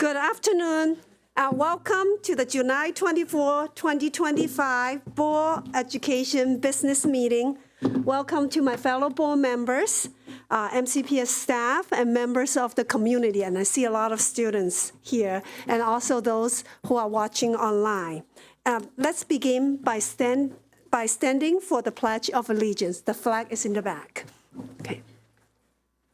Good afternoon, and welcome to the July 24, 2025 Board Education Business Meeting. Welcome to my fellow board members, MCPS staff, and members of the community. And I see a lot of students here, and also those who are watching online. Let's begin by standing for the Pledge of Allegiance. The flag is in the back. Okay.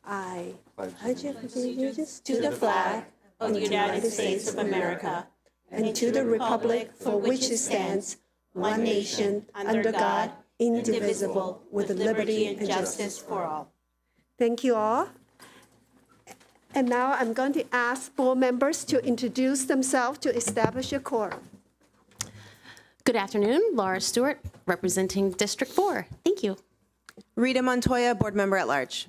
I pledge allegiance to the flag of the United States of America and to the republic for which it stands, one nation, under God, indivisible, with liberty and justice for all. Thank you all. And now I'm going to ask board members to introduce themselves to establish a quorum. Good afternoon, Laura Stewart, representing District 4. Thank you. Rita Montoya, board member at large.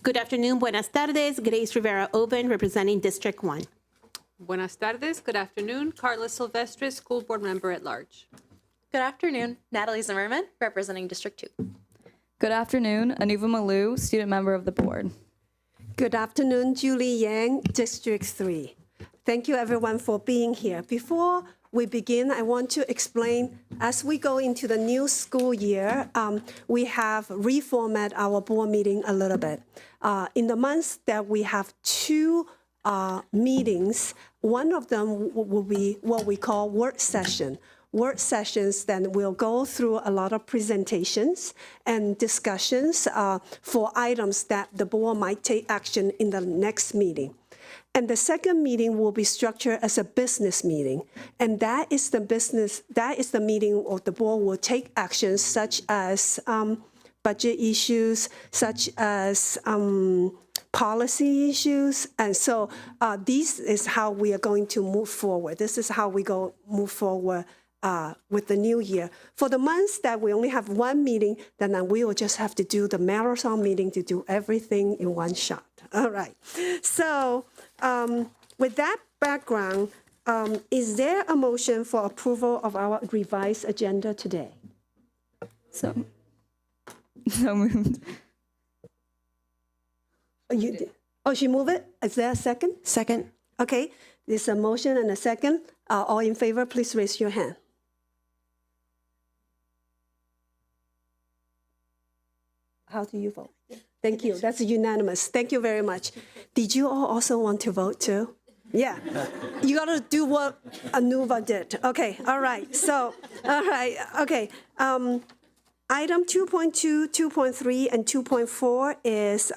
Good afternoon, buenas tardes, Grace Rivera Oben, representing District 1. Buenas tardes. Good afternoon. Carla Silvestre, school board member at large. Good afternoon. Natalie Zimmerman, representing District 2. Good afternoon. Anuva Malou, student member of the board. Good afternoon, Julie Yang, District 3. Thank you, everyone, for being here. Before we begin, I want to explain, as we go into the new school year, we have reformatted our board meeting a little bit. In the months that we have two meetings, one of them will be what we call work session. Work sessions then will go through a lot of presentations and discussions for items that the board might take action in the next meeting. And the second meeting will be structured as a business meeting. And that is the meeting where the board will take actions such as budget issues, such as policy issues. And so this is how we are going to move forward. This is how we move forward with the new year. For the months that we only have one meeting, then we will just have to do the marathon meeting to do everything in one shot. All right. So with that background, is there a motion for approval of our revised agenda today? So moved. You did. Oh, she moved it? Is there a second? Second. Okay. There's a motion and a second. All in favor, please raise your hand. How do you vote? Thank you. That's unanimous. Thank you very much. Did you all also want to vote too? Yeah. You got to do what Anuva did. Okay. All right. So, all right. Okay. Item 2.2, 2.3, and 2.4 is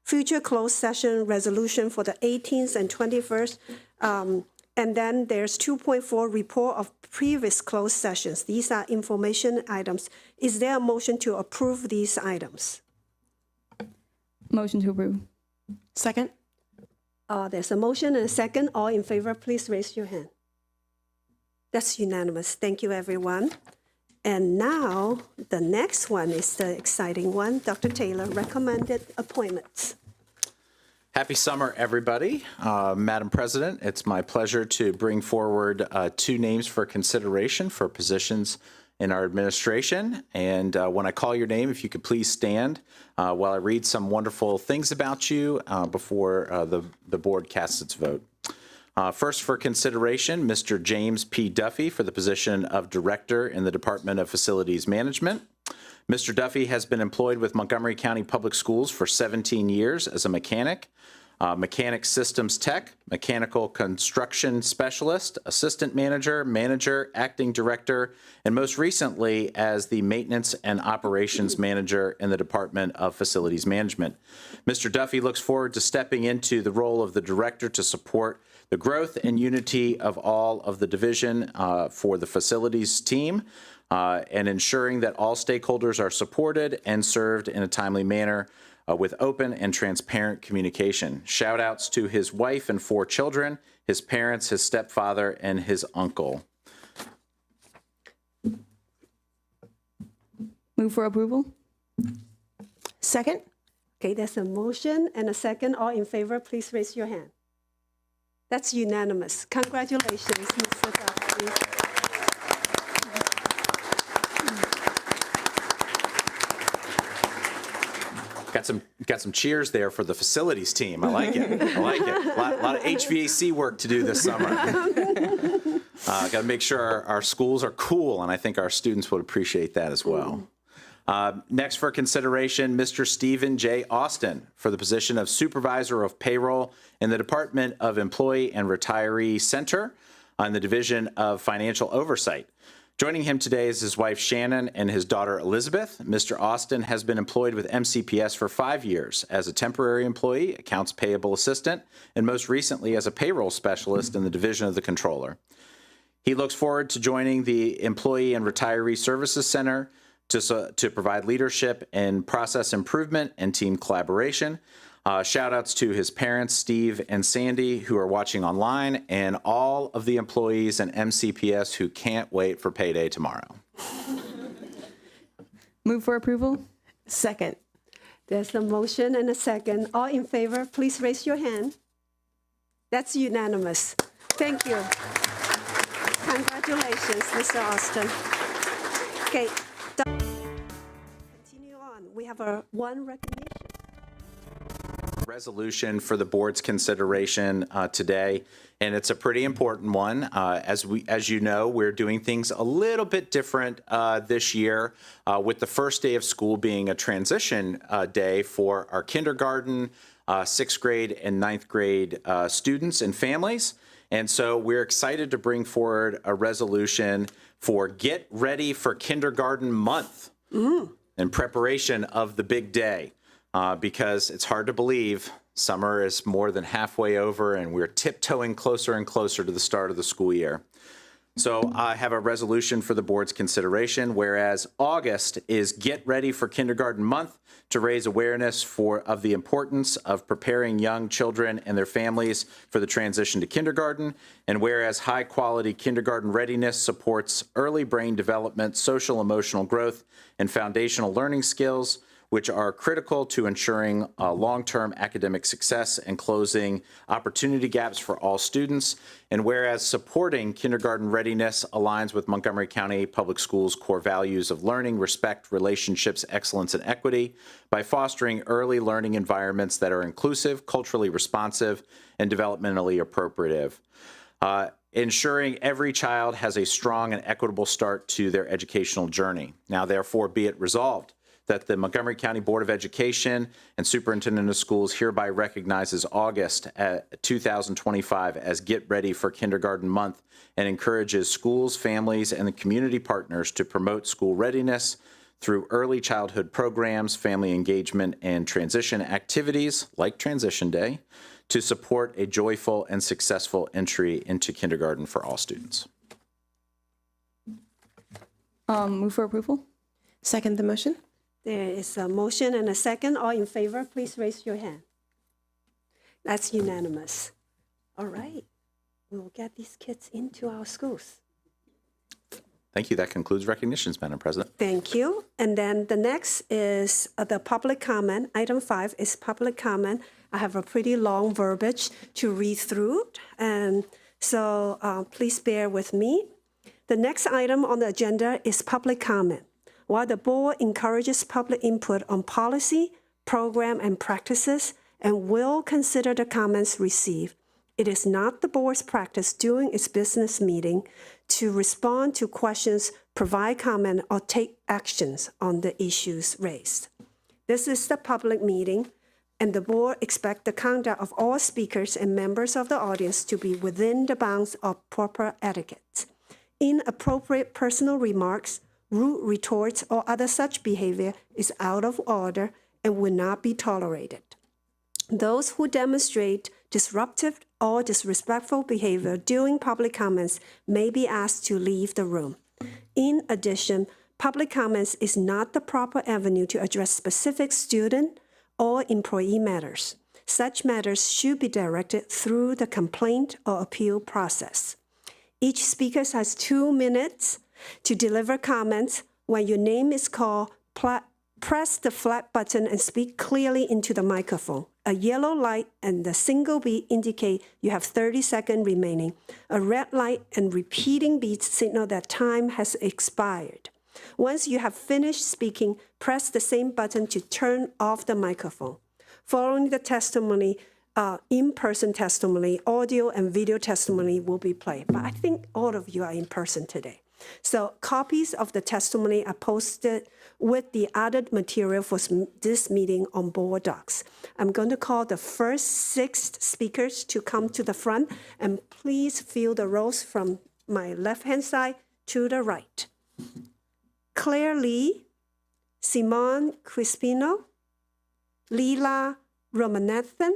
future closed session resolution for the 18th and 21st. And then there's 2.4 report of previous closed sessions. These are information items. Is there a motion to approve these items? Motion to approve. Second. There's a motion and a second. All in favor, please raise your hand. That's unanimous. Thank you, everyone. And now the next one is the exciting one. Dr. Taylor, recommended appointments. Happy summer, everybody. Madam President, it's my pleasure to bring forward two names for consideration for positions in our administration. And when I call your name, if you could please stand while I read some wonderful things about you before the board casts its vote. First for consideration, Mr. James P. Duffy for the position of Director in the Department of Facilities Management. Mr. Duffy has been employed with Montgomery County Public Schools for 17 years as a mechanic, mechanic systems tech, mechanical construction specialist, assistant manager, manager, acting director, and most recently as the maintenance and operations manager in the Department of Facilities Management. Mr. Duffy looks forward to stepping into the role of the director to support the growth and unity of all of the division for the facilities team, and ensuring that all stakeholders are supported and served in a timely manner with open and transparent communication. Shout outs to his wife and 4 children, his parents, his stepfather, and his uncle. Move for approval. Second. Okay, there's a motion and a second. All in favor, please raise your hand. That's unanimous. Congratulations, Mr. Duffy. Got some cheers there for the facilities team. I like it. I like it. A lot of HVAC work to do this summer. Got to make sure our schools are cool, and I think our students would appreciate that as well. Next for consideration, Mr. Stephen J. Austin for the position of Supervisor of Payroll in the Department of Employee and Retiree Center on the Division of Financial Oversight. Joining him today is his wife Shannon and his daughter Elizabeth. Mr. Austin has been employed with MCPS for 5 years as a temporary employee, accounts payable assistant, and most recently as a payroll specialist in the Division of the Controller. He looks forward to joining the Employee and Retiree Services Center to provide leadership and process improvement and team collaboration. Shout outs to his parents, Steve and Sandy, who are watching online, and all of the employees and MCPS who can't wait for payday tomorrow. Move for approval? Second. There's a motion and a second. All in favor, please raise your hand. That's unanimous. Thank you. Congratulations, Mr. Austin. Okay. Continue on. We have one recognition. Resolution for the board's consideration today, and it's a pretty important one. As you know, we're doing things a little bit different this year, with the first day of school being a transition day for our kindergarten, 6th grade, and 9th grade students and families. And so we're excited to bring forward a resolution for Get Ready for Kindergarten Month in preparation of the big day. Because it's hard to believe summer is more than halfway over and we're tiptoeing closer and closer to the start of the school year. So I have a resolution for the board's consideration, whereas August is Get Ready for Kindergarten Month to raise awareness of the importance of preparing young children and their families for the transition to kindergarten, and whereas high quality kindergarten readiness supports early brain development, social emotional growth, and foundational learning skills, which are critical to ensuring long-term academic success and closing opportunity gaps for all students. And whereas supporting kindergarten readiness aligns with Montgomery County Public Schools' core values of learning, respect, relationships, excellence, and equity by fostering early learning environments that are inclusive, culturally responsive, and developmentally appropriative. Ensuring every child has a strong and equitable start to their educational journey. Now, therefore, be it resolved that the Montgomery County Board of Education and Superintendent of Schools hereby recognizes August 2025 as Get Ready for Kindergarten Month and encourages schools, families, and the community partners to promote school readiness through early childhood programs, family engagement, and transition activities like Transition Day to support a joyful and successful entry into kindergarten for all students. Move for approval? Second the motion. There is a motion and a second. All in favor, please raise your hand. That's unanimous. All right. We'll get these kids into our schools. Thank you. That concludes recognitions, Madam President. Thank you. And then the next is the public comment. Item 5 is public comment. I have a pretty long verbiage to read through, and so please bear with me. The next item on the agenda is public comment. While the board encourages public input on policy, program, and practices, and will consider the comments received, it is not the board's practice during its business meeting to respond to questions, provide comment, or take actions on the issues raised. This is the public meeting, and the board expects the conduct of all speakers and members of the audience to be within the bounds of proper etiquette. Inappropriate personal remarks, rude retorts, or other such behavior is out of order and will not be tolerated. Those who demonstrate disruptive or disrespectful behavior during public comments may be asked to leave the room. In addition, public comments is not the proper avenue to address specific student or employee matters. Such matters should be directed through the complaint or appeal process. Each speaker has 2 minutes to deliver comments. When your name is called, press the flag button and speak clearly into the microphone. A yellow light and the single beep indicate you have 30 seconds remaining. A red light and repeating beeps signal that time has expired. Once you have finished speaking, press the same button to turn off the microphone. Following the testimony, in-person testimony, audio and video testimony will be played. But I think all of you are in person today. So copies of the testimony are posted with the added material for this meeting on board docs. I'm going to call the first 6 speakers to come to the front, and please fill the rows from my left-hand side to the right. Claire Lee, Simone Crispino, Leela Romanathan,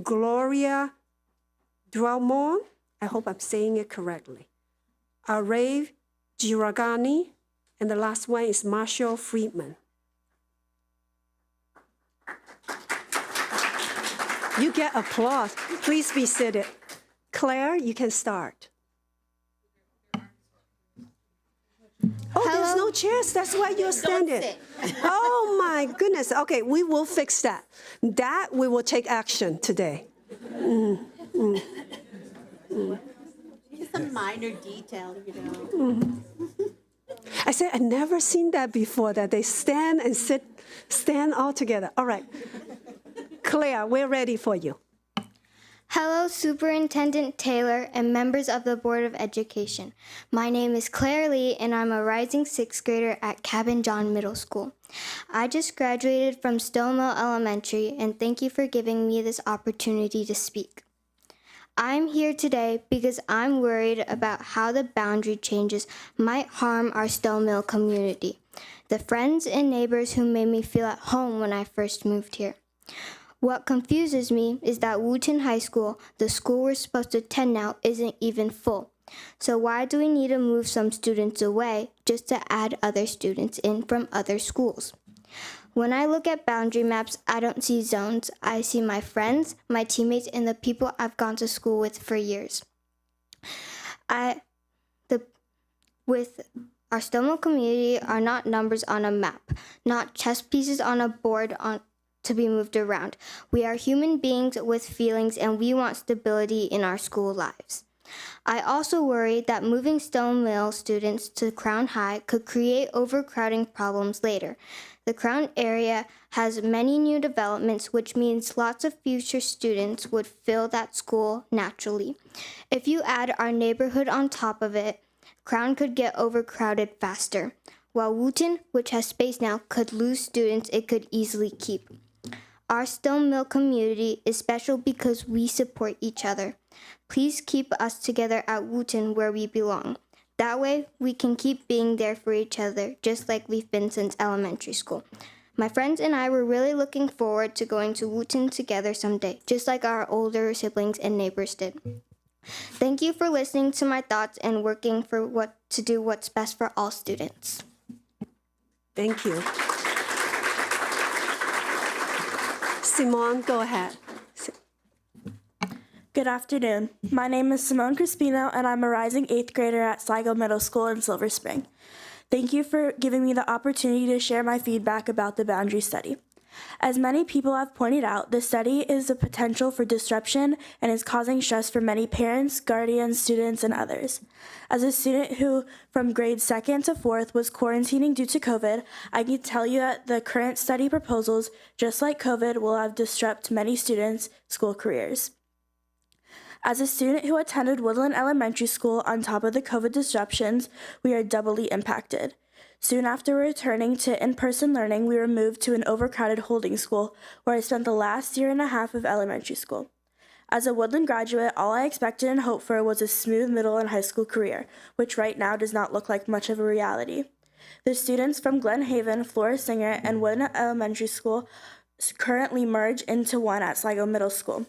Gloria Drummond, I hope I'm saying it correctly, Arav Giragani, and the last one is Marshall Friedman. You get applause. Please be seated. Claire, you can start. Oh, there's no chairs. That's why you're standing. Oh, my goodness. Okay, we will fix that. That we will take action today. Just a minor detail, you know. I said, I've never seen that before, that they stand and stand all together. All right. Claire, we're ready for you. Hello, Superintendent Taylor and members of the Board of Education. My name is Claire Lee, and I'm a rising 6th grader at Cabin John Middle School. I just graduated from Stonewall Elementary, and thank you for giving me this opportunity to speak. I'm here today because I'm worried about how the boundary changes might harm our Stonewall community, the friends and neighbors who made me feel at home when I first moved here. What confuses me is that Wooten High School, the school we're supposed to attend now, isn't even full. So why do we need to move some students away just to add other students in from other schools? When I look at boundary maps, I don't see zones. I see my friends, my teammates, and the people I've gone to school with for years. With our Stonewall community are not numbers on a map, not chess pieces on a board to be moved around. We are human beings with feelings, and we want stability in our school lives. I also worry that moving Stonewall students to Crown High could create overcrowding problems later. The Crown area has many new developments, which means lots of future students would fill that school naturally. If you add our neighborhood on top of it, Crown could get overcrowded faster, while Wooten, which has space now, could lose students it could easily keep. Our Stonewall community is special because we support each other. Please keep us together at Wooten where we belong. That way, we can keep being there for each other, just like we've been since elementary school. My friends and I were really looking forward to going to Wooten together someday, just like our older siblings and neighbors did. Thank you for listening to my thoughts and working to do what's best for all students. Thank you. Simone, go ahead. Good afternoon. My name is Simone Crispino, and I'm a rising 8th grader at Sligo Middle School in Silver Spring. Thank you for giving me the opportunity to share my feedback about the boundary study. As many people have pointed out, the study is a potential for disruption and is causing stress for many parents, guardians, students, and others. As a student who, from grade 2nd to 4th, was quarantining due to COVID, I can tell you that the current study proposals, just like COVID, will have disrupted many students' school careers. As a student who attended Woodland Elementary School on top of the COVID disruptions, we are doubly impacted. Soon after returning to in-person learning, we were moved to an overcrowded holding school where I spent the last year and a half of elementary school. As a Woodland graduate, all I expected and hoped for was a smooth middle and high school career, which right now does not look like much of a reality. The students from Glen Haven, Flora Singer, and Woodland Elementary School currently merge into one at Sligo Middle School.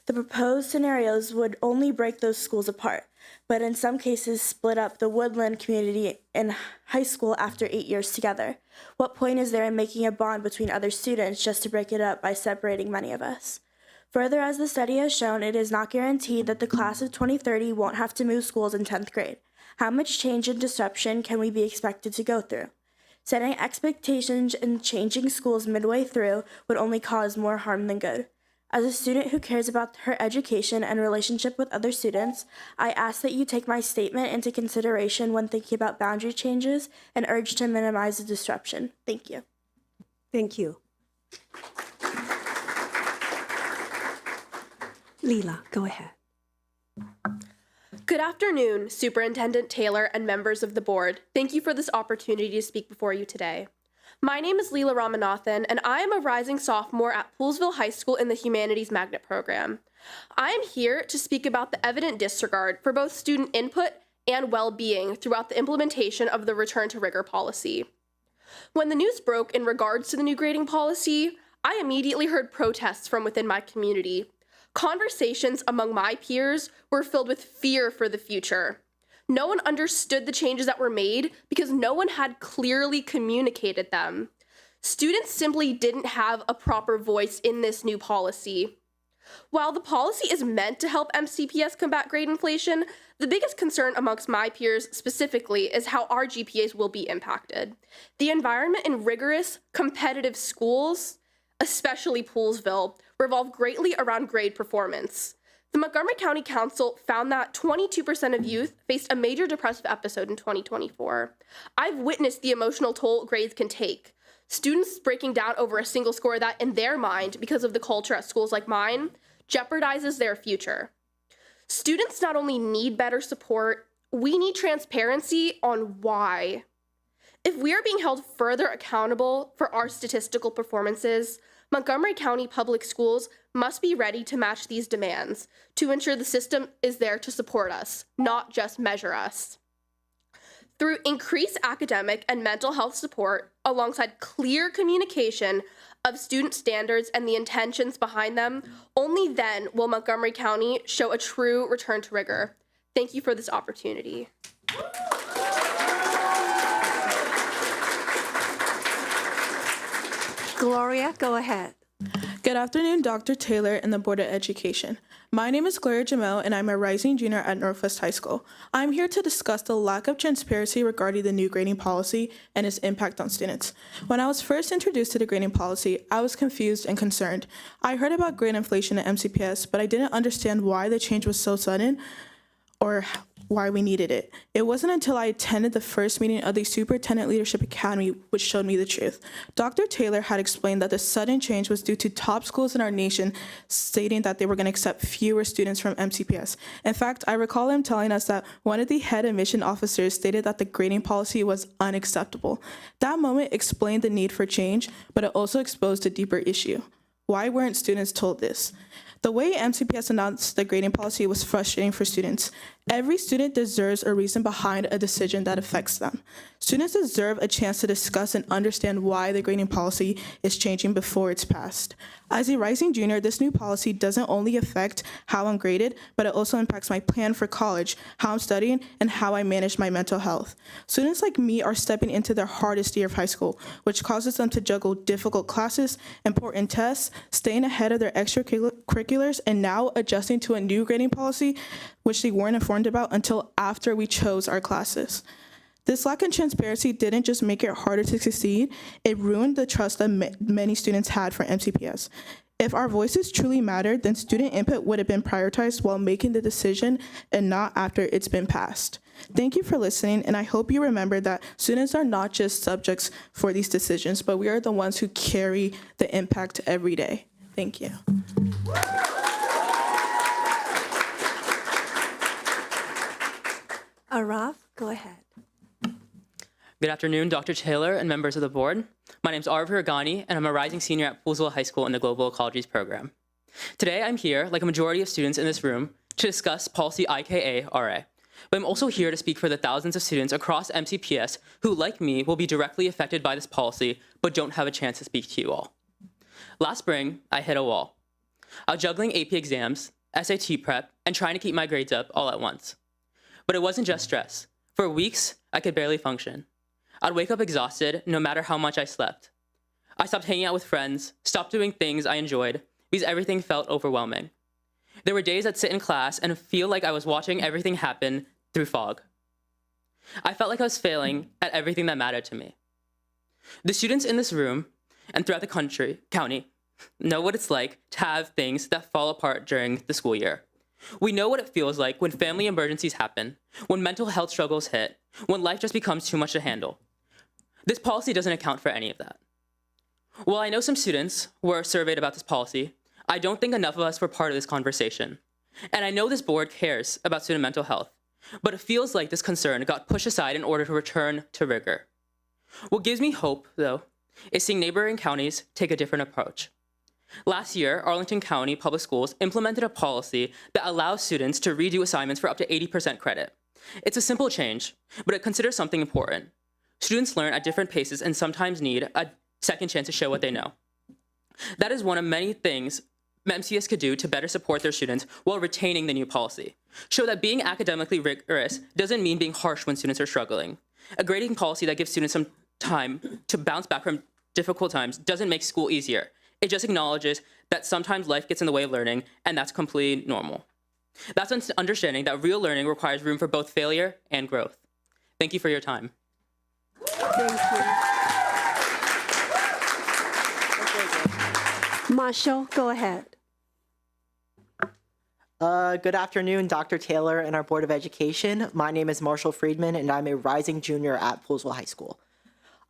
The proposed scenarios would only break those schools apart, but in some cases split up the Woodland community in high school after 8 years together. What point is there in making a bond between other students just to break it up by separating many of us? Further, as the study has shown, it is not guaranteed that the class of 2030 won't have to move schools in 10th grade. How much change and disruption can we be expected to go through? Setting expectations and changing schools midway through would only cause more harm than good. As a student who cares about her education and relationship with other students, I ask that you take my statement into consideration when thinking about boundary changes and urge to minimize the disruption. Thank you. Thank you. Leela, go ahead. Good afternoon, Superintendent Taylor and members of the board. Thank you for this opportunity to speak before you today. My name is Leela Ramanathan, and I am a rising sophomore at Poolesville High School in the Humanities Magnet program. I am here to speak about the evident disregard for both student input and well-being throughout the implementation of the Return to Rigor policy. When the news broke in regards to the new grading policy, I immediately heard protests from within my community. Conversations among my peers were filled with fear for the future. No one understood the changes that were made because no one had clearly communicated them. Students simply didn't have a proper voice in this new policy. While the policy is meant to help MCPS combat grade inflation, the biggest concern amongst my peers specifically is how our GPAs will be impacted. The environment in rigorous, competitive schools, especially Poolesville, revolve greatly around grade performance. The Montgomery County Council found that 22% of youth faced a major depressive episode in 2024. I've witnessed the emotional toll grades can take. Students breaking down over a single score that, in their mind, because of the culture at schools like mine, jeopardizes their future. Students not only need better support, we need transparency on why. If we are being held further accountable for our statistical performances, Montgomery County Public Schools must be ready to match these demands to ensure the system is there to support us, not just measure us. Through increased academic and mental health support, alongside clear communication of student standards and the intentions behind them, only then will Montgomery County show a true return to rigor. Thank you for this opportunity. Gloria, go ahead. Good afternoon, Dr. Taylor and the Board of Education. My name is Gloria Jamel, and I'm a rising junior at Northwest High School. I'm here to discuss the lack of transparency regarding the new grading policy and its impact on students. When I was first introduced to the grading policy, I was confused and concerned. I heard about grade inflation at MCPS, but I didn't understand why the change was so sudden or why we needed it. It wasn't until I attended the first meeting of the Superintendent Leadership Academy which showed me the truth. Dr. Taylor had explained that the sudden change was due to top schools in our nation stating that they were going to accept fewer students from MCPS. In fact, I recall him telling us that one of the head admission officers stated that the grading policy was unacceptable. That moment explained the need for change, but it also exposed a deeper issue. Why weren't students told this? The way MCPS announced the grading policy was frustrating for students. Every student deserves a reason behind a decision that affects them. Students deserve a chance to discuss and understand why the grading policy is changing before it's passed. As a rising junior, this new policy doesn't only affect how I'm graded, but it also impacts my plan for college, how I'm studying, and how I manage my mental health. Students like me are stepping into their hardest year of high school, which causes them to juggle difficult classes, important tests, staying ahead of their extracurriculars, and now adjusting to a new grading policy, which they weren't informed about until after we chose our classes. This lack of transparency didn't just make it harder to succeed, it ruined the trust that many students had for MCPS. If our voices truly mattered, then student input would have been prioritized while making the decision and not after it's been passed. Thank you for listening, and I hope you remember that students are not just subjects for these decisions, but we are the ones who carry the impact every day. Thank you. Araf, go ahead. Good afternoon, Dr. Taylor and members of the board. My name is Arv Hiragani, and I'm a rising senior at Poolesville High School in the Global Ecologies program. Today, I'm here, like a majority of students in this room, to discuss policy IKA-RA. But I'm also here to speak for the thousands of students across MCPS who, like me, will be directly affected by this policy, but don't have a chance to speak to you all. Last spring, I hit a wall. I was juggling AP exams, SAT prep, and trying to keep my grades up all at once. But it wasn't just stress. For weeks, I could barely function. I'd wake up exhausted no matter how much I slept. I stopped hanging out with friends, stopped doing things I enjoyed, because everything felt overwhelming. There were days I'd sit in class and feel like I was watching everything happen through fog. I felt like I was failing at everything that mattered to me. The students in this room and throughout the county know what it's like to have things that fall apart during the school year. We know what it feels like when family emergencies happen, when mental health struggles hit, when life just becomes too much to handle. This policy doesn't account for any of that. While I know some students were surveyed about this policy, I don't think enough of us were part of this conversation. And I know this board cares about student mental health, but it feels like this concern got pushed aside in order to return to rigor. What gives me hope, though, is seeing neighboring counties take a different approach. Last year, Arlington County Public Schools implemented a policy that allows students to redo assignments for up to 80% credit. It's a simple change, but it considers something important. Students learn at different paces and sometimes need a second chance to show what they know. That is one of many things MCPS could do to better support their students while retaining the new policy. Show that being academically rigorous doesn't mean being harsh when students are struggling. A grading policy that gives students some time to bounce back from difficult times doesn't make school easier. It just acknowledges that sometimes life gets in the way of learning, and that's completely normal. That's an understanding that real learning requires room for both failure and growth. Thank you for your time. Thank you. Marshall, go ahead. Good afternoon, Dr. Taylor and our Board of Education. My name is Marshall Friedman, and I'm a rising junior at Poolsville High School.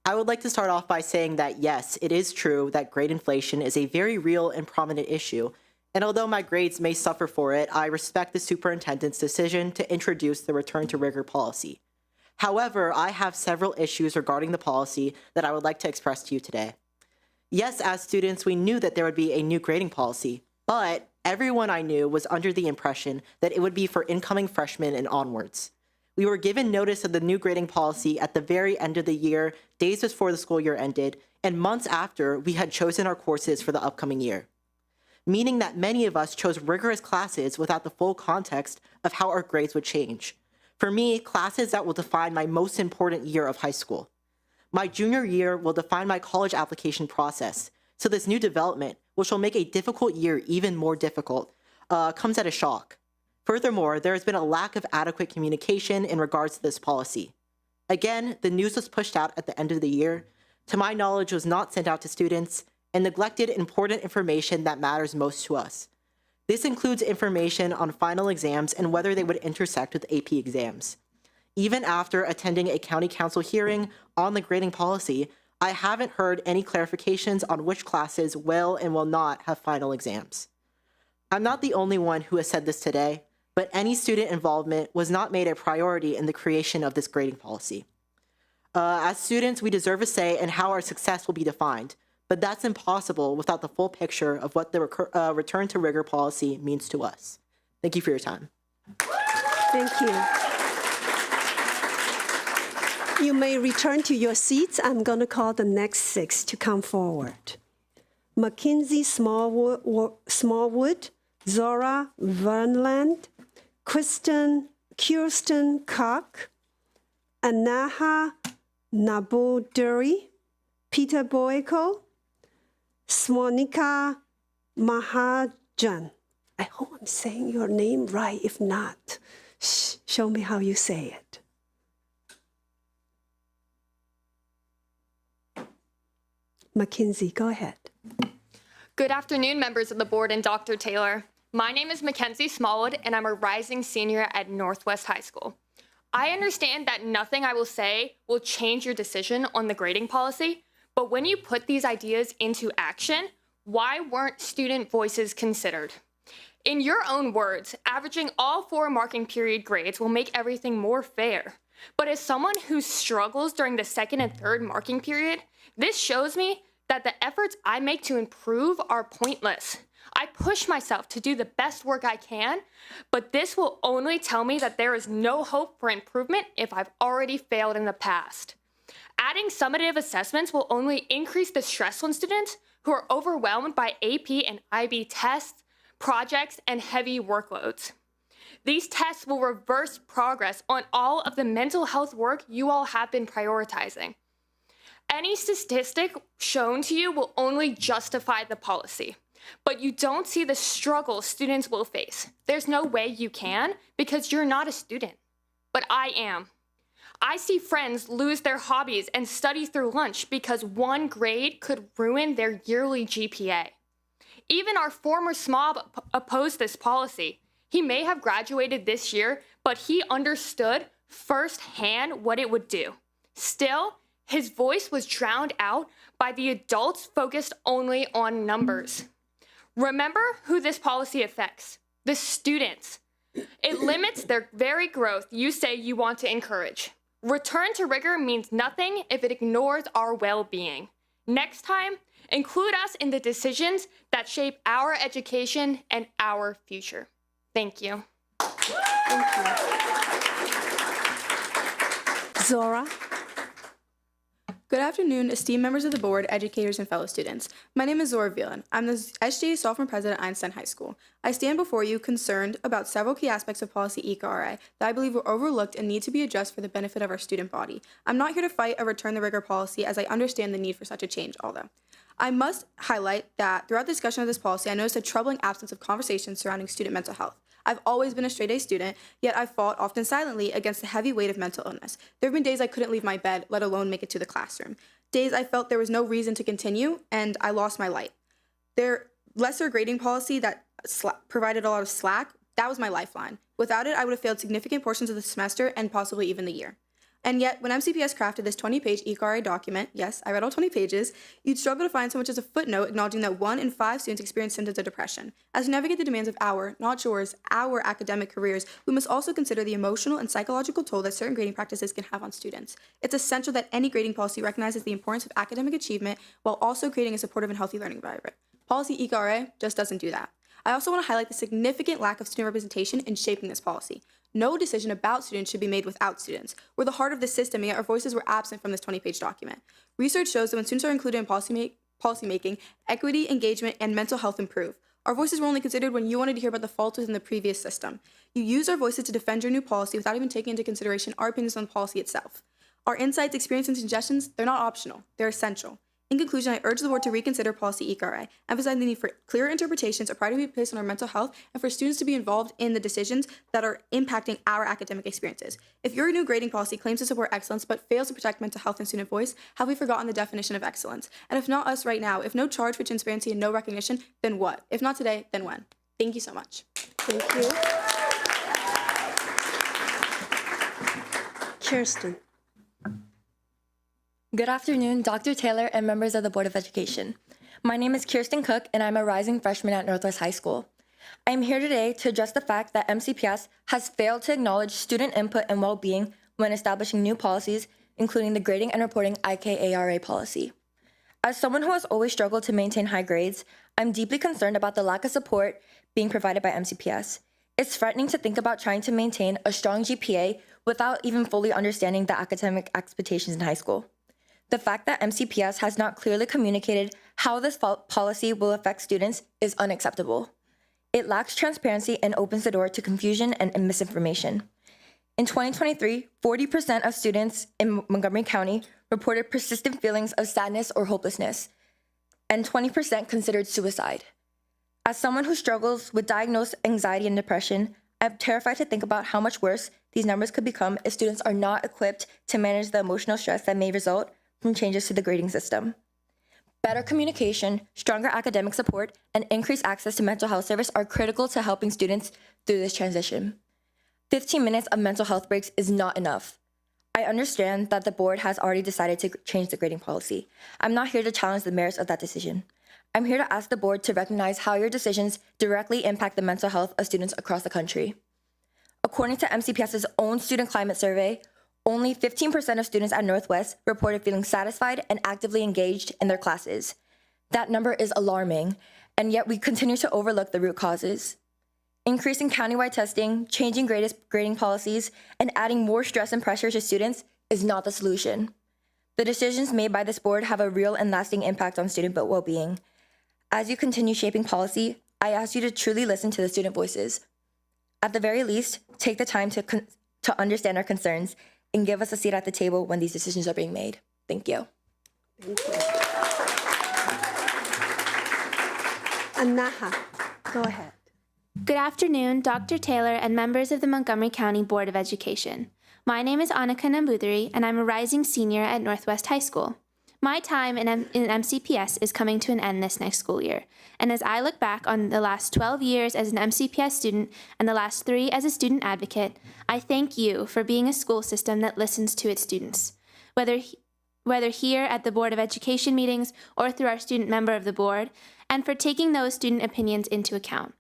I would like to start off by saying that yes, it is true that grade inflation is a very real and prominent issue, and although my grades may suffer for it, I respect the superintendent's decision to introduce the return to rigor policy. However, I have several issues regarding the policy that I would like to express to you today. Yes, as students, we knew that there would be a new grading policy, but everyone I knew was under the impression that it would be for incoming freshmen and onwards. We were given notice of the new grading policy at the very end of the year, days before the school year ended, and months after we had chosen our courses for the upcoming year. Meaning that many of us chose rigorous classes without the full context of how our grades would change. For me, classes that will define my most important year of high school. My junior year will define my college application process, so this new development, which will make a difficult year even more difficult, comes at a shock. Furthermore, there has been a lack of adequate communication in regards to this policy. Again, the news was pushed out at the end of the year, to my knowledge was not sent out to students, and neglected important information that matters most to us. This includes information on final exams and whether they would intersect with AP exams. Even after attending a county council hearing on the grading policy, I haven't heard any clarifications on which classes will and will not have final exams. I'm not the only one who has said this today, but any student involvement was not made a priority in the creation of this grading policy. As students, we deserve a say in how our success will be defined, but that's impossible without the full picture of what the return to rigor policy means to us. Thank you for your time. Thank you. You may return to your seats. I'm going to call the next 6 to come forward. Mackenzie Smallwood, Zora Vernland, Kirsten Koch, Anaha Naboduri, Peter Boyko, Swanika Mahajan. I hope I'm saying your name right. If not, show me how you say it. Mackenzie, go ahead. Good afternoon, members of the board and Dr. Taylor. My name is Mackenzie Smallwood, and I'm a rising senior at Northwest High School. I understand that nothing I will say will change your decision on the grading policy, but when you put these ideas into action, why weren't student voices considered? In your own words, averaging all 4 marking period grades will make everything more fair. But as someone who struggles during the 2nd and 3rd marking period, this shows me that the efforts I make to improve are pointless. I push myself to do the best work I can, but this will only tell me that there is no hope for improvement if I've already failed in the past. Adding summative assessments will only increase the stress on students who are overwhelmed by AP and IB tests, projects, and heavy workloads. These tests will reverse progress on all of the mental health work you all have been prioritizing. Any statistic shown to you will only justify the policy, but you don't see the struggle students will face. There's no way you can because you're not a student, but I am. I see friends lose their hobbies and study through lunch because one grade could ruin their yearly GPA. Even our former SMOB opposed this policy. He may have graduated this year, but he understood firsthand what it would do. Still, his voice was drowned out by the adults focused only on numbers. Remember who this policy affects: the students. It limits their very growth you say you want to encourage. Return to rigor means nothing if it ignores our well-being. Next time, include us in the decisions that shape our education and our future. Thank you. Zora. Good afternoon, esteemed members of the board, educators, and fellow students. My name is Zora Vielan. I'm the SJA sophomore president at Einstein High School. I stand before you concerned about several key aspects of policy ECRA that I believe were overlooked and need to be addressed for the benefit of our student body. I'm not here to fight a return the rigor policy, as I understand the need for such a change, although I must highlight that throughout the discussion of this policy, I noticed a troubling absence of conversations surrounding student mental health. I've always been a straight-A student, yet I've fought, often silently, against the heavy weight of mental illness. There have been days I couldn't leave my bed, let alone make it to the classroom. Days I felt there was no reason to continue, and I lost my light. Their lesser grading policy that provided a lot of slack, that was my lifeline. Without it, I would have failed significant portions of the semester and possibly even the year. And yet, when MCPS crafted this 20-page ECRA document, yes, I read all 20 pages, you'd struggle to find so much as a footnote acknowledging that 1 in 5 students experience symptoms of depression. As we navigate the demands of our, not yours, our academic careers, we must also consider the emotional and psychological toll that certain grading practices can have on students. It's essential that any grading policy recognizes the importance of academic achievement while also creating a supportive and healthy learning environment. Policy ECRA just doesn't do that. I also want to highlight the significant lack of student representation in shaping this policy. No decision about students should be made without students. We're the heart of the system, and yet our voices were absent from this 20-page document. Research shows that when students are included in policymaking, equity, engagement, and mental health improve. Our voices were only considered when you wanted to hear about the faults within the previous system. You use our voices to defend your new policy without even taking into consideration our opinions on the policy itself. Our insights, experience, and suggestions, they're not optional. They're essential. In conclusion, I urge the board to reconsider policy ECRA, emphasizing the need for clearer interpretations, a priority to be placed on our mental health, and for students to be involved in the decisions that are impacting our academic experiences. If your new grading policy claims to support excellence but fails to protect mental health and student voice, have we forgotten the definition of excellence? And if not us right now, if no charge for transparency and no recognition, then what? If not today, then when? Thank you so much. Thank you. Kirsten. Good afternoon, Dr. Taylor and members of the Board of Education. My name is Kirsten Cook, and I'm a rising freshman at Northwest High School. I am here today to address the fact that MCPS has failed to acknowledge student input and well-being when establishing new policies, including the grading and reporting IKARA policy. As someone who has always struggled to maintain high grades, I'm deeply concerned about the lack of support being provided by MCPS. It's threatening to think about trying to maintain a strong GPA without even fully understanding the academic expectations in high school. The fact that MCPS has not clearly communicated how this policy will affect students is unacceptable. It lacks transparency and opens the door to confusion and misinformation. In 2023, 40% of students in Montgomery County reported persistent feelings of sadness or hopelessness, and 20% considered suicide. As someone who struggles with diagnosed anxiety and depression, I'm terrified to think about how much worse these numbers could become if students are not equipped to manage the emotional stress that may result from changes to the grading system. Better communication, stronger academic support, and increased access to mental health service are critical to helping students through this transition. 15 minutes of mental health breaks is not enough. I understand that the board has already decided to change the grading policy. I'm not here to challenge the merits of that decision. I'm here to ask the board to recognize how your decisions directly impact the mental health of students across the country. According to MCPS's own student climate survey, only 15% of students at Northwest reported feeling satisfied and actively engaged in their classes. That number is alarming, and yet we continue to overlook the root causes. Increasing countywide testing, changing grading policies, and adding more stress and pressure to students is not the solution. The decisions made by this board have a real and lasting impact on student well-being. As you continue shaping policy, I ask you to truly listen to the student voices. At the very least, take the time to understand our concerns and give us a seat at the table when these decisions are being made. Thank you. Thank you. Anaha, go ahead. Good afternoon, Dr. Taylor and members of the Montgomery County Board of Education. My name is Annika Nambudiri, and I'm a rising senior at Northwest High School. My time in MCPS is coming to an end this next school year, and as I look back on the last 12 years as an MCPS student and the last 3 as a student advocate, I thank you for being a school system that listens to its students. Whether here at the Board of Education meetings or through our student member of the board, and for taking those student opinions into account.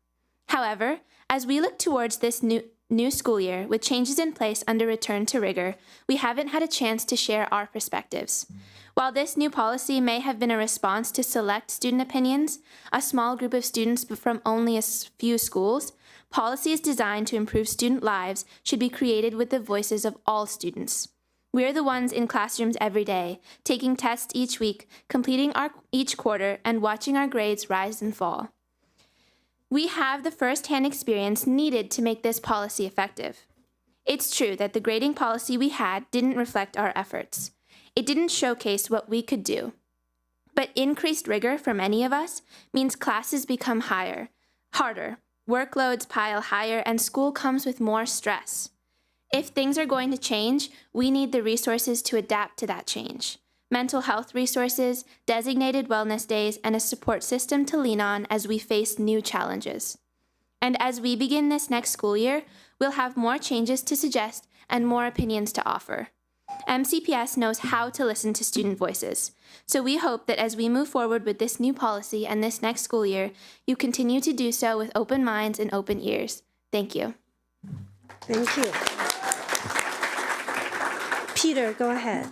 However, as we look towards this new school year with changes in place under Return to Rigor, we haven't had a chance to share our perspectives. While this new policy may have been a response to select student opinions, a small group of students from only a few schools, policies designed to improve student lives should be created with the voices of all students. We're the ones in classrooms every day, taking tests each week, completing each quarter, and watching our grades rise and fall. We have the first-hand experience needed to make this policy effective. It's true that the grading policy we had didn't reflect our efforts. It didn't showcase what we could do. But increased rigor for many of us means classes become harder, workloads pile higher, and school comes with more stress. If things are going to change, we need the resources to adapt to that change. Mental health resources, designated wellness days, and a support system to lean on as we face new challenges. And as we begin this next school year, we'll have more changes to suggest and more opinions to offer. MCPS knows how to listen to student voices, so we hope that as we move forward with this new policy and this next school year, you continue to do so with open minds and open ears. Thank you. Thank you. Peter, go ahead.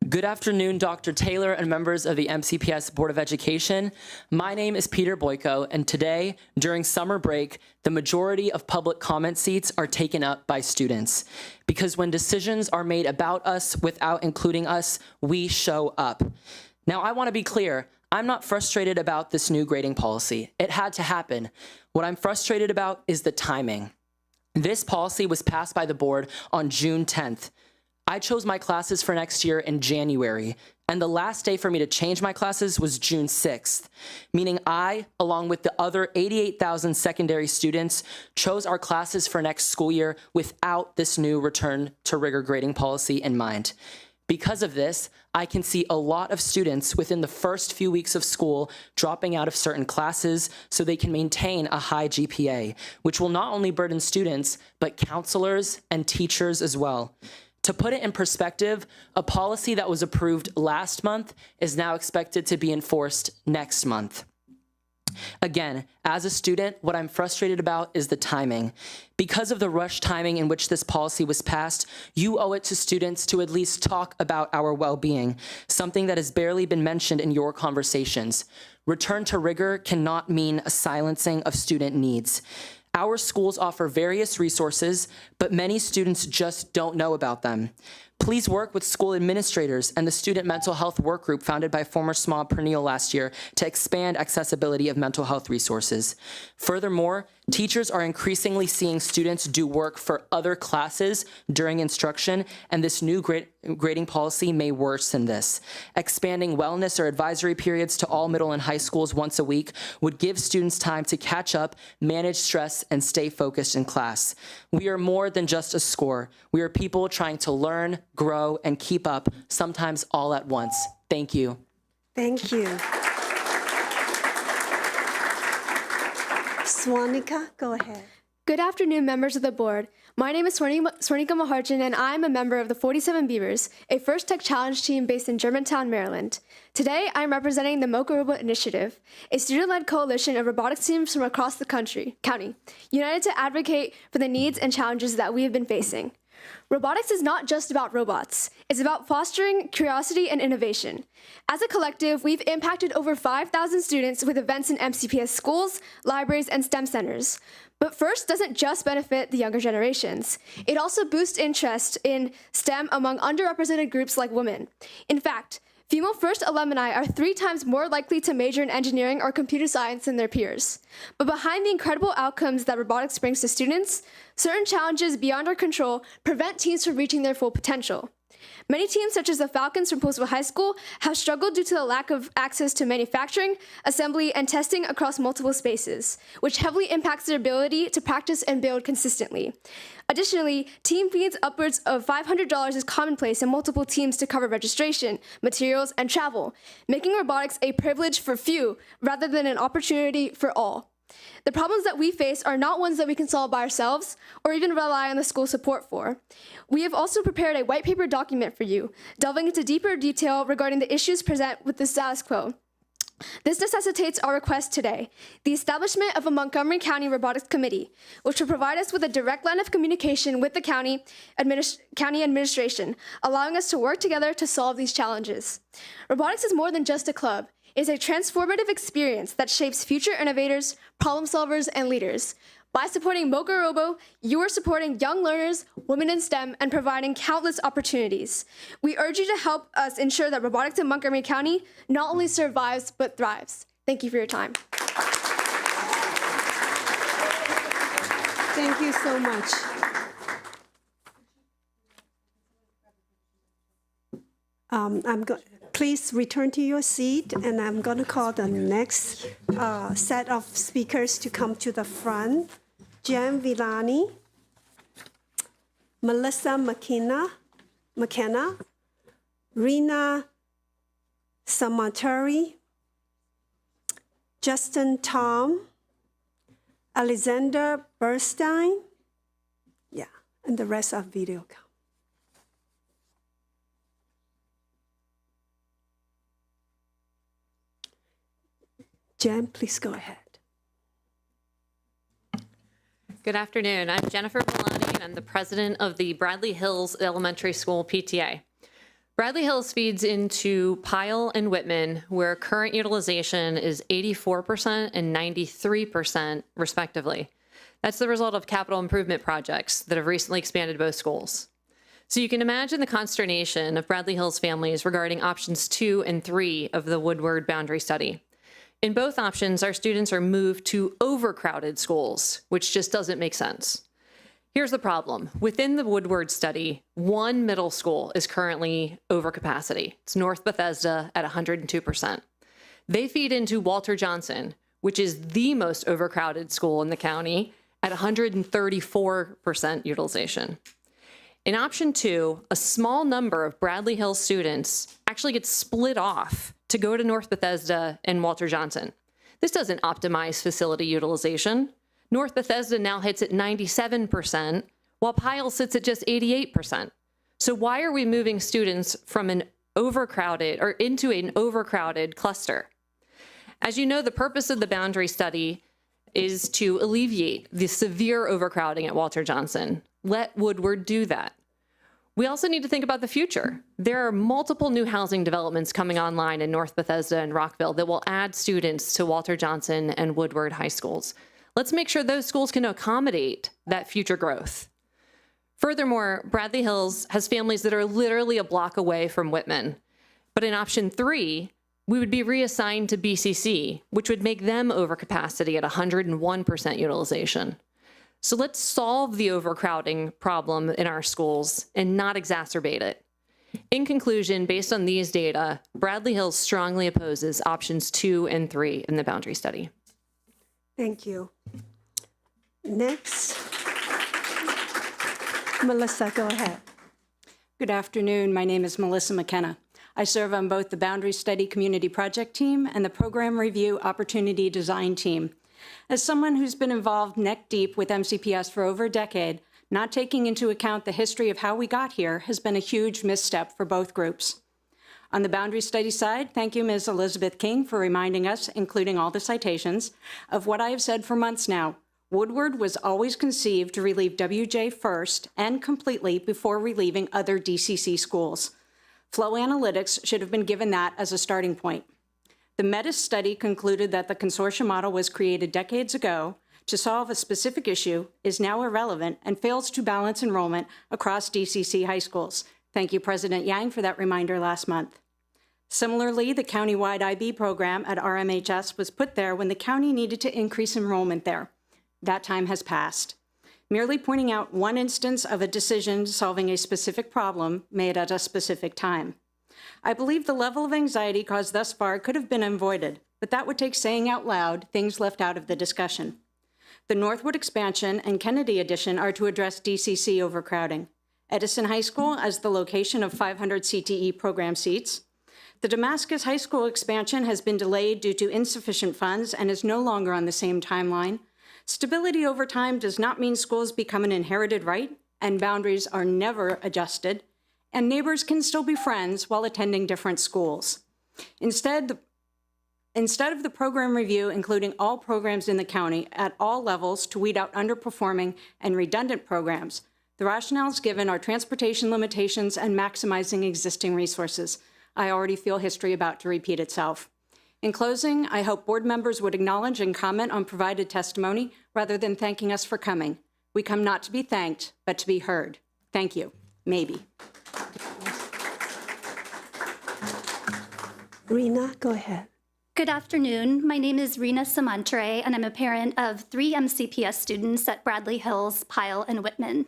Good afternoon, Dr. Taylor and members of the MCPS Board of Education. My name is Peter Boyko, and today, during summer break, the majority of public comment seats are taken up by students. Because when decisions are made about us without including us, we show up. Now, I want to be clear. I'm not frustrated about this new grading policy. It had to happen. What I'm frustrated about is the timing. This policy was passed by the board on June 10th. I chose my classes for next year in January, and the last day for me to change my classes was June 6th, meaning I, along with the other 88,000 secondary students, chose our classes for next school year without this new return to rigor grading policy in mind. Because of this, I can see a lot of students within the first few weeks of school dropping out of certain classes so they can maintain a high GPA, which will not only burden students, but counselors and teachers as well. To put it in perspective, a policy that was approved last month is now expected to be enforced next month. Again, as a student, what I'm frustrated about is the timing. Because of the rush timing in which this policy was passed, you owe it to students to at least talk about our well-being, something that has barely been mentioned in your conversations. Return to rigor cannot mean a silencing of student needs. Our schools offer various resources, but many students just don't know about them. Please work with school administrators and the Student Mental Health Work Group founded by former SMAW Pernille last year to expand accessibility of mental health resources. Furthermore, teachers are increasingly seeing students do work for other classes during instruction, and this new grading policy may worsen this. Expanding wellness or advisory periods to all middle and high schools once a week would give students time to catch up, manage stress, and stay focused in class. We are more than just a score. We are people trying to learn, grow, and keep up, sometimes all at once. Thank you. Thank you. Swanika, go ahead. Good afternoon, members of the board. My name is Swarnika Maharjan, and I'm a member of the 47 Beavers, a First Tech Challenge team based in Germantown, Maryland. Today, I'm representing the Mocha Robot Initiative, a student-led coalition of robotics teams from across the county, united to advocate for the needs and challenges that we have been facing. Robotics is not just about robots. It's about fostering curiosity and innovation. As a collective, we've impacted over 5,000 students with events in MCPS schools, libraries, and STEM centers. But FIRST doesn't just benefit the younger generations. It also boosts interest in STEM among underrepresented groups like women. In fact, female FIRST alumni are 3 times more likely to major in engineering or computer science than their peers. But behind the incredible outcomes that robotics brings to students, certain challenges beyond our control prevent teens from reaching their full potential. Many teams, such as the Falcons from Poolsville High School, have struggled due to the lack of access to manufacturing, assembly, and testing across multiple spaces, which heavily impacts their ability to practice and build consistently. Additionally, team fees upwards of $500 is commonplace in multiple teams to cover registration, materials, and travel, making robotics a privilege for few rather than an opportunity for all. The problems that we face are not ones that we can solve by ourselves or even rely on the school support for. We have also prepared a white paper document for you, delving into deeper detail regarding the issues present with the status quo. This necessitates our request today, the establishment of a Montgomery County Robotics Committee, which will provide us with a direct line of communication with the county administration, allowing us to work together to solve these challenges. Robotics is more than just a club. It is a transformative experience that shapes future innovators, problem solvers, and leaders. By supporting Mocha Robo, you are supporting young learners, women in STEM, and providing countless opportunities. We urge you to help us ensure that robotics in Montgomery County not only survives, but thrives. Thank you for your time. Thank you so much. Please return to your seat, and I'm going to call the next set of speakers to come to the front. Jan Villani, Melissa McKenna, Rina Samatari, Justin Tom, Alexander Bernstein, and the rest are video. Jen, please go ahead. Good afternoon. I'm Jennifer Villani, and I'm the president of the Bradley Hills Elementary School PTA. Bradley Hills feeds into Pyle and Whitman, where current utilization is 84% and 93%, respectively. That's the result of capital improvement projects that have recently expanded both schools. So you can imagine the consternation of Bradley Hills families regarding options 2 and 3 of the Woodward boundary study. In both options, our students are moved to overcrowded schools, which just doesn't make sense. Here's the problem. Within the Woodward study, one middle school is currently over capacity. It's North Bethesda at 102%. They feed into Walter Johnson, which is the most overcrowded school in the county, at 134% utilization. In option 2, a small number of Bradley Hills students actually get split off to go to North Bethesda and Walter Johnson. This doesn't optimize facility utilization. North Bethesda now hits at 97%, while Pyle sits at just 88%. So why are we moving students from an overcrowded or into an overcrowded cluster? As you know, the purpose of the boundary study is to alleviate the severe overcrowding at Walter Johnson. Let Woodward do that. We also need to think about the future. There are multiple new housing developments coming online in North Bethesda and Rockville that will add students to Walter Johnson and Woodward high schools. Let's make sure those schools can accommodate that future growth. Furthermore, Bradley Hills has families that are literally a block away from Whitman. But in option 3, we would be reassigned to BCC, which would make them over capacity at 101% utilization. So let's solve the overcrowding problem in our schools and not exacerbate it. In conclusion, based on these data, Bradley Hills strongly opposes options 2 and 3 in the boundary study. Thank you. Next, Melissa, go ahead. Good afternoon. My name is Melissa McKenna. I serve on both the Boundary Study Community Project Team and the Program Review Opportunity Design Team. As someone who's been involved neck deep with MCPS for over a decade, not taking into account the history of how we got here has been a huge misstep for both groups. On the boundary study side, thank you, Ms. Elizabeth King, for reminding us, including all the citations, of what I have said for months now. Woodward was always conceived to relieve WJ first and completely before relieving other DCC schools. Flow analytics should have been given that as a starting point. The METIS study concluded that the consortia model was created decades ago to solve a specific issue, is now irrelevant, and fails to balance enrollment across DCC high schools. Thank you, President Yang, for that reminder last month. Similarly, the countywide IB program at RMHS was put there when the county needed to increase enrollment there. That time has passed. merely pointing out one instance of a decision solving a specific problem made at a specific time. I believe the level of anxiety caused thus far could have been avoided, but that would take saying out loud things left out of the discussion. The Northwood expansion and Kennedy addition are to address DCC overcrowding. Edison High School as the location of 500 CTE program seats. The Damascus High School expansion has been delayed due to insufficient funds and is no longer on the same timeline. Stability over time does not mean schools become an inherited right, and boundaries are never adjusted, and neighbors can still be friends while attending different schools. Instead of the program review including all programs in the county at all levels to weed out underperforming and redundant programs, the rationales given are transportation limitations and maximizing existing resources. I already feel history about to repeat itself. In closing, I hope board members would acknowledge and comment on provided testimony rather than thanking us for coming. We come not to be thanked, but to be heard. Thank you. Maybe. Rena, go ahead. Good afternoon. My name is Rena Samantre, and I'm a parent of 3 MCPS students at Bradley Hills, Pyle, and Whitman.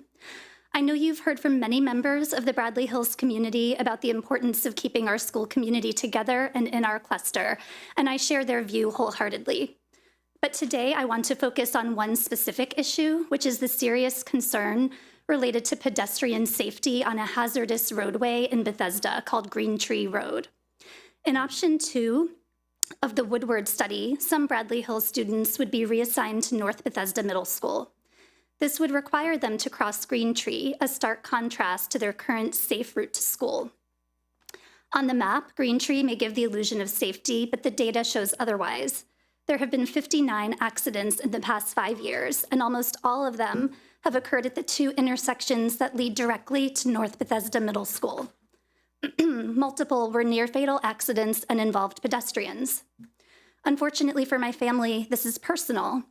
I know you've heard from many members of the Bradley Hills community about the importance of keeping our school community together and in our cluster, and I share their view wholeheartedly. But today I want to focus on one specific issue, which is the serious concern related to pedestrian safety on a hazardous roadway in Bethesda called Green Tree Road. In option 2 of the Woodward study, some Bradley Hills students would be reassigned to North Bethesda Middle School. This would require them to cross Green Tree, a stark contrast to their current safe route to school. On the map, Green Tree may give the illusion of safety, but the data shows otherwise. There have been 59 accidents in the past 5 years, and almost all of them have occurred at the 2 intersections that lead directly to North Bethesda Middle School. Multiple were near-fatal accidents and involved pedestrians. Unfortunately for my family, this is personal.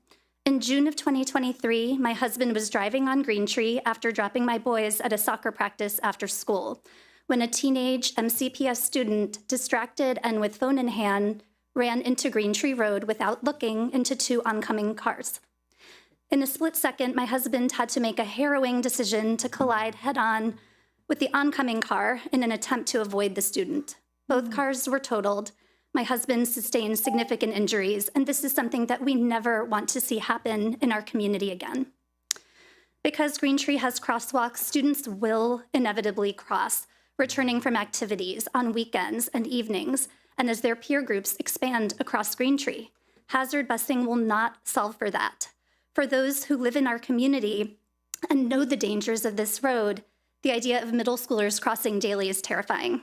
In June of 2023, my husband was driving on Green Tree after dropping my boys at a soccer practice after school, when a teenage MCPS student, distracted and with phone in hand, ran into Green Tree Road without looking into 2 oncoming cars. In a split second, my husband had to make a harrowing decision to collide head-on with the oncoming car in an attempt to avoid the student. Both cars were totaled. My husband sustained significant injuries, and this is something that we never want to see happen in our community again. Because Green Tree has crosswalks, students will inevitably cross, returning from activities on weekends and evenings, and as their peer groups expand across Green Tree. Hazard busing will not solve for that. For those who live in our community and know the dangers of this road, the idea of middle schoolers crossing daily is terrifying.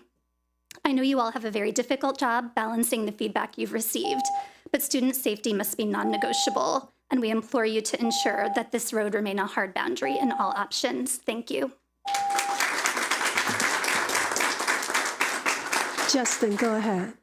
I know you all have a very difficult job balancing the feedback you've received, but student safety must be non-negotiable, and we implore you to ensure that this road remain a hard boundary in all options. Thank you. Justin, go ahead.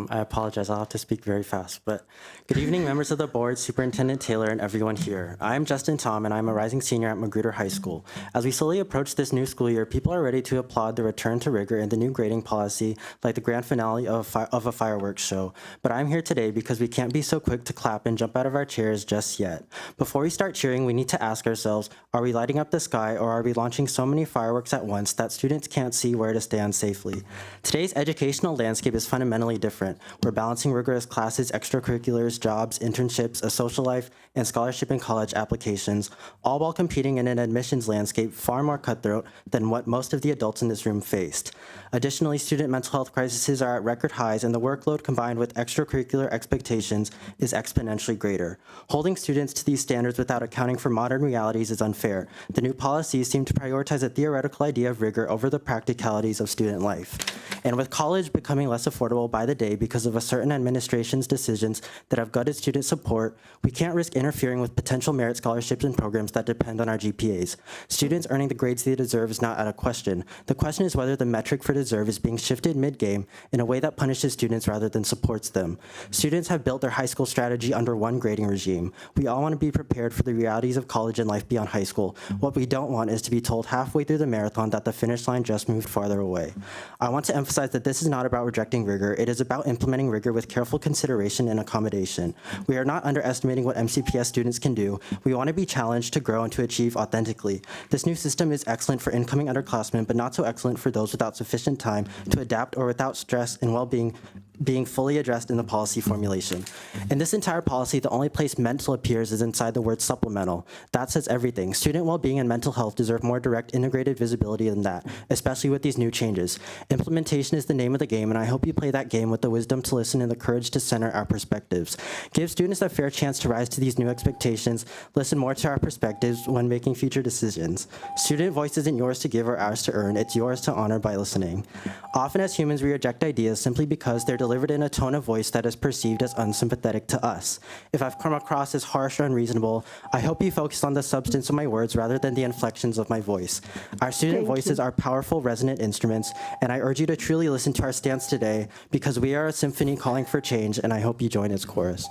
I apologize, I'll have to speak very fast, but good evening, members of the board, Superintendent Taylor, and everyone here. I'm Justin Tom, and I'm a rising senior at Magruder High School. As we slowly approach this new school year, people are ready to applaud the return to rigor in the new grading policy, like the grand finale of a fireworks show. But I'm here today because we can't be so quick to clap and jump out of our chairs just yet. Before we start cheering, we need to ask ourselves, are we lighting up the sky, or are we launching so many fireworks at once that students can't see where to stand safely? Today's educational landscape is fundamentally different. We're balancing rigorous classes, extracurriculars, jobs, internships, a social life, and scholarship and college applications, all while competing in an admissions landscape far more cutthroat than what most of the adults in this room faced. Additionally, student mental health crises are at record highs, and the workload combined with extracurricular expectations is exponentially greater. Holding students to these standards without accounting for modern realities is unfair. The new policies seem to prioritize a theoretical idea of rigor over the practicalities of student life. And with college becoming less affordable by the day because of a certain administration's decisions that have gutted student support, we can't risk interfering with potential merit scholarships and programs that depend on our GPAs. Students earning the grades they deserve is not out of question. The question is whether the metric for deserve is being shifted mid-game in a way that punishes students rather than supports them. Students have built their high school strategy under one grading regime. We all want to be prepared for the realities of college and life beyond high school. What we don't want is to be told halfway through the marathon that the finish line just moved farther away. I want to emphasize that this is not about rejecting rigor. It is about about implementing rigor with careful consideration and accommodation. We are not underestimating what MCPS students can do. We want to be challenged to grow and to achieve authentically. This new system is excellent for incoming underclassmen, but not so excellent for those without sufficient time to adapt or without stress and well-being being fully addressed in the policy formulation. In this entire policy, the only place mental appears is inside the word supplemental. That says everything. Student well-being and mental health deserve more direct integrated visibility than that, especially with these new changes. Implementation is the name of the game, and I hope you play that game with the wisdom to listen and the courage to center our perspectives. Give students a fair chance to rise to these new expectations, listen more to our perspectives when making future decisions. Student voice isn't yours to give or ours to earn, it's yours to honor by listening. Often as humans, we reject ideas simply because they're delivered in a tone of voice that is perceived as unsympathetic to us. If I've come across as harsh or unreasonable, I hope you focus on the substance of my words rather than the inflections of my voice. Our student voices are powerful, resonant instruments, and I urge you to truly listen to our stance today because we are a symphony calling for change, and I hope you join its chorus.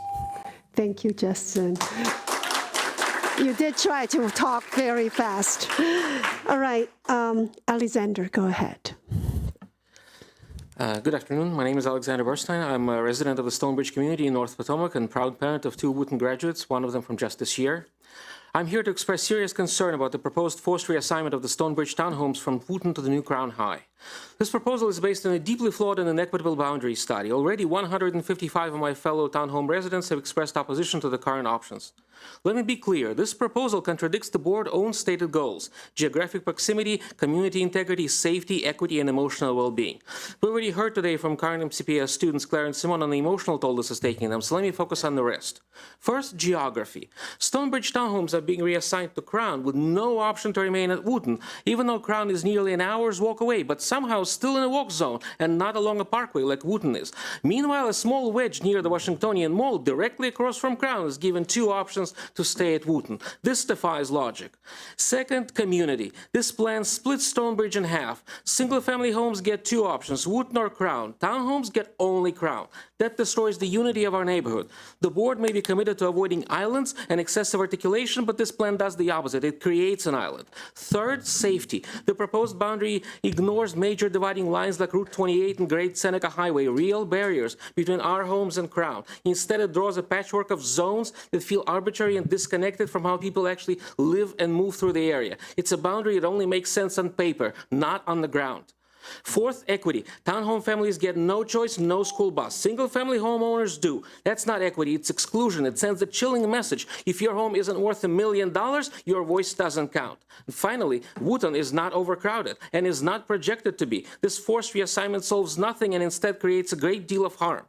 Thank you, Justin. You did try to talk very fast. All right, Alexander, go ahead. Good afternoon. My name is Alexander Burstein. I'm a resident of the Stonebridge community in North Potomac and proud parent of 2 Wooten graduates, one of them from just this year. I'm here to express serious concern about the proposed forced reassignment of the Stonebridge townhomes from Wooten to the new Crown High. This proposal is based on a deeply flawed and inequitable boundary study. Already 155 of my fellow townhome residents have expressed opposition to the current options. Let me be clear, this proposal contradicts the board's own stated goals: geographic proximity, community integrity, safety, equity, and emotional well-being. We already heard today from current MCPS students Claire and Simon on the emotional toll this is taking them, so let me focus on the rest. First, geography. Stonebridge townhomes are being reassigned to Crown with no option to remain at Wooten, even though Crown is nearly an hour's walk away, but somehow still in a walk zone and not along a parkway like Wooten is. Meanwhile, a small wedge near the Washingtonian Mall directly across from Crown is given 2 options to stay at Wooten. This defies logic. Second, community. This plan splits Stonebridge in half. Single-family homes get 2 options, Wooten or Crown. Townhomes get only Crown. That destroys the unity of our neighborhood. The board may be committed to avoiding islands and excessive articulation, but this plan does the opposite. It creates an island. Third, safety. The proposed boundary ignores major dividing lines like Route 28 and Great Seneca Highway, real barriers between our homes and Crown. Instead, it draws a patchwork of zones that feel arbitrary and disconnected from how people actually live and move through the area. It's a boundary that only makes sense on paper, not on the ground. Fourth, equity. Townhome families get no choice, no school bus. Single-family homeowners do. That's not equity, it's exclusion. It sends a chilling message. If your home isn't worth $1 million, your voice doesn't count. And finally, Wooten is not overcrowded and is not projected to be. This forced reassignment solves nothing and instead creates a great deal of harm.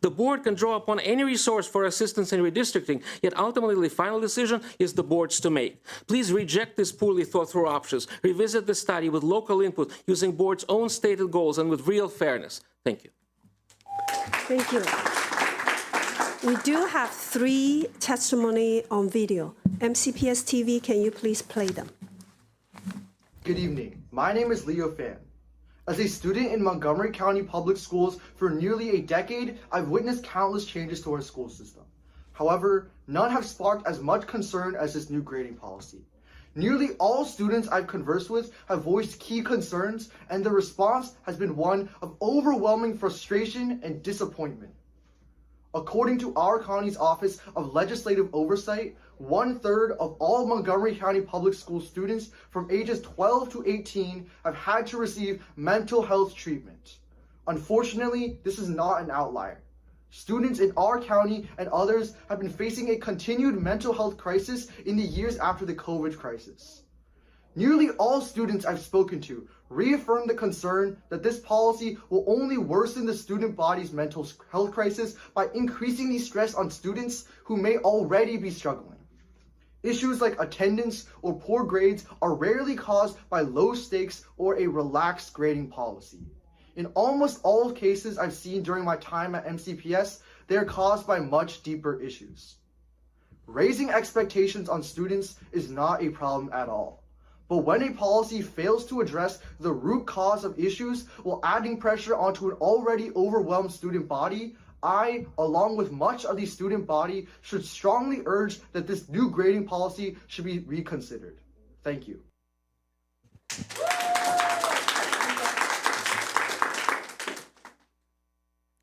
The board can draw upon any resource for assistance in redistricting, yet ultimately the final decision is the board's to make. Please reject these poorly thought through options. Revisit the study with local input using board's own stated goals and with real fairness. Thank you. Thank you. We do have 3 testimony on video. MCPS TV, can you please play them? Good evening. My name is Leo Fan. As a student in Montgomery County Public Schools for nearly a decade, I've witnessed countless changes to our school system. However, none have sparked as much concern as this new grading policy. Nearly all students I've conversed with have voiced key concerns, and the response has been one of overwhelming frustration and disappointment. According to our county's Office of Legislative Oversight, 1/3 of all Montgomery County Public School students from ages 12 to 18 have had to receive mental health treatment. Unfortunately, this is not an outlier. Students in our county and others have been facing a continued mental health crisis in the years after the COVID crisis. Nearly all students I've spoken to reaffirm the concern that this policy will only worsen the student body's mental health crisis by increasing the stress on students who may already be struggling. Issues like attendance or poor grades are rarely caused by low stakes or a relaxed grading policy. In almost all cases I've seen during my time at MCPS, they are caused by much deeper issues. Raising expectations on students is not a problem at all. But when a policy fails to address the root cause of issues while adding pressure onto an already overwhelmed student body, I, along with much of the student body, should strongly urge that this new grading policy should be reconsidered. Thank you.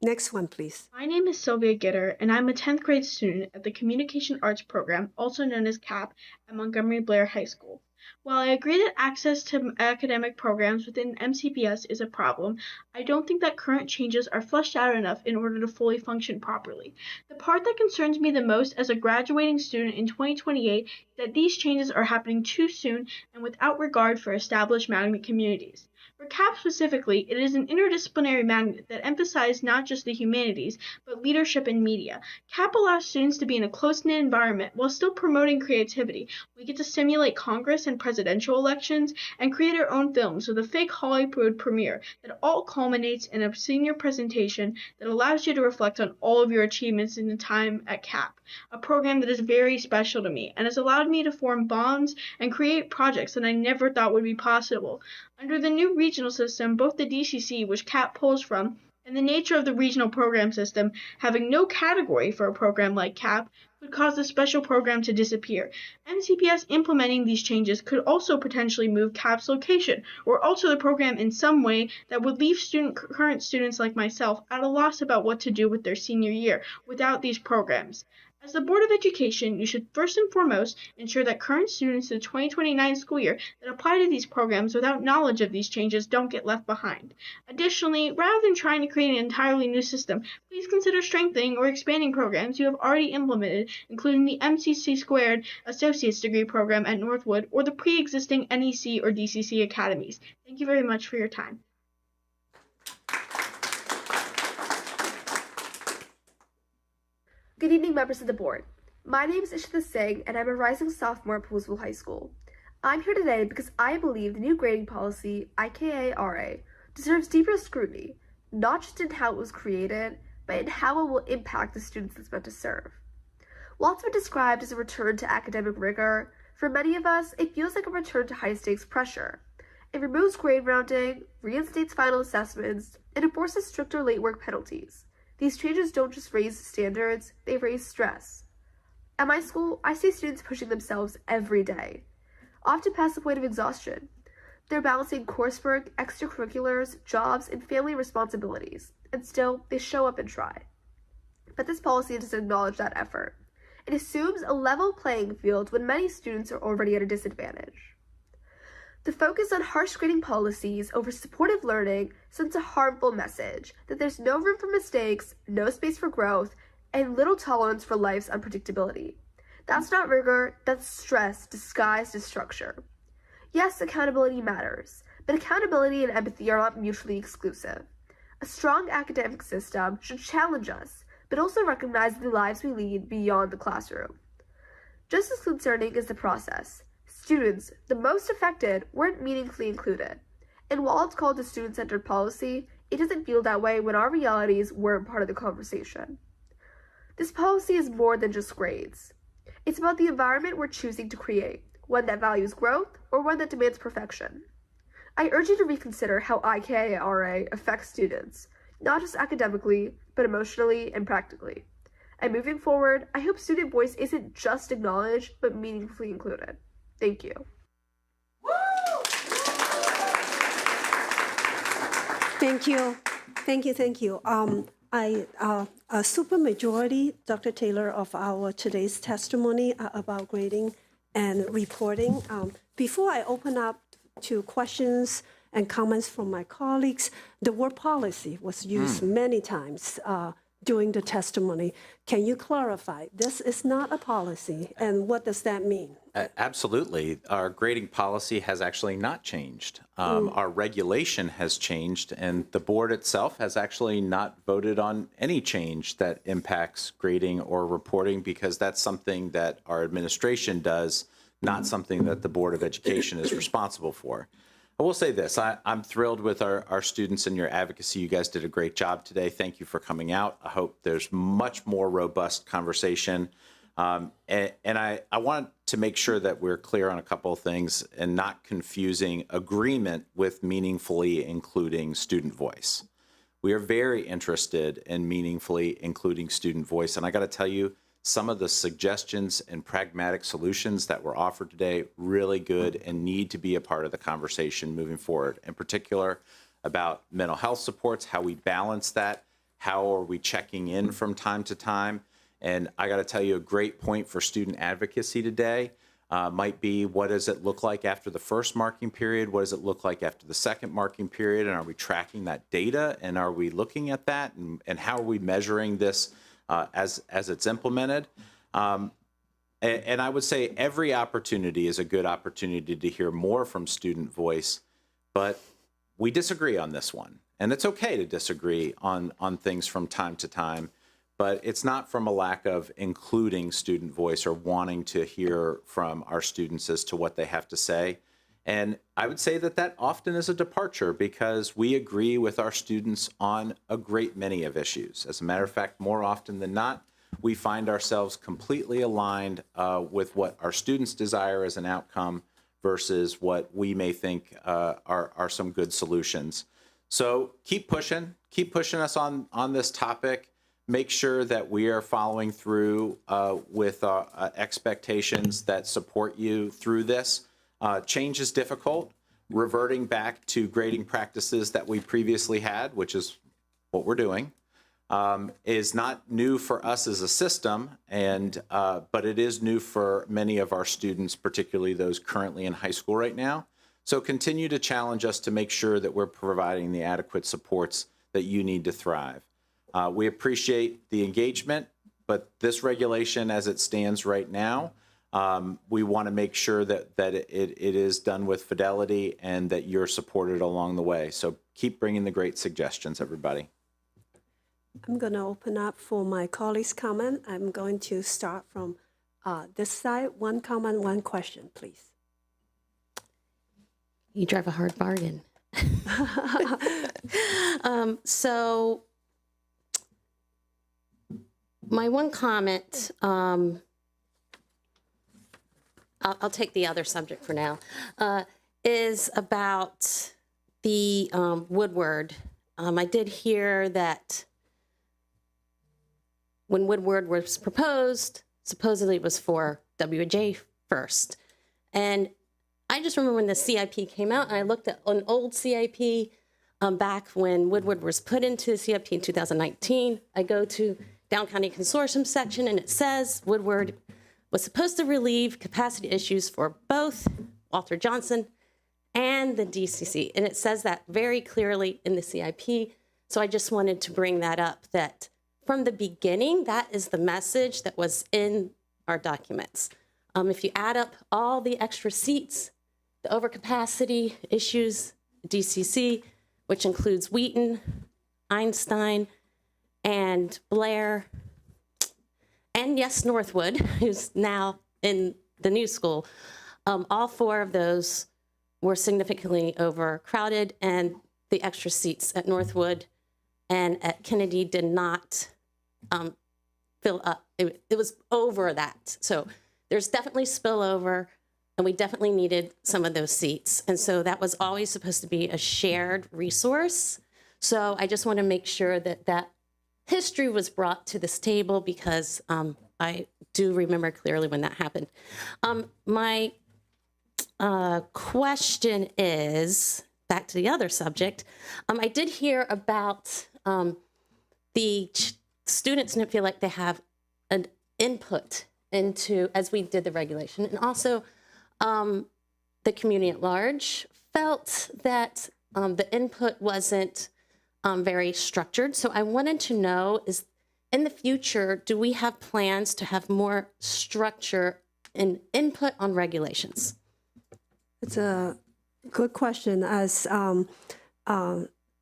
Next one, please. My name is Sylvia Gitter, and I'm a 10th grade student at the Communication Arts program, also known as CAP, at Montgomery Blair High School. While I agree that access to academic programs within MCPS is a problem, I don't think that current changes are fleshed out enough in order to fully function properly. The part that concerns me the most as a graduating student in 2028 is that these changes are happening too soon and without regard for established magnet communities. For CAP specifically, it is an interdisciplinary magnet that emphasizes not just the humanities, but leadership and media. CAP allows students to be in a close-knit environment while still promoting creativity. We get to simulate Congress and presidential elections and create our own films with a fake Hollywood premiere that all culminates in a senior presentation that allows you to reflect on all of your achievements in the time at CAP, a program that is very special to me and has allowed me to form bonds and create projects that I never thought would be possible. Under the new regional system, both the DCC, which CAP pulls from, and the nature of the regional program system, having no category for a program like CAP, could cause the special program to disappear. MCPS implementing these changes could also potentially move CAP's location, or alter the program in some way that would leave current students like myself at a loss about what to do with their senior year without these programs. As the Board of Education, you should first and foremost ensure that current students in the 2029 school year that apply to these programs without knowledge of these changes don't get left behind. Additionally, rather than trying to create an entirely new system, please consider strengthening or expanding programs you have already implemented, including the MCC² Associate's Degree Program at Northwood or the pre-existing NEC or DCC academies. Thank you very much for your time. Good evening, members of the board. My name is Ishita Singh, and I'm a rising sophomore at Poolsville High School. I'm here today because I believe the new grading policy, IKA-RA, deserves deeper scrutiny, not just in how it was created, but in how it will impact the students it's meant to serve. While it's been described as a return to academic rigor, for many of us, it feels like a return to high-stakes pressure. It removes grade rounding, reinstates final assessments, and enforces stricter late work penalties. These changes don't just raise standards, they raise stress. At my school, I see students pushing themselves every day, often past the point of exhaustion. They're balancing coursework, extracurriculars, jobs, and family responsibilities, and still, they show up and try. But this policy doesn't acknowledge that effort. It assumes a level playing field when many students are already at a disadvantage. The focus on harsh grading policies over supportive learning sends a harmful message that there's no room for mistakes, no space for growth, and little tolerance for life's unpredictability. That's not rigor, that's stress disguised as structure. Yes, accountability matters, but accountability and empathy are not mutually exclusive. A strong academic system should challenge us, but also recognize the lives we lead beyond the classroom. Just as concerning is the process. Students, the most affected, weren't meaningfully included. And while it's called a student-centered policy, it doesn't feel that way when our realities weren't part of the conversation. This policy is more than just grades. It's about the environment we're choosing to create, one that values growth or one that demands perfection. I urge you to reconsider how IKA-RA affects students, not just academically, but emotionally and practically. And moving forward, I hope student voice isn't just acknowledged, but meaningfully included. Thank you. Thank you. Thank you. A supermajority, Dr. Taylor, of our today's testimony about grading and reporting. Before I open up to questions and comments from my colleagues, the word policy was used many times during the testimony. Can you clarify? This is not a policy, and what does that mean? Absolutely. Our grading policy has actually not changed. Our regulation has changed, and the board itself has actually not voted on any change that impacts grading or reporting, because that's something that our administration does, not something that the Board of Education is responsible for. I will say this, I'm thrilled with our students and your advocacy. You guys did a great job today. Thank you for coming out. I hope there's much more robust conversation. And I want to make sure that we're clear on a couple of things and not confusing agreement with meaningfully including student voice. We are very interested in meaningfully including student voice. And I got to tell you, some of the suggestions and pragmatic solutions that were offered today, really good and need to be a part of the conversation moving forward. In particular, about mental health supports, how we balance that, how are we checking in from time to time. And I got to tell you, a great point for student advocacy today might be, what does it look like after the first marking period? What does it look like after the second marking period? And are we tracking that data? And are we looking at that? And how are we measuring this as it's implemented? And I would say every opportunity is a good opportunity to hear more from student voice, but we disagree on this one. And it's okay to disagree on things from time to time, but it's not from a lack of including student voice or wanting to hear from our students as to what they have to say. And I would say that that often is a departure because we agree with our students on a great many of issues. As a matter of fact, more often than not, we find ourselves completely aligned with what our students desire as an outcome versus what we may think are some good solutions. So keep pushing us on this topic. Make sure that we are following through with expectations that support you through this. Change is difficult. Reverting back to grading practices that we previously had, which is what we're doing, is not new for us as a system, but it is new for many of our students, particularly those currently in high school right now. So continue to challenge us to make sure that we're providing the adequate supports that you need to thrive. We appreciate the engagement, but this regulation as it stands right now, we want to make sure that it is done with fidelity and that you're supported along the way. So keep bringing the great suggestions, everybody. I'm going to open up for my colleagues' comment. I'm going to start from this side. One comment, one question, please. You drive a hard bargain. So my one comment, I'll take the other subject for now, is about the Woodward. I did hear that when Woodward was proposed, supposedly it was for WJ first. And I just remember when the CIP came out, and I looked at an old CIP back when Woodward was put into the CIP in 2019. I go to Down County Consortium section, and it says Woodward was supposed to relieve capacity issues for both Walter Johnson and the DCC. And it says that very clearly in the CIP. So I just wanted to bring that up, that from the beginning, that is the message that was in our documents. If you add up all the extra seats, the overcapacity issues, DCC, which includes Wheaton, Einstein, and Blair, and yes, Northwood, who's now in the new school, all four of those were significantly overcrowded, and the extra seats at Northwood and at Kennedy did not fill up. It was over that. So there's definitely spillover, and we definitely needed some of those seats. And so that was always supposed to be a shared resource. So I just want to make sure that that history was brought to this table because I do remember clearly when that happened. My question is, back to the other subject, I did hear about the students don't feel like they have an input into, as we did the regulation, and also the community at large felt that the input wasn't very structured. So I wanted to know, is in the future, do we have plans to have more structure and input on regulations? It's a good question. As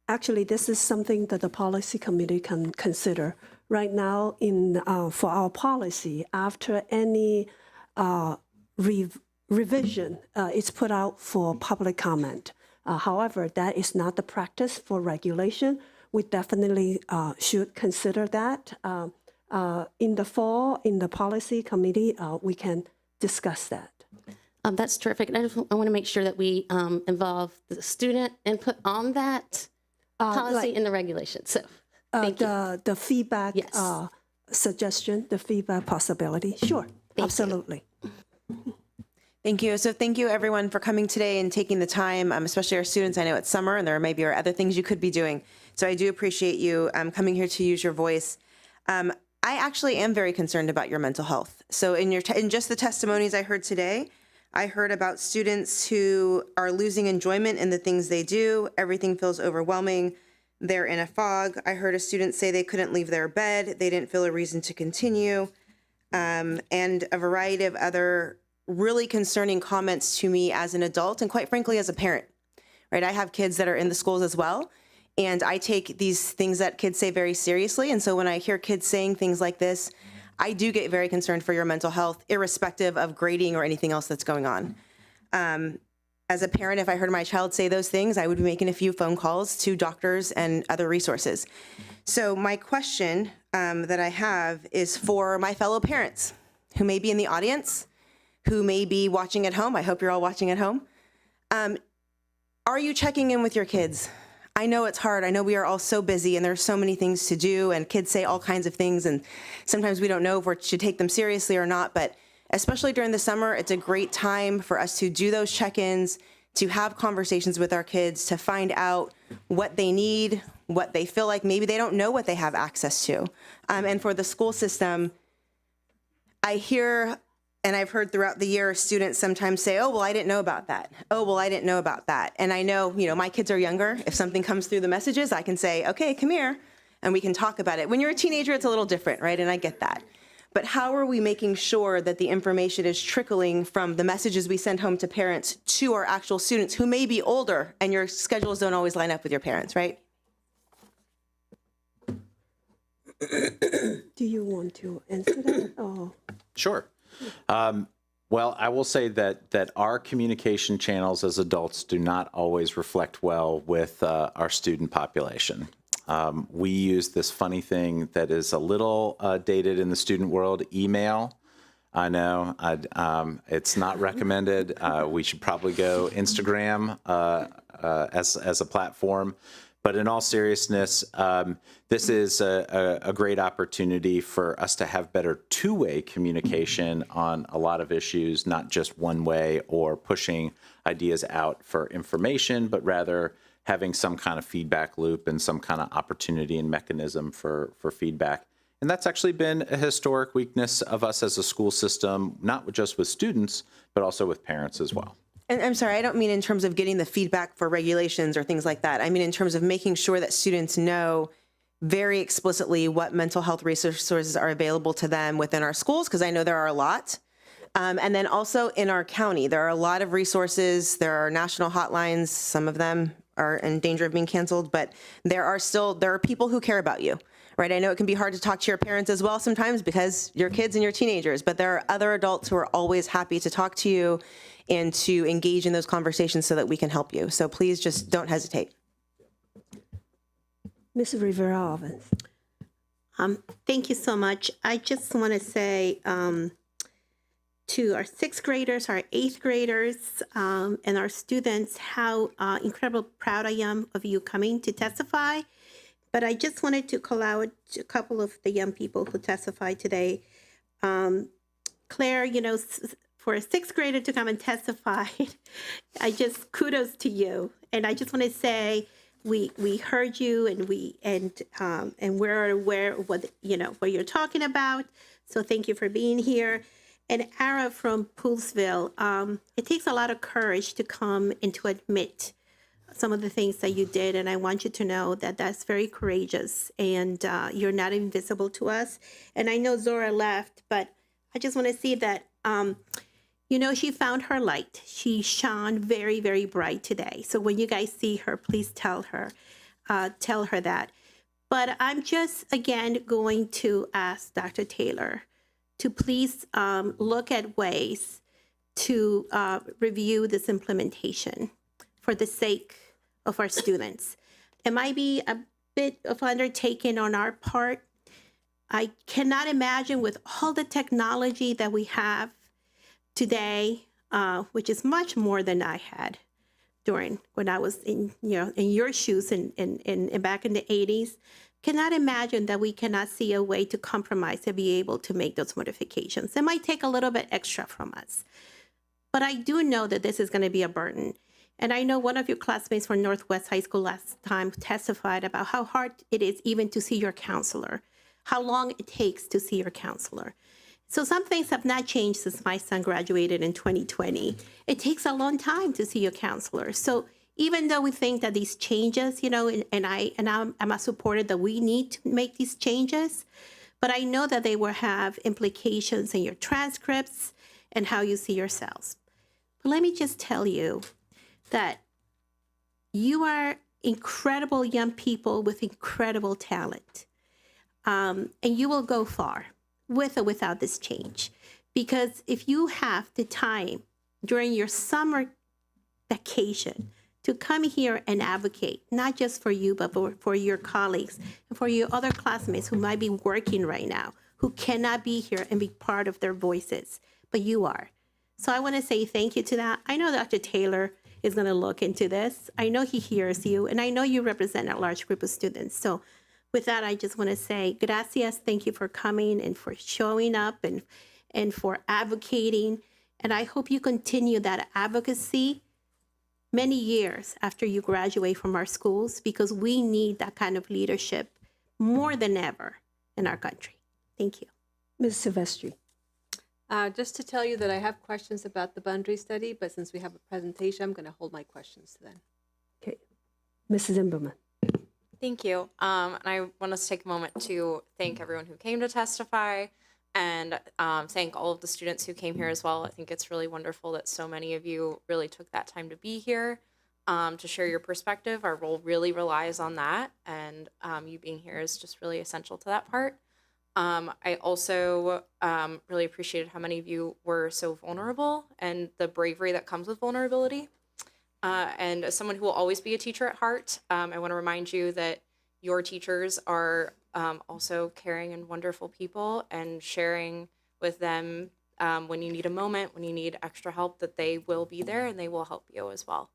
actually, this is something that the policy committee can consider. Right now, for our policy, after any revision, it's put out for public comment. However, that is not the practice for regulation. We definitely should consider that. In the fall, in the policy committee, we can discuss that. That's terrific. And I want to make sure that we involve the student input on that policy in the regulation. So the feedback suggestion, the feedback possibility. Sure, absolutely. Thank you. So thank you everyone for coming today and taking the time, especially our students. I know it's summer and there maybe are other things you could be doing. So I do appreciate you coming here to use your voice. I actually am very concerned about your mental health. So in just the testimonies I heard today, I heard about students who are losing enjoyment in the things they do. Everything feels overwhelming. They're in a fog. I heard a student say they couldn't leave their bed. They didn't feel a reason to continue. And a variety of other really concerning comments to me as an adult and quite frankly as a parent, right? I have kids that are in the schools as well. And I take these things that kids say very seriously. And so when I hear kids saying things like this, I do get very concerned for your mental health, irrespective of grading or anything else that's going on. As a parent, if I heard my child say those things, I would be making a few phone calls to doctors and other resources. So my question that I have is for my fellow parents who may be in the audience, who may be watching at home. I hope you're all watching at home. Are you checking in with your kids? I know it's hard. I know we are all so busy and there's so many things to do and kids say all kinds of things and sometimes we don't know if we should take them seriously or not, but especially during the summer, it's a great time for us to do those check-ins, to have conversations with our kids, to find out what they need, what they feel like maybe they don't know what they have access to. And for the school system, I hear and I've heard throughout the year students sometimes say, oh, well, I didn't know about that. Oh, well, I didn't know about that. And I know, my kids are younger. If something comes through the messages, I can say, okay, come here, and we can talk about it. When you're a teenager, it's a little different, right? And I get that. But how are we making sure that the information is trickling from the messages we send home to parents to our actual students who may be older and your schedules don't always line up with your parents, right? Do you want to answer that? Oh. Sure. Well, I will say that our communication channels as adults do not always reflect well with our student population. We use this funny thing that is a little dated in the student world, email. I know it's not recommended. We should probably go Instagram as a platform. But in all seriousness, this is a great opportunity for us to have better two-way communication on a lot of issues, not just one way or pushing ideas out for information, but rather having some kind of feedback loop and some kind of opportunity and mechanism for feedback. And that's actually been a historic weakness of us as a school system, not just with students, but also with parents as well. And I'm sorry, I don't mean in terms of getting the feedback for regulations or things like that. I mean in terms of making sure that students know very explicitly what mental health resources are available to them within our schools, because I know there are a lot. And then also in our county, there are a lot of resources. There are national hotlines. Some of them are in danger of being canceled, but there are people who care about you, right? I know it can be hard to talk to your parents as well sometimes because you're kids and you're teenagers, but there are other adults who are always happy to talk to you and to engage in those conversations so that we can help you. So please just don't hesitate. Ms. Rivera-Ovens. Thank you so much. I just want to say to our sixth graders, our eighth graders, and our students how incredibly proud I am of you coming to testify. But I just wanted to call out a couple of the young people who testified today. Claire, for a sixth grader to come and testify, kudos to you. And I just want to say we heard you and we're aware of what you're talking about. So thank you for being here. And Ara from Poolsville, it takes a lot of courage to come and to admit some of the things that you did. And I want you to know that that's very courageous and you're not invisible to us. And I know Zora left, but I just want to see that, she found her light. She shone very, very bright today. So when you guys see her, please tell her that. But I'm just, again, going to ask Dr. Taylor to please look at ways to review this implementation for the sake of our students. It might be a bit of undertaking on our part. I cannot imagine with all the technology that we have today, which is much more than I had during when I was in your shoes and back in the 80s. Cannot imagine that we cannot see a way to compromise to be able to make those modifications. It might take a little bit extra from us, but I do know that this is going to be a burden. And I know one of your classmates from Northwest High School last time testified about how hard it is even to see your counselor, how long it takes to see your counselor. So some things have not changed since my son graduated in 2020. It takes a long time to see your counselor. So even though we think that these changes, and I'm a supporter that we need to make these changes, but I know that they will have implications in your transcripts and how you see yourselves. But let me just tell you that you are incredible young people with incredible talent. And you will go far with or without this change. Because if you have the time during your summer vacation to come here and advocate, not just for you, but for your colleagues and for your other classmates who might be working right now, who cannot be here and be part of their voices, but you are. So I want to say thank you to that. I know Dr. Taylor is going to look into this. I know he hears you, and I know you represent a large group of students. So with that, I just want to say gracias, thank you for coming and for showing up and for advocating. And I hope you continue that advocacy many years after you graduate from our schools, because we need that kind of leadership more than ever in our country. Thank you. Ms. Silvestri. Just to tell you that I have questions about the boundary study, but since we have a presentation, I'm going to hold my questions to then. Okay. Mrs. Zimmerman. Thank you. And I want us to take a moment to thank everyone who came to testify and thank all of the students who came here as well. I think it's really wonderful that so many of you really took that time to be here to share your perspective. Our role really relies on that, and you being here is just really essential to that part. I also really appreciated how many of you were so vulnerable and the bravery that comes with vulnerability. And as someone who will always be a teacher at heart, I want to remind you that your teachers are also caring and wonderful people, and sharing with them when you need a moment, when you need extra help, that they will be there and they will help you as well.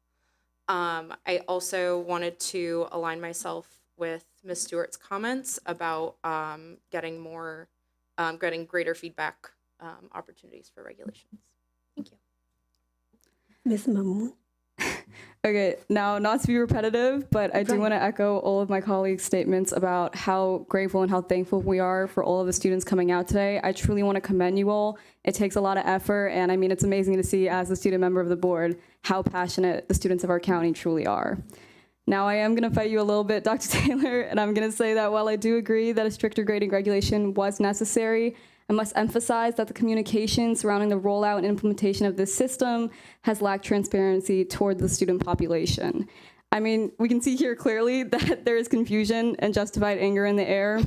I also wanted to align myself with Ms. Stewart's comments about getting greater feedback opportunities for regulations. Thank you. Ms. Mamoon. Okay, now not to be repetitive, but I do want to echo all of my colleagues' statements about how grateful and how thankful we are for all of the students coming out today. I truly want to commend you all. It takes a lot of effort, and I mean, it's amazing to see as a student member of the board how passionate the students of our county truly are. Now, I am going to fight you a little bit, Dr. Taylor, and I'm going to say that while I do agree that a stricter grading regulation was necessary, I must emphasize that the communication surrounding the rollout and implementation of this system has lacked transparency toward the student population. I mean, we can see here clearly that there is confusion and justified anger in the air.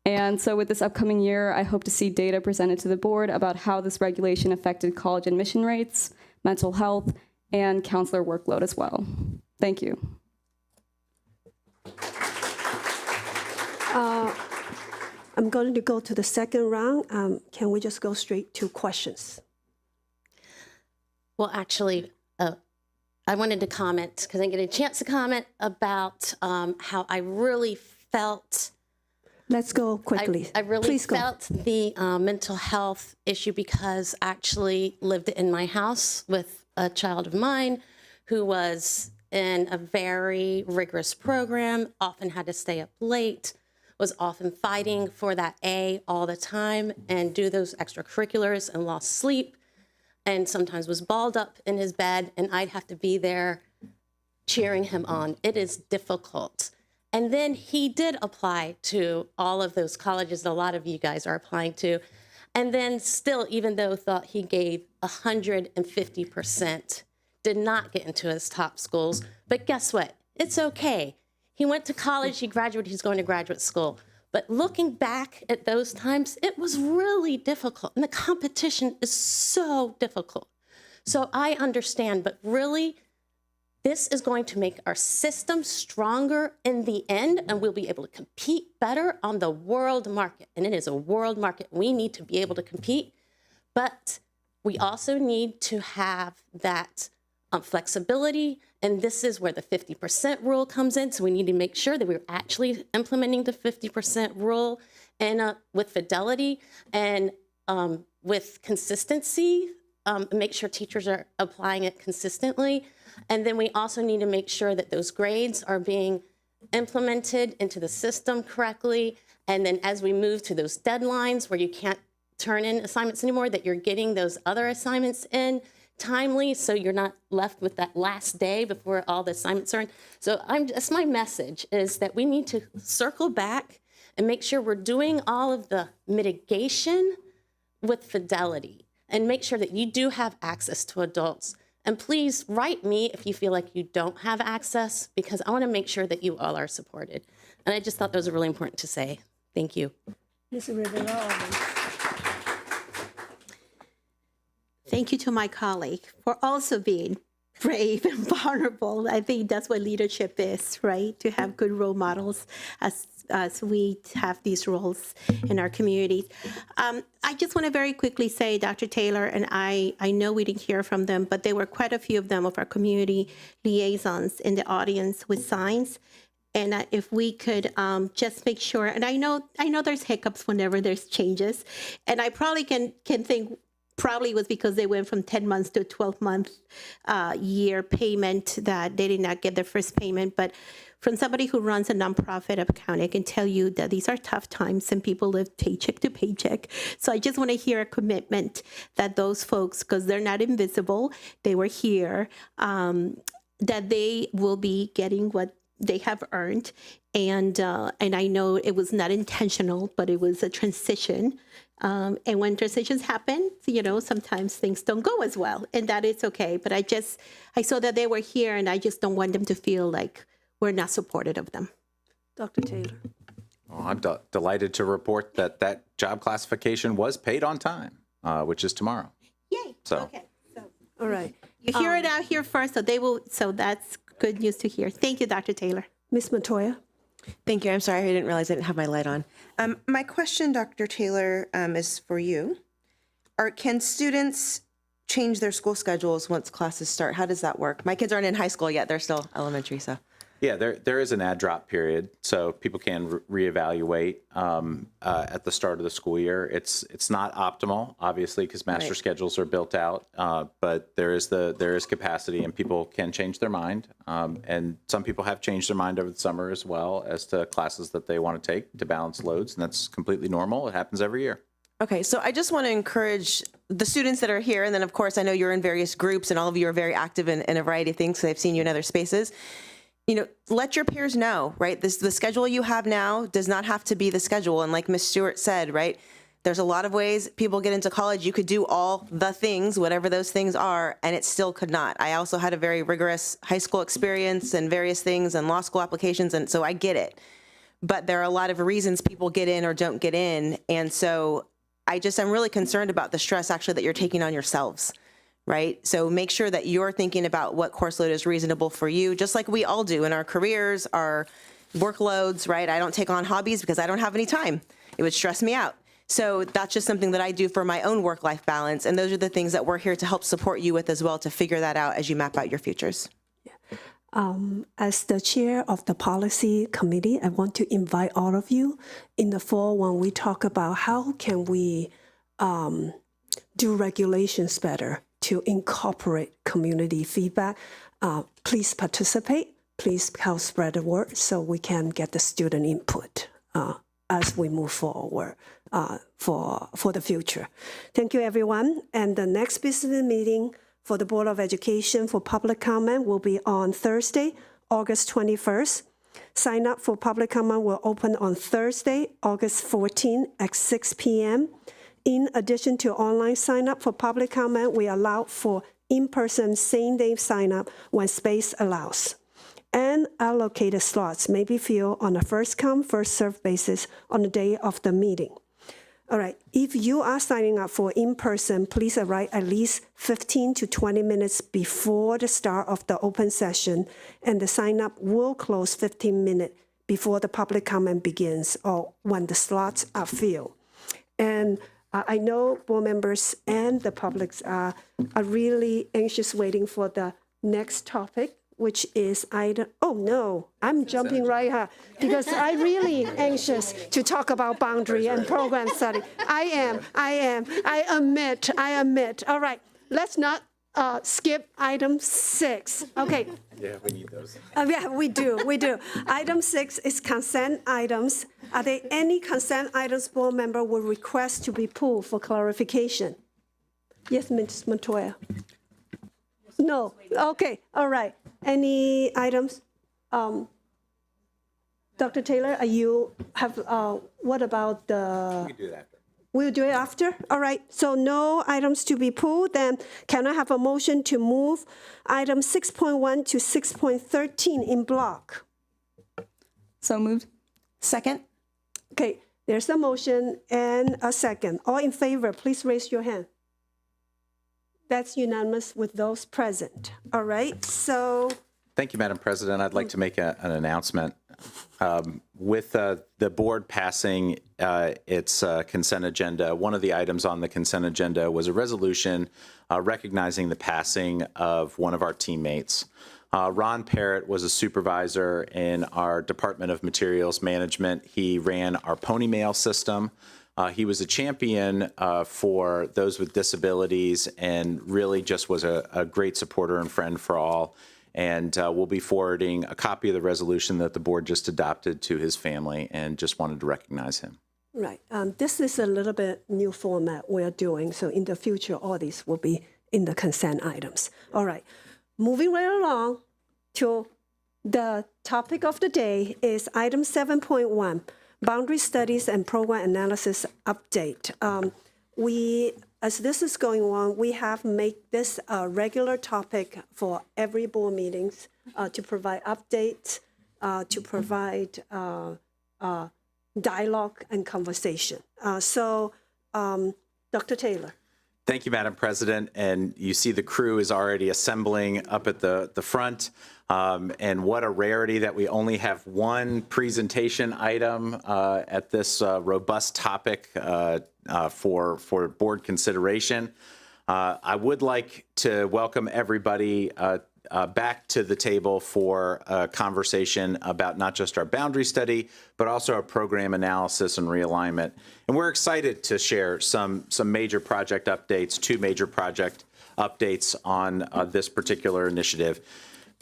And so with this upcoming year, I hope to see data presented to the board about how this regulation affected college admission rates, mental health, and counselor workload as well. Thank you. I'm going to go to the second round. Can we just go straight to questions? Well, actually, I wanted to comment, because I didn't get a chance to comment, about how I really felt. Let's go quickly. I really Please felt the mental health issue, because I actually lived in my house with a child of mine who was in a very rigorous program, often had to stay up late, was often fighting for that A all the time and do those extracurriculars, and lost sleep, and sometimes was balled up in his bed, and I'd have to be there cheering him on. It is difficult. And then he did apply to all of those colleges that a lot of you guys are applying to. And then still, even though thought he gave 150%, did not get into his top schools. But guess what? It's okay. He went to college, he graduated, he's going to graduate school. But looking back at those times, it was really difficult. And the competition is so difficult. So I understand, but really, this is going to make our system stronger in the end, and we'll be able to compete better on the world market. And it is a world market. We need to be able to compete, but we also need to have that flexibility. And this is where the 50% rule comes in. So we need to make sure that we're actually implementing the 50% rule, and with fidelity and with consistency make sure teachers are applying it consistently. And then we also need to make sure that those grades are being implemented into the system correctly. And then as we move to those deadlines where you can't turn in assignments anymore, that you're getting those other assignments in timely, so you're not left with that last day before all the assignments are in. So that's my message, is that we need to circle back and make sure we're doing all of the mitigation with fidelity and make sure that you do have access to adults. And please write me if you feel like you don't have access, because I want to make sure that you all are supported. And I just thought those were really important to say. Thank you. Ms. Rivera. Thank you to my colleague for also being brave and vulnerable. I think that's what leadership is, right? To have good role models as we have these roles in our communities. I just want to very quickly say, Dr. Taylor, and I know we didn't hear from them, but there were quite a few of them of our community liaisons in the audience with signs. And if we could just make sure, and I know there's hiccups whenever there's changes, and I probably can think probably was because they went from 10 months to a 12-month year payment that they did not get their first payment. But from somebody who runs a nonprofit account, I can tell you that these are tough times and people live paycheck to paycheck. So I just want to hear a commitment that those folks, because they're not invisible, they were here, that they will be getting what they have earned. And I know it was not intentional, but it was a transition. And when transitions happen, sometimes things don't go as well, and that is okay. But I saw that they were here, and I just don't want them to feel like we're not supportive of them. Dr. Taylor. Well, I'm delighted to report that job classification was paid on time, which is tomorrow. Yay. So. Okay. So, all right. You hear it out here first, so that's good news to hear. Thank you, Dr. Taylor. Ms. Matoya. Thank you. I'm sorry. I didn't realize I didn't have my light on. My question, Dr. Taylor, is for you. Can students change their school schedules once classes start? How does that work? My kids aren't in high school yet. They're still elementary, so. Yeah, there is an add drop period, so people can reevaluate at the start of the school year. It's not optimal, obviously, because master schedules are built out, but there is capacity, and people can change their mind. And some people have changed their mind over the summer as well as to classes that they want to take to balance loads, and that's completely normal. It happens every year. Okay, so I just want to encourage the students that are here, and then of course I know you're in various groups, and all of you are very active in a variety of things, so I've seen you in other spaces. Let your peers know, right? The schedule you have now does not have to be the schedule. And like Ms. Stewart said, right, there's a lot of ways people get into college. You could do all the things, whatever those things are, and it still could not. I also had a very rigorous high school experience and various things and law school applications, and so I get it. But there are a lot of reasons people get in or don't get in. And so I'm really concerned about the stress actually that you're taking on yourselves. Right? So make sure that you're thinking about what course load is reasonable for you, just like we all do in our careers, our workloads, right? I don't take on hobbies because I don't have any time. It would stress me out. So that's just something that I do for my own work-life balance. And those are the things that we're here to help support you with as well, to figure that out as you map out your futures. As the chair of the policy committee, I want to invite all of you in the fall when we talk about how can we do regulations better to incorporate community feedback. Please participate. Please help spread the word so we can get the student input as we move forward for the future. Thank you, everyone. And the next business meeting for the Board of Education for public comment will be on Thursday, August 21st. Sign up for public comment will open on Thursday, August 14th at 6 p.m. In addition to online sign-up for public comment, we allow for in-person same-day sign-up when space allows. And allocated slots may be filled on a first-come, first-served basis on the day of the meeting. All right, if you are signing up for in-person, please arrive at least 15 to 20 minutes before the start of the open session, and the sign-up will close 15 minutes before the public comment begins or when the slots are filled. And I know board members and the public are really anxious waiting for the next topic, which is I'm jumping right here because I'm really anxious to talk about boundary and program study. I admit. All right, let's not skip item 6. Okay. Yeah, we need those. Yeah, we do. Item 6 is consent items. Are there any consent items board member will request to be pulled for clarification? Yes, Ms. Montoya. No. Okay. All right. Any items? Dr. Taylor, what about the? We can do that. We'll do it after? All right, so no items to be pulled. Then can I have a motion to move item 6.1 to 6.13 in block? So moved. Second. Okay, there's a motion and a second. All in favor, please raise your hand. That's unanimous with those present. All right, so. Thank you, Madam President. I'd like to make an announcement. With the board passing its consent agenda, one of the items on the consent agenda was a resolution recognizing the passing of one of our teammates. Ron Parrott was a supervisor in our Department of Materials Management. He ran our pony mail system. He was a champion for those with disabilities and really just was a great supporter and friend for all. And we'll be forwarding a copy of the resolution that the board just adopted to his family and just wanted to recognize him. Right. This is a little bit new format we're doing. So in the future, all these will be in the consent items. All right. Moving right along to the topic of the day is item 7.1, Boundary Studies and Program Analysis Update. As this is going on, we have made this a regular topic for every board meetings to provide updates, to provide dialogue and conversation. So, Dr. Taylor. Thank you, Madam President. And you see the crew is already assembling up at the front. And what a rarity that we only have one presentation item at this robust topic for board consideration. I would like to welcome everybody back to the table for a conversation about not just our boundary study, but also our program analysis and realignment. And we're excited to share some major project updates, 2 major project updates on this particular initiative,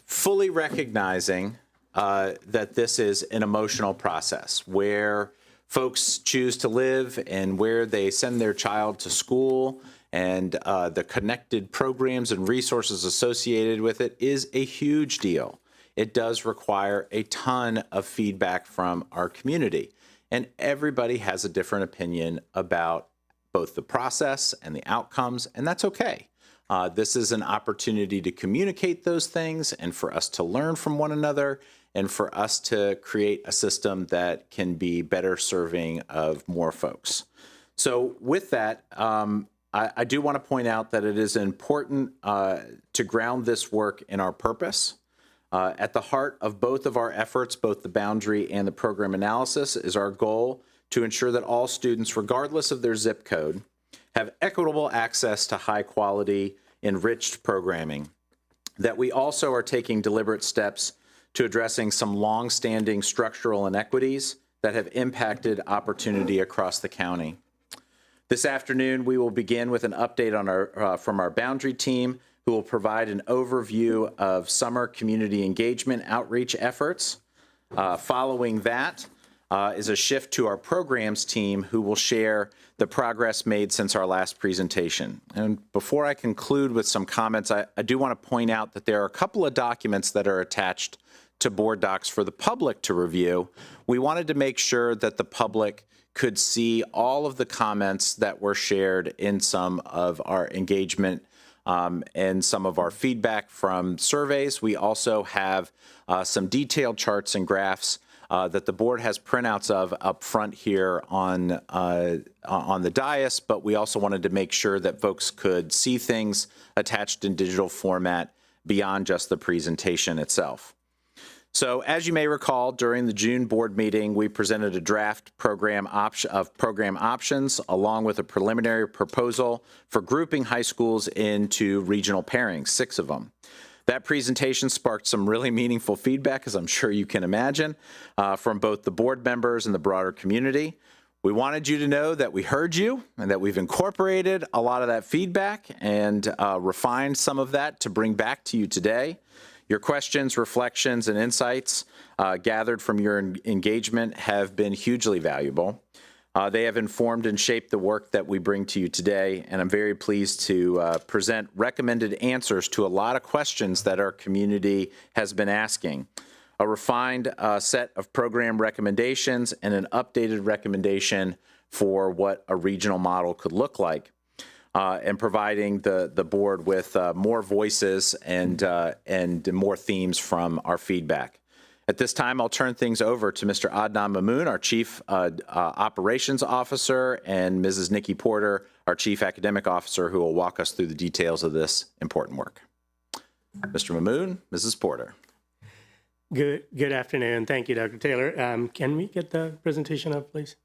fully recognizing that this is an emotional process where folks choose to live and where they send their child to school, and the connected programs and resources associated with it is a huge deal. It does require a ton of feedback from our community, and everybody has a different opinion about both the process and the outcomes, and that's okay. This is an opportunity to communicate those things and for us to learn from one another and for us to create a system that can be better serving of more folks. So with that, I do want to point out that it is important to ground this work in our purpose. At the heart of both of our efforts, both the boundary and the program analysis, is our goal to ensure that all students, regardless of their zip code, have equitable access to high quality, enriched programming. That we also are taking deliberate steps to addressing some long-standing structural inequities that have impacted opportunity across the county. This afternoon, we will begin with an update on from our boundary team, who will provide an overview of summer community engagement outreach efforts. Following that is a shift to our programs team, who will share the progress made since our last presentation. And before I conclude with some comments, I do want to point out that there are a couple of documents that are attached to board docs for the public to review. We wanted to make sure that the public could see all of the comments that were shared in some of our engagement and some of our feedback from surveys. We also have some detailed charts and graphs that the board has printouts of up front here on the dais, but we also wanted to make sure that folks could see things attached in digital format beyond just the presentation itself. So as you may recall, during the June board meeting, we presented a draft program options along with a preliminary proposal for grouping high schools into regional pairings, 6 of them. That presentation sparked some really meaningful feedback, as I'm sure you can imagine, from both the board members and the broader community. We wanted you to know that we heard you and that we've incorporated a lot of that feedback and refined some of that to bring back to you today. Your questions, reflections, and insights gathered from your engagement have been hugely valuable. They have informed and shaped the work that we bring to you today, and I'm very pleased to present recommended answers to a lot of questions that our community has been asking. A refined set of program recommendations and an updated recommendation for what a regional model could look like, and providing the board with more voices and more themes from our feedback. At this time, I'll turn things over to Mr. Adnan Mamoon, our Chief Operations Officer, and Mrs. Nikki Porter, our Chief Academic Officer, who will walk us through the details of this important work. Mr. Mamoon, Mrs. Porter. Good afternoon. Thank you, Dr. Taylor. Can we get the presentation up, please?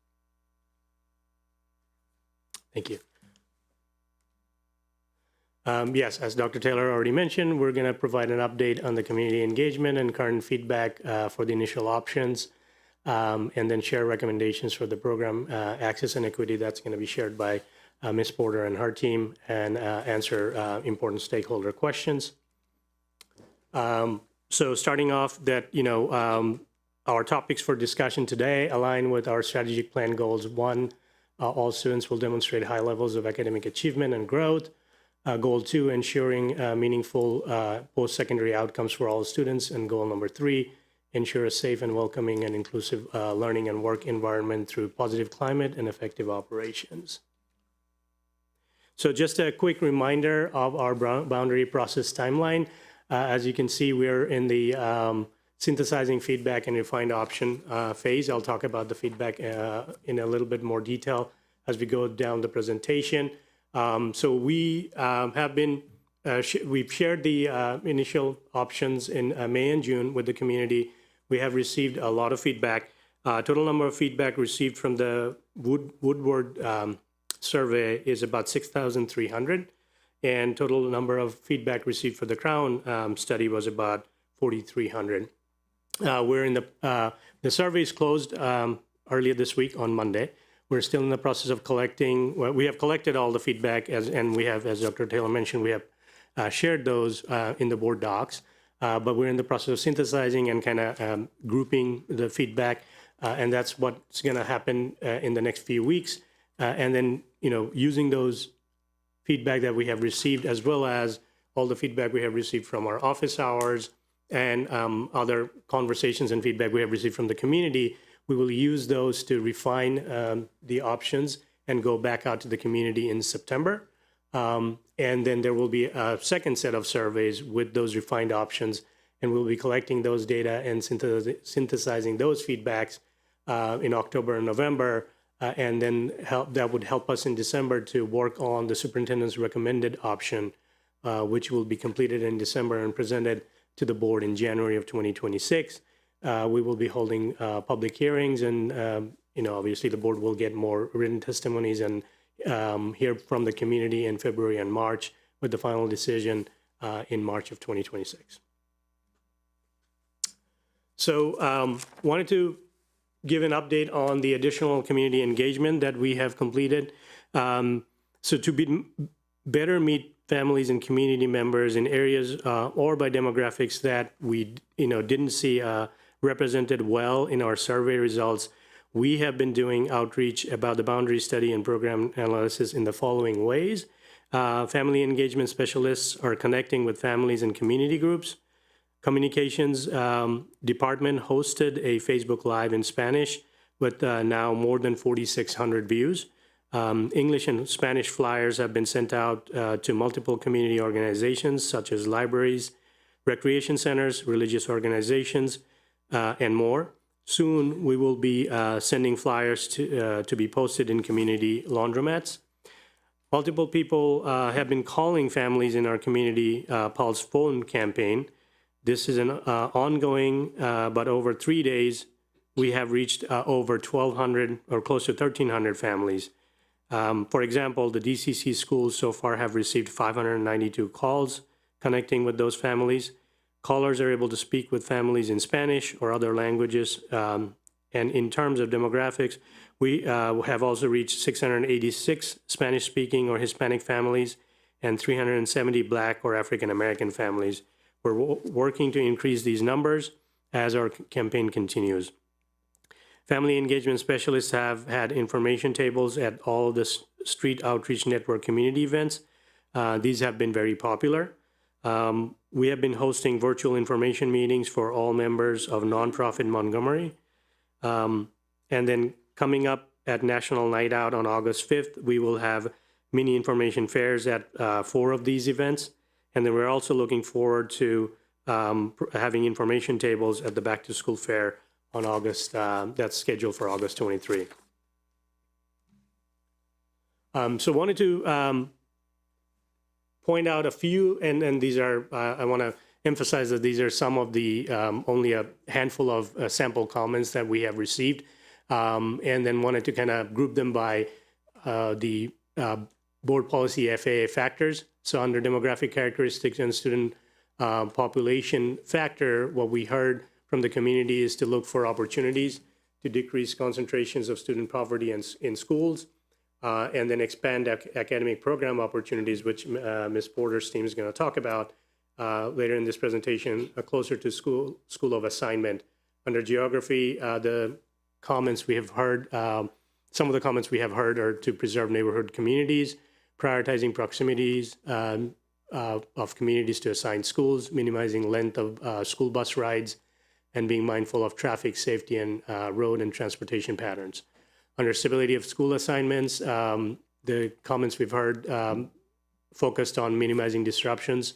Thank you. Yes, as Dr. Taylor already mentioned, we're going to provide an update on the community engagement and current feedback for the initial options, and then share recommendations for the program access and equity that's going to be shared by Ms. Porter and her team, and answer important stakeholder questions. So starting off that, our topics for discussion today align with our strategic plan goals. 1, all students will demonstrate high levels of academic achievement and growth. Goal 2, ensuring meaningful post-secondary outcomes for all students. And goal number 3, ensure a safe and welcoming and inclusive learning and work environment through positive climate and effective operations. So just a quick reminder of our boundary process timeline. As you can see, we're in the synthesizing feedback and refined option phase. I'll talk about the feedback in a little bit more detail as we go down the presentation. So we have been, we've shared the initial options in May and June with the community. We have received a lot of feedback. Total number of feedback received from the Woodward survey is about 6,300. And total number of feedback received for the Crown study was about 4,300. We're in the survey is closed earlier this week on Monday. We're still in the process of collecting. Well, we have collected all the feedback, and we have, as Dr. Taylor mentioned, we have shared those in the board docs. But we're in the process of synthesizing and kind of grouping the feedback, and that's what's going to happen in the next few weeks. And then, using those feedback that we have received, as well as all the feedback we have received from our office hours and other conversations and feedback we have received from the community, we will use those to refine the options and go back out to the community in September. And then there will be a second set of surveys with those refined options, and we'll be collecting those data and synthesizing those feedbacks in October and November. And then that would help us in December to work on the superintendent's recommended option, which will be completed in December and presented to the board in January of 2026. We will be holding public hearings, and obviously the board will get more written testimonies and hear from the community in February and March, with the final decision in March of 2026. So wanted to give an update on the additional community engagement that we have completed. So to better meet families and community members in areas or by demographics that we didn't see represented well in our survey results, we have been doing outreach about the boundary study and program analysis in the following ways. Family engagement specialists are connecting with families and community groups. Communications department hosted a Facebook Live in Spanish with now more than 4,600 views. English and Spanish flyers have been sent out to multiple community organizations such as libraries, recreation centers, religious organizations, and more. Soon we will be sending flyers to be posted in community laundromats. Multiple people have been calling families in our community Pulse phone campaign. This is an ongoing, but over 3 days, we have reached over 1,200 or close to 1,300 families. For example, the DCC schools so far have received 592 calls connecting with those families. Callers are able to speak with families in Spanish or other languages, And in terms of demographics, we have also reached 686 Spanish-speaking or Hispanic families and 370 Black or African-American families. We're working to increase these numbers as our campaign continues. Family engagement specialists have had information tables at all the Street Outreach Network community events. These have been very popular. We have been hosting virtual information meetings for all members of nonprofit Montgomery. And then coming up at National Night Out on August 5th, we will have mini information fairs at 4 of these events. And then we're also looking forward to having information tables at the Back to School Fair on August, that's scheduled for August 23. So wanted to point out a few, and these are, I want to emphasize that these are some of the, only a handful of sample comments that we have received, and then wanted to kind of group them by the board policy FAA factors. So under demographic characteristics and student population factor, what we heard from the community is to look for opportunities to decrease concentrations of student poverty in schools, and then expand academic program opportunities, which Ms. Porter's team is going to talk about later in this presentation, closer to school of assignment. Under geography, the comments we have heard, some of the comments we have heard are to preserve neighborhood communities, prioritizing proximities of communities to assigned schools, minimizing length of school bus rides, and being mindful of traffic safety and road and transportation patterns. Under stability of school assignments, the comments we've heard focused on minimizing disruptions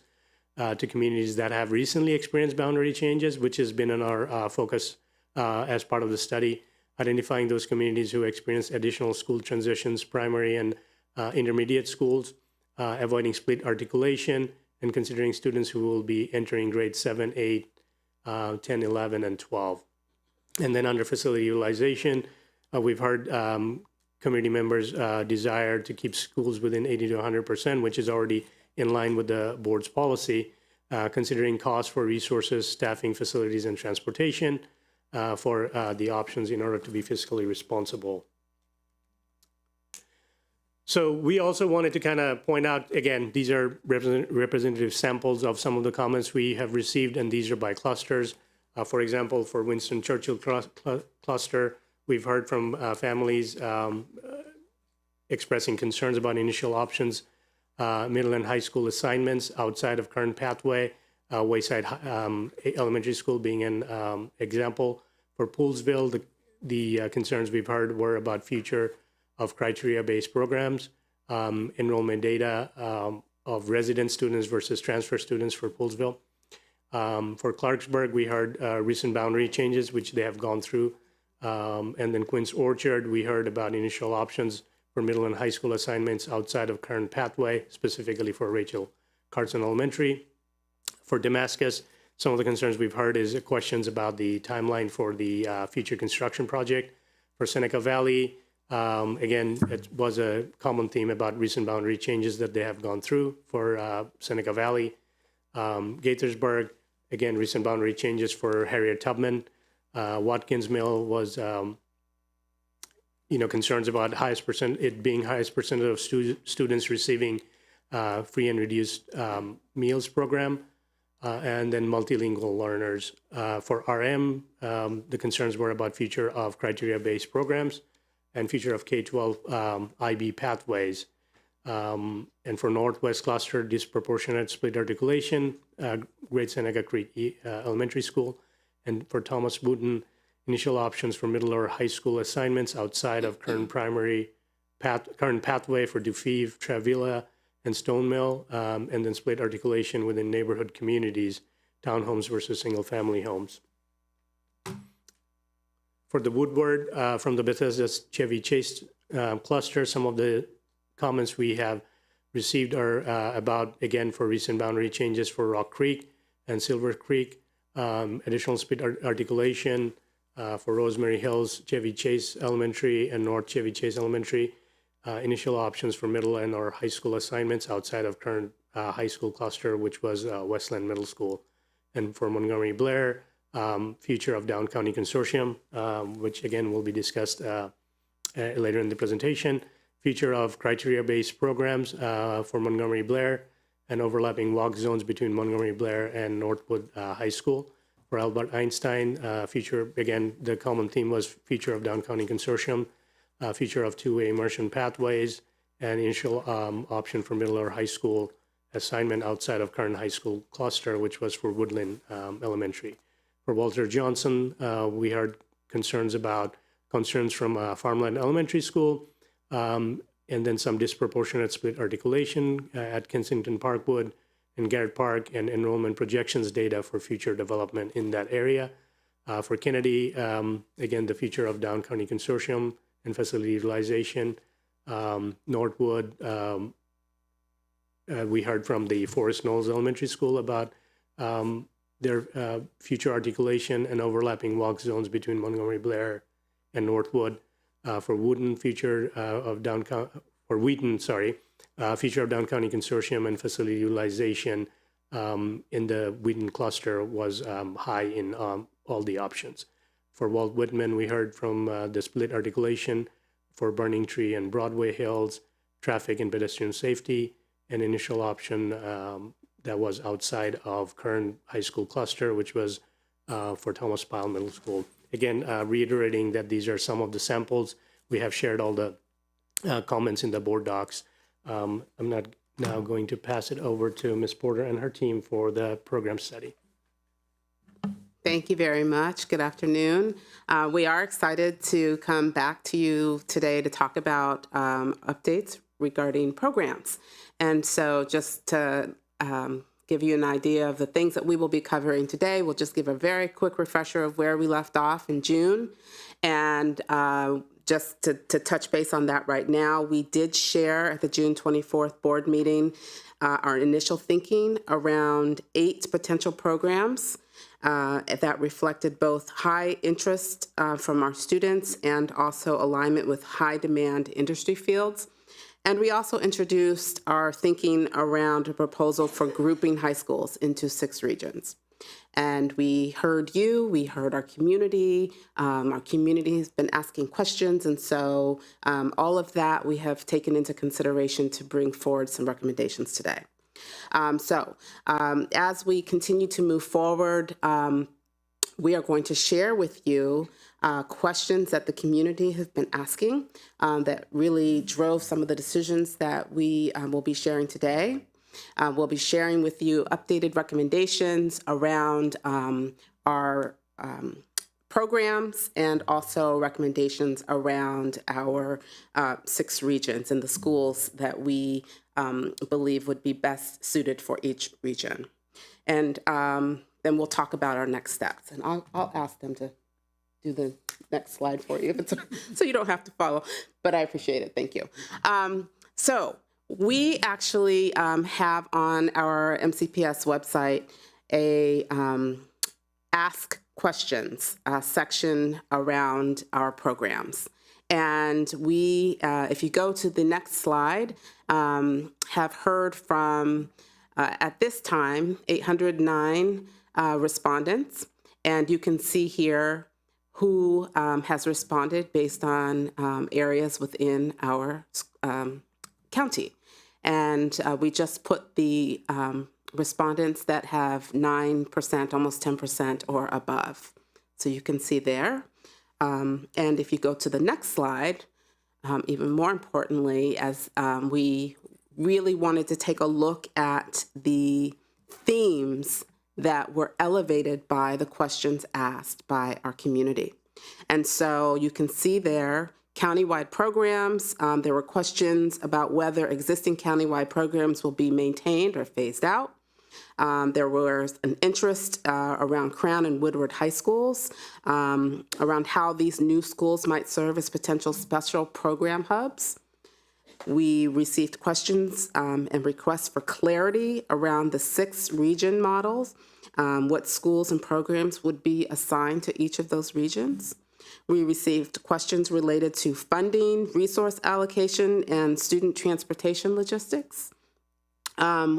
to communities that have recently experienced boundary changes, which has been in our focus as part of the study, identifying those communities who experience additional school transitions, primary and intermediate schools, avoiding split articulation, and considering students who will be entering grades 7, 8, 10, 11, and 12. And then under facility utilization, we've heard community members desire to keep schools within 80 to 100%, which is already in line with the board's policy, considering costs for resources, staffing, facilities, and transportation for the options in order to be fiscally responsible. So we also wanted to kind of point out, again, these are representative samples of some of the comments we have received, and these are by clusters. For example, for Winston Churchill cluster, we've heard from families expressing concerns about initial options, middle and high school assignments outside of current pathway, Wayside Elementary School being an example. For Poolsville, the concerns we've heard were about future of criteria-based programs, enrollment data of resident students versus transfer students for Poolsville. For Clarksburg, we heard recent boundary changes, which they have gone through. And then Quince Orchard, we heard about initial options for middle and high school assignments outside of current pathway, specifically for Rachel Carson Elementary. For Damascus, some of the concerns we've heard is questions about the timeline for the future construction project. For Seneca Valley, again, it was a common theme about recent boundary changes that they have gone through for Seneca Valley. Gaithersburg, again, recent boundary changes for Harriet Tubman. Watkins Mill was, concerns about it being highest percentage of students receiving free and reduced meals program, and then multilingual learners. For RM, the concerns were about future of criteria-based programs and future of K-12 IB pathways. And for Northwest Cluster, disproportionate split articulation, Great Seneca Creek Elementary School. And for Thomas Wooten, initial options for middle or high school assignments outside of current current pathway for DeFeeve, Travilla, and Stone Mill, and then split articulation within neighborhood communities, townhomes versus single-family homes. For the Woodward, from the Bethesda Chevy Chase cluster, some of the comments we have received are about, again, for recent boundary changes for Rock Creek and Silver Creek, additional split articulation for Rosemary Hills, Chevy Chase Elementary, and North Chevy Chase Elementary, initial options for middle and or high school assignments outside of current high school cluster, which was Westland Middle School. And for Montgomery Blair, future of Down County Consortium, which again will be discussed later in the presentation, future of criteria-based programs for Montgomery Blair, and overlapping walk zones between Montgomery Blair and Northwood High School. For Albert Einstein, future, again, the common theme was future of Down County Consortium, future of two-way immersion pathways, and initial option for middle or high school assignment outside of current high school cluster, which was for Woodland Elementary. For Walter Johnson, we heard concerns from Farmland Elementary School, and then some disproportionate split articulation at Kensington Parkwood and Garrett Park, and enrollment projections data for future development in that area. For Kennedy, again, the future of Down County Consortium and facility utilization. Northwood, we heard from the Forest Knolls Elementary School about their future articulation and overlapping walk zones between Montgomery Blair and Northwood. For Wheaton, future of Down County Consortium and facility utilization in the Wheaton cluster was high in all the options. For Walt Whitman, we heard from the split articulation for Burning Tree and Broadway Hills, traffic and pedestrian safety, an initial option that was outside of current high school cluster, which was for Thomas Pyle Middle School. Again, reiterating that these are some of the samples. We have shared all the comments in the board docs. I'm not now going to pass it over to Ms. Porter and her team for the program study. Thank you very much. Good afternoon. We are excited to come back to you today to talk about updates regarding programs. And so just to give you an idea of the things that we will be covering today, we'll just give a very quick refresher of where we left off in June. And just to touch base on that right now, we did share at the June 24th board meeting our initial thinking around 8 potential programs that reflected both high interest from our students and also alignment with high demand industry fields. And we also introduced our thinking around a proposal for grouping high schools into 6 regions. And we heard you, we heard our community. Our community has been asking questions. And so all of that we have taken into consideration to bring forward some recommendations today. As we continue to move forward, we are going to share with you questions that the community has been asking that really drove some of the decisions that we will be sharing today. We'll be sharing with you updated recommendations around our programs and also recommendations around our 6 regions and the schools that we believe would be best suited for each region. And then we'll talk about our next steps. And I'll ask them to do the next slide for you, so you don't have to follow, but I appreciate it. Thank you. So we actually have on our MCPS website a Ask Questions section around our programs. And we, if you go to the next slide, have heard from, at this time, 809 respondents. And you can see here who has responded based on areas within our county. And we just put the respondents that have 9%, almost 10% or above. So you can see there. And if you go to the next slide, even more importantly, as we really wanted to take a look at the themes that were elevated by the questions asked by our community. And so you can see there, countywide programs. There were questions about whether existing countywide programs will be maintained or phased out. There was an interest around Crown and Woodward high schools, around how these new schools might serve as potential special program hubs. We received questions and requests for clarity around the 6 region models, what schools and programs would be assigned to each of those regions. We received questions related to funding, resource allocation, and student transportation logistics.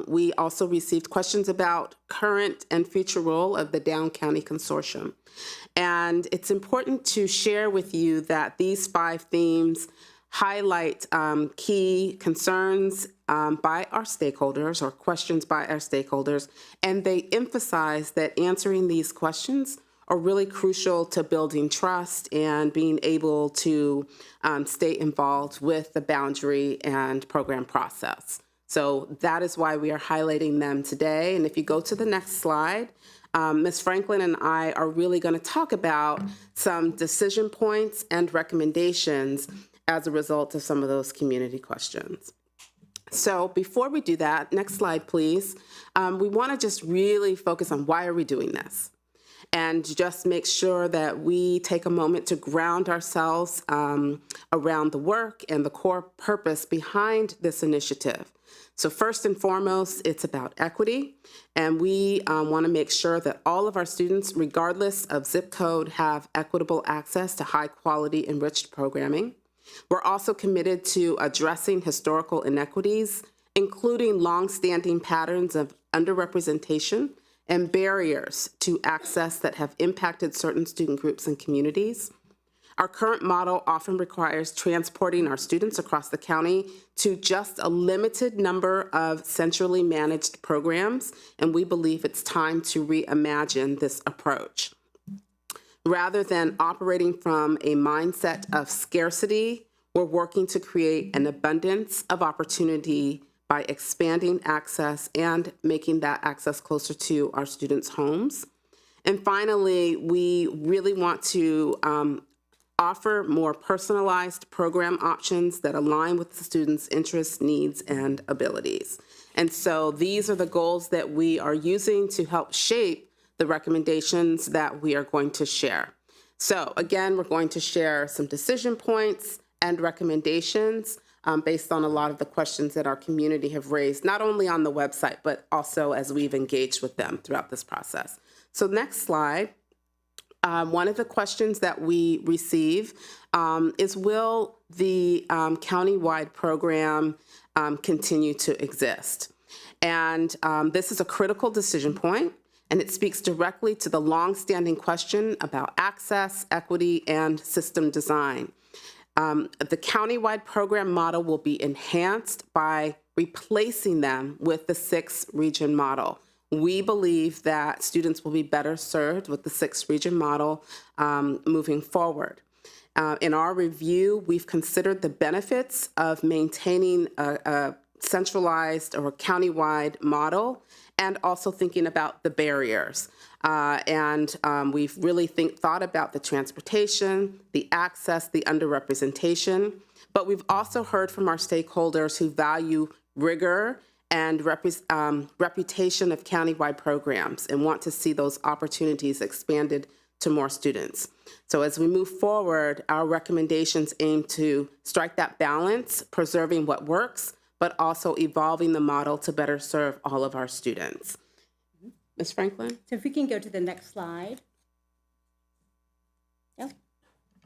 We also received questions about current and future role of the Down County Consortium. And it's important to share with you that these 5 themes highlight key concerns by our stakeholders or questions by our stakeholders, and they emphasize that answering these questions are really crucial to building trust and being able to stay involved with the boundary and program process. So that is why we are highlighting them today. And if you go to the next slide, Ms. Franklin and I are really going to talk about some decision points and recommendations as a result of some of those community questions. So before we do that, next slide, please. We want to just really focus on why are we doing this? And just make sure that we take a moment to ground ourselves around the work and the core purpose behind this initiative. So first and foremost, it's about equity, and we want to make sure that all of our students, regardless of zip code, have equitable access to high-quality enriched programming. We're also committed to addressing historical inequities, including long-standing patterns of underrepresentation and barriers to access that have impacted certain student groups and communities. Our current model often requires transporting our students across the county to just a limited number of centrally managed programs, and we believe it's time to reimagine this approach. Rather than operating from a mindset of scarcity, we're working to create an abundance of opportunity by expanding access and making that access closer to our students' homes. And finally, we really want to offer more personalized program options that align with the students' interests, needs, and abilities. And so these are the goals that we are using to help shape the recommendations that we are going to share. So again, we're going to share some decision points and recommendations based on a lot of the questions that our community have raised, not only on the website, but also as we've engaged with them throughout this process. So next slide. One of the questions that we receive is, will the county-wide program continue to exist? And this is a critical decision point, and it speaks directly to the long-standing question about access, equity, and system design. The county-wide program model will be enhanced by replacing them with the 6-region model. We believe that students will be better served with the 6-region model moving forward. In our review, we've considered the benefits of maintaining a centralized or county-wide model and also thinking about the barriers. We've really thought about the transportation, the access, the underrepresentation, but we've also heard from our stakeholders who value rigor and reputation of countywide programs and want to see those opportunities expanded to more students. So as we move forward, our recommendations aim to strike that balance, preserving what works, but also evolving the model to better serve all of our students. Ms. Franklin? So if we can go to the next slide. Yep.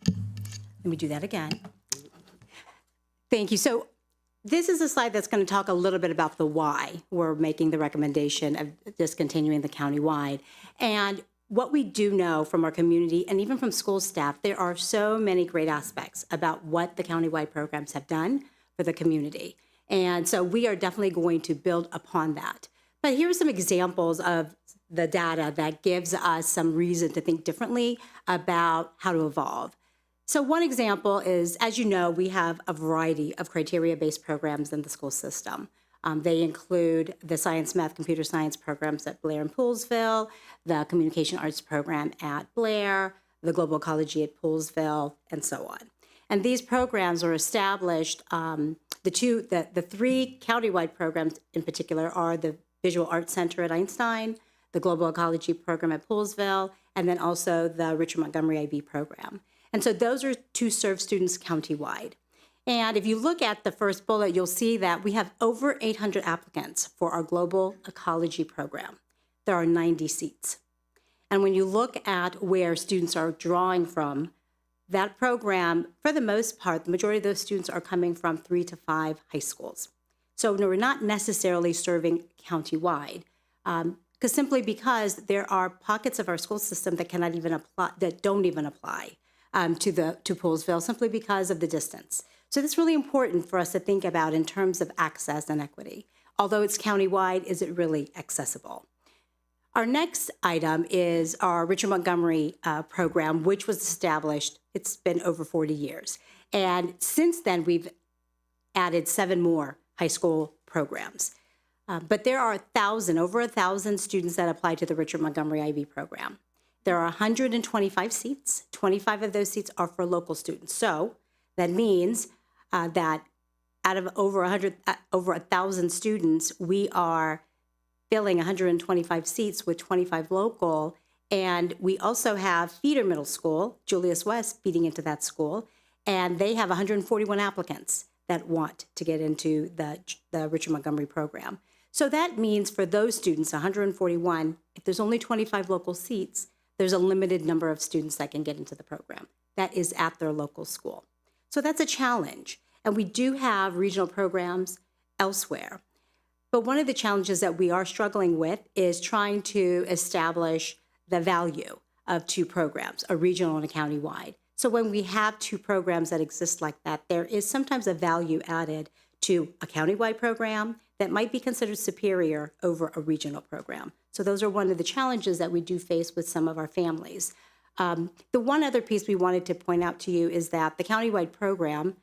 Let me do that again. Thank you. So this is a slide that's going to talk a little bit about the why we're making the recommendation of discontinuing the countywide. And what we do know from our community and even from school staff, there are so many great aspects about what the countywide programs have done for the community. And so we are definitely going to build upon that. But here are some examples of the data that gives us some reason to think differently about how to evolve. So one example is, as you know, we have a variety of criteria-based programs in the school system. They include the science, math, computer science programs at Blair and Poolesville, the communication arts program at Blair, the global ecology at Poolesville, and so on. And these programs are established. The 3 countywide programs in particular are the Visual Arts Center at Einstein, the global ecology program at Poolesville, and then also the Richard Montgomery IB program. And so those are to serve students countywide. And if you look at the first bullet, you'll see that we have over 800 applicants for our global ecology program. There are 90 seats. And when you look at where students are drawing from, that program, for the most part, the majority of those students are coming from 3 to 5 high schools. So no, we're not necessarily serving countywide, simply because there are pockets of our school system that cannot even apply, that don't even apply to Poolesville, simply because of the distance. So that's really important for us to think about in terms of access and equity. Although it's countywide, is it really accessible? Our next item is our Richard Montgomery program, which was established, it's been over 40 years. And since then, we've added 7 more high school programs. But there are over 1,000 students that apply to the Richard Montgomery IB program. There are 125 seats. 25 of those seats are for local students. So that means that out of over 1,000 students, we are filling 125 seats with 25 local. And we also have feeder middle school, Julius West, feeding into that school. And they have 141 applicants that want to get into the Richard Montgomery program. So that means for those students, 141, if there's only 25 local seats, there's a limited number of students that can get into the program. That is at their local school. So that's a challenge. And we do have regional programs elsewhere. But one of the challenges that we are struggling with is trying to establish the value of 2 programs, a regional and a countywide. So when we have 2 programs that exist like that, there is sometimes a value added to a countywide program that might be considered superior over a regional program. So those are one of the challenges that we do face with some of our families. The one other piece we wanted to point out to you is that the countywide program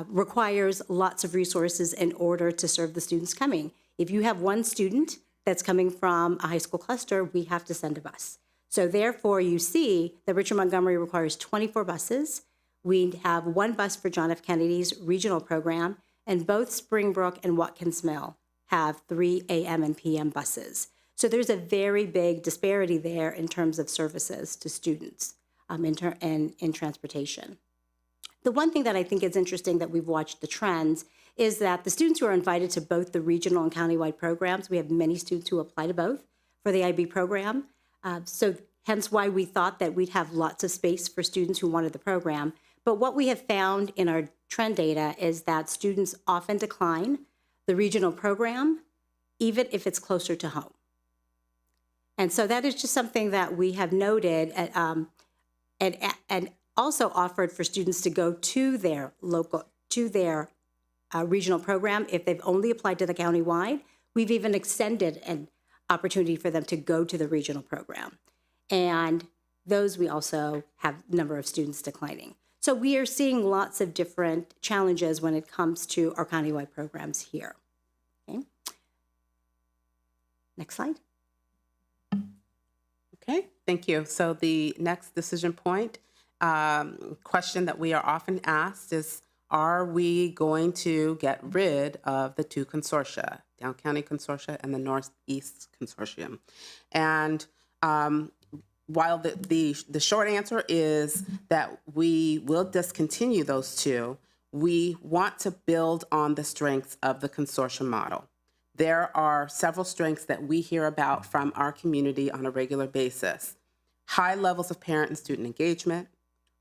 requires lots of resources in order to serve the students coming. If you have one student that's coming from a high school cluster, we have to send a bus. So therefore, you see that Richard Montgomery requires 24 buses. We have 1 bus for John F. Kennedy's regional program, and both Springbrook and Watkins Mill have 3 a.m. and p.m. buses. So there's a very big disparity there in terms of services to students in transportation. The one thing that I think is interesting that we've watched the trends is that the students who are invited to both the regional and countywide programs, we have many students who apply to both for the IB program. So hence why we thought that we'd have lots of space for students who wanted the program. But what we have found in our trend data is that students often decline the regional program, even if it's closer to home. And so that is just something that we have noted and also offered for students to go to their regional program if they've only applied to the countywide. We've even extended an opportunity for them to go to the regional program. And those we also have a number of students declining. So we are seeing lots of different challenges when it comes to our countywide programs here. Okay. Next slide. Okay, thank you. So the next decision point question that we are often asked is, are we going to get rid of the 2 consortia, Down County Consortia and the Northeast Consortium? And while the short answer is that we will discontinue those 2, we want to build on the strengths of the consortium model. There are several strengths that we hear about from our community on a regular basis. High levels of parent and student engagement,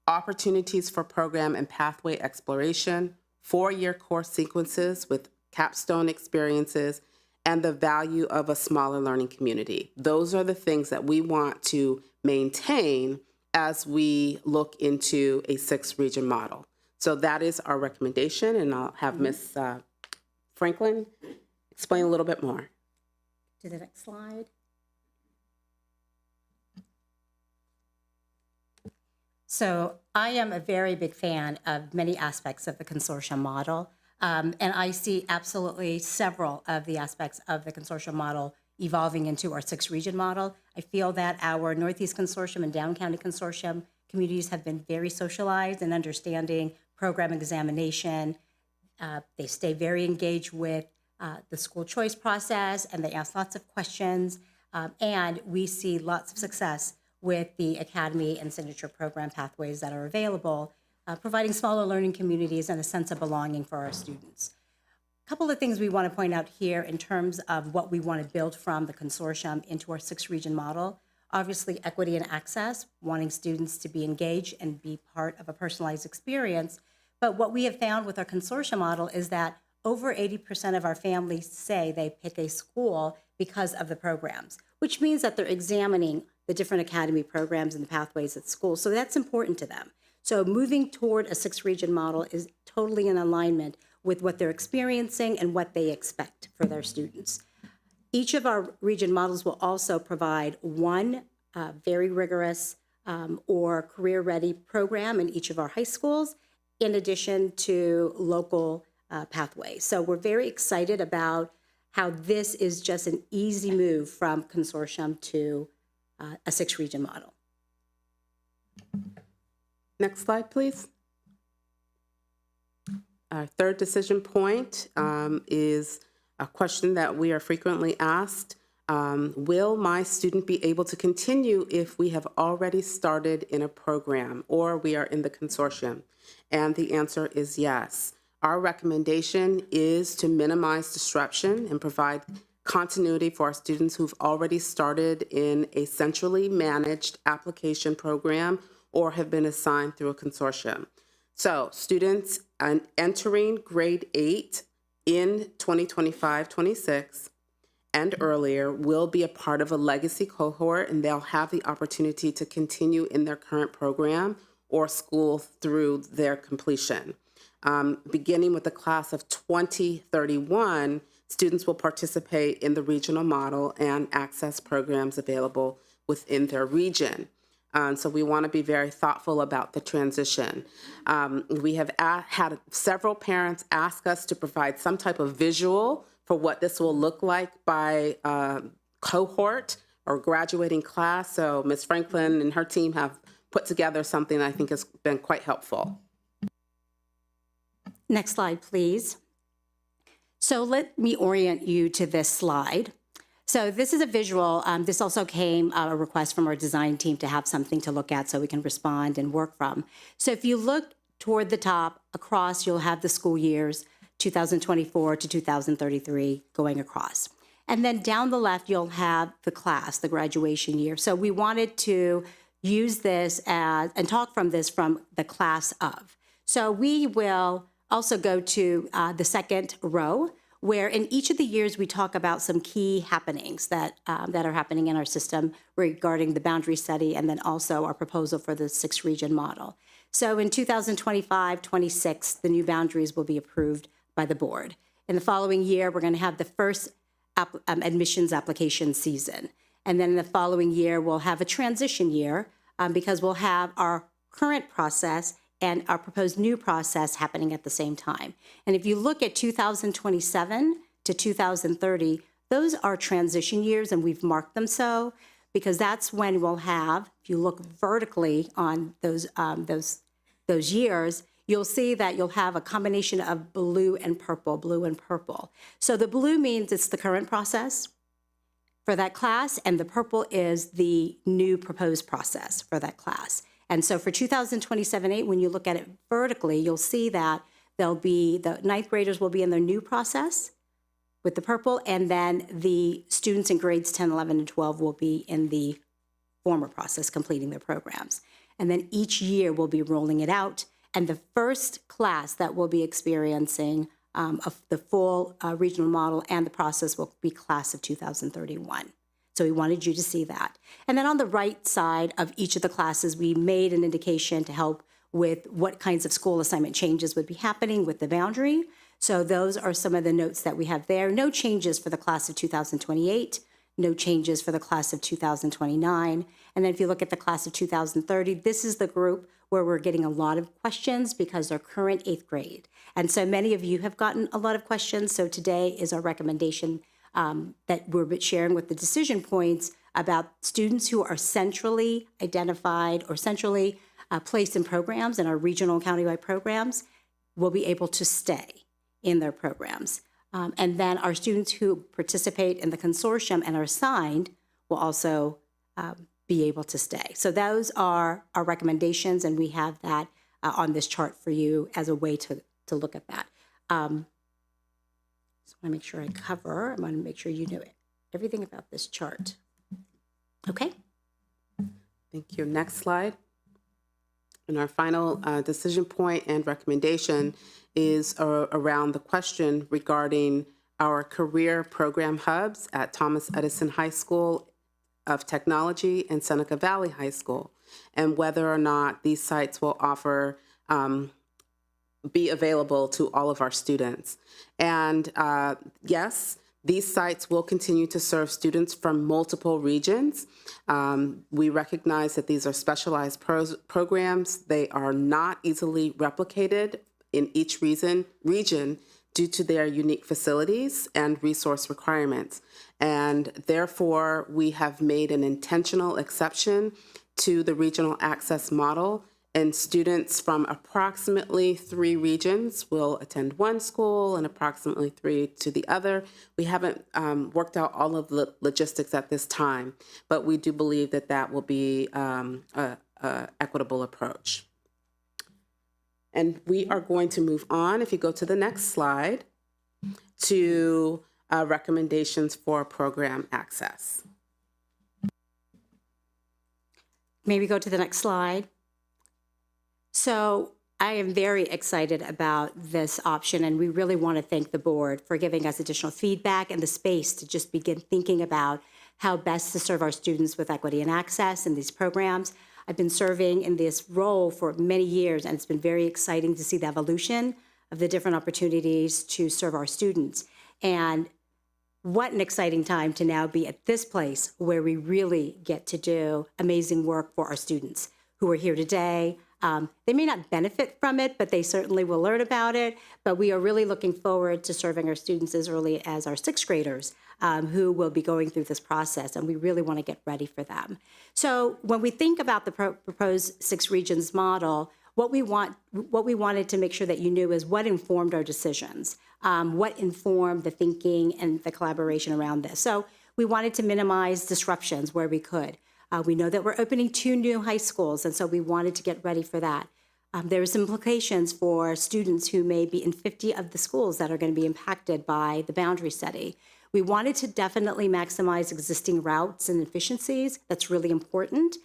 opportunities for program and pathway exploration, 4-year course sequences with capstone experiences, and the value of a smaller learning community. Those are the things that we want to maintain as we look into a 6-region model. So that is our recommendation, and I'll have Ms. Franklin explain a little bit more. To the next slide. So I am a very big fan of many aspects of the consortium model, and I see absolutely several of the aspects of the consortium model evolving into our 6-region model. I feel that our Northeast Consortium and Down County Consortium communities have been very socialized in understanding program examination. They stay very engaged with the school choice process, and they ask lots of questions, and we see lots of success with the academy and signature program pathways that are available, providing smaller learning communities and a sense of belonging for our students. A couple of things we want to point out here in terms of what we want to build from the consortium into our 6-region model. Obviously, equity and access, wanting students to be engaged and be part of a personalized experience. But what we have found with our consortium model is that over 80% of our families say they pick a school because of the programs, which means that they're examining the different academy programs and the pathways at school. So that's important to them. So moving toward a 6-region model is totally in alignment with what they're experiencing and what they expect for their students. Each of our region models will also provide one very rigorous or career-ready program in each of our high schools, in addition to local pathways. So we're very excited about how this is just an easy move from consortium to a 6-region model. Next slide, please. Our third decision point is a question that we are frequently asked. Will my student be able to continue if we have already started in a program or we are in the consortium? And the answer is yes. Our recommendation is to minimize disruption and provide continuity for our students who've already started in a centrally managed application program or have been assigned through a consortium. So students entering grade 8 in 2025-26 and earlier will be a part of a legacy cohort, and they'll have the opportunity to continue in their current program or school through their completion. Beginning with the class of 2031, students will participate in the regional model and access programs available within their region. So we want to be very thoughtful about the transition. We have had several parents ask us to provide some type of visual for what this will look like by cohort or graduating class. So Ms. Franklin and her team have put together something I think has been quite helpful. Next slide, please. So let me orient you to this slide. So this is a visual. This also came a request from our design team to have something to look at so we can respond and work from. So if you look toward the top across, you'll have the school years, 2024 to 2033 going across. And then down the left, you'll have the class, the graduation year. So we wanted to use this as, and talk from this from the class of. So we will also go to the second row, where in each of the years we talk about some key happenings that are happening in our system regarding the boundary study and then also our proposal for the 6-region model. So in 2025-26, the new boundaries will be approved by the board. In the following year, we're going to have the first admissions application season. And then in the following year, we'll have a transition year because we'll have our current process and our proposed new process happening at the same time. And if you look at 2027 to 2030, those are transition years, and we've marked them so because that's when we'll have, if you look vertically on those years, you'll see that you'll have a combination of blue and purple, blue and purple. So the blue means it's the current process for that class, and the purple is the new proposed process for that class. And so for 2027-8, when you look at it vertically, you'll see that there'll be, the 9th graders will be in their new process with the purple, and then the students in grades 10, 11, and 12 will be in the former process, completing their programs. And then each year we'll be rolling it out, and the first class that will be experiencing the full regional model and the process will be class of 2031. So we wanted you to see that. And then on the right side of each of the classes, we made an indication to help with what kinds of school assignment changes would be happening with the boundary. So those are some of the notes that we have there. No changes for the class of 2028, no changes for the class of 2029. And then if you look at the class of 2030, this is the group where we're getting a lot of questions because they're current 8th grade. And so many of you have gotten a lot of questions. So today is our recommendation that we're sharing with the decision points about students who are centrally identified or centrally placed in programs, in our regional countywide programs, will be able to stay in their programs. And then our students who participate in the consortium and are assigned will also be able to stay. So those are our recommendations, and we have that on this chart for you as a way to look at that. So I want to make sure I cover, I want to make sure you know everything about this chart. Okay? Thank you. Next slide. And our final decision point and recommendation is around the question regarding our career program hubs at Thomas Edison High School of Technology and Seneca Valley High School, and whether or not these sites will offer be available to all of our students. And yes, these sites will continue to serve students from multiple regions. We recognize that these are specialized programs. They are not easily replicated in each region due to their unique facilities and resource requirements. And therefore, we have made an intentional exception to the regional access model, and students from approximately 3 regions will attend one school and approximately 3 to the other. We haven't worked out all of the logistics at this time, but we do believe that that will be an equitable approach. And we are going to move on, if you go to the next slide, to recommendations for program access. Maybe go to the next slide. So I am very excited about this option, and we really want to thank the board for giving us additional feedback and the space to just begin thinking about how best to serve our students with equity and access in these programs. I've been serving in this role for many years, and it's been very exciting to see the evolution of the different opportunities to serve our students. And what an exciting time to now be at this place where we really get to do amazing work for our students who are here today. They may not benefit from it, but they certainly will learn about it. But we are really looking forward to serving our students as early as our 6th graders who will be going through this process, and we really want to get ready for them. So when we think about the proposed 6 regions model, what we wanted to make sure that you knew is what informed our decisions, what informed the thinking and the collaboration around this. So we wanted to minimize disruptions where we could. We know that we're opening 2 new high schools, and so we wanted to get ready for that. There are some implications for students who may be in 50 of the schools that are going to be impacted by the boundary study. We wanted to definitely maximize existing routes and efficiencies. That's really important.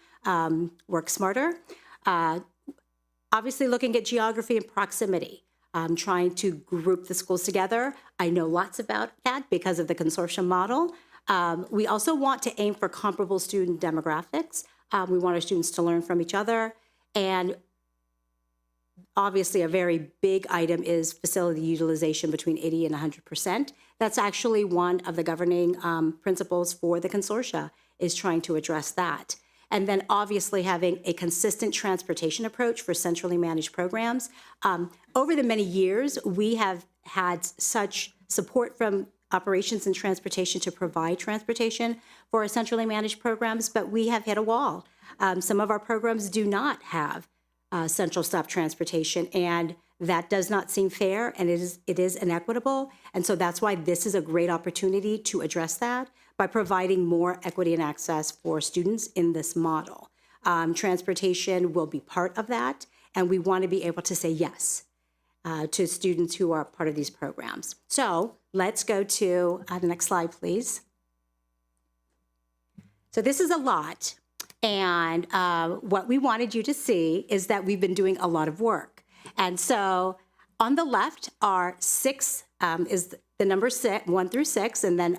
Work smarter. Obviously, looking at geography and proximity, trying to group the schools together. I know lots about that because of the consortium model. We also want to aim for comparable student demographics. We want our students to learn from each other. And obviously, a very big item is facility utilization between 80 and 100%. That's actually one of the governing principles for the consortia, is trying to address that. And then obviously having a consistent transportation approach for centrally managed programs. Over the many years, we have had such support from operations and transportation to provide transportation for our centrally managed programs, but we have hit a wall. Some of our programs do not have central stop transportation, and that does not seem fair, and it is inequitable. And so that's why this is a great opportunity to address that by providing more equity and access for students in this model. Transportation will be part of that, and we want to be able to say yes to students who are part of these programs. So let's go to the next slide, please. So this is a lot, and what we wanted you to see is that we've been doing a lot of work. And so on the left are 6, is the number 6, 1 through 6, and then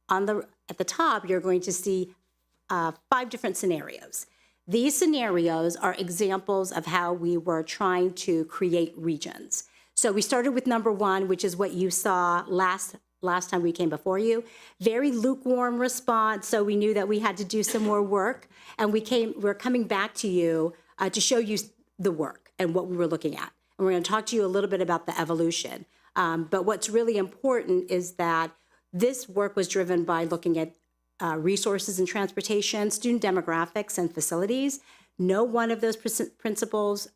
at the top, you're going to see 5 different scenarios. These scenarios are examples of how we were trying to create regions. So we started with number 1, which is what you saw last time we came before you. Very lukewarm response, so we knew that we had to do some more work, and we're coming back to you to show you the work and what we were looking at. And we're going to talk to you a little bit about the evolution. But what's really important is that this work was driven by looking at resources and transportation, student demographics, and facilities. No one of those principles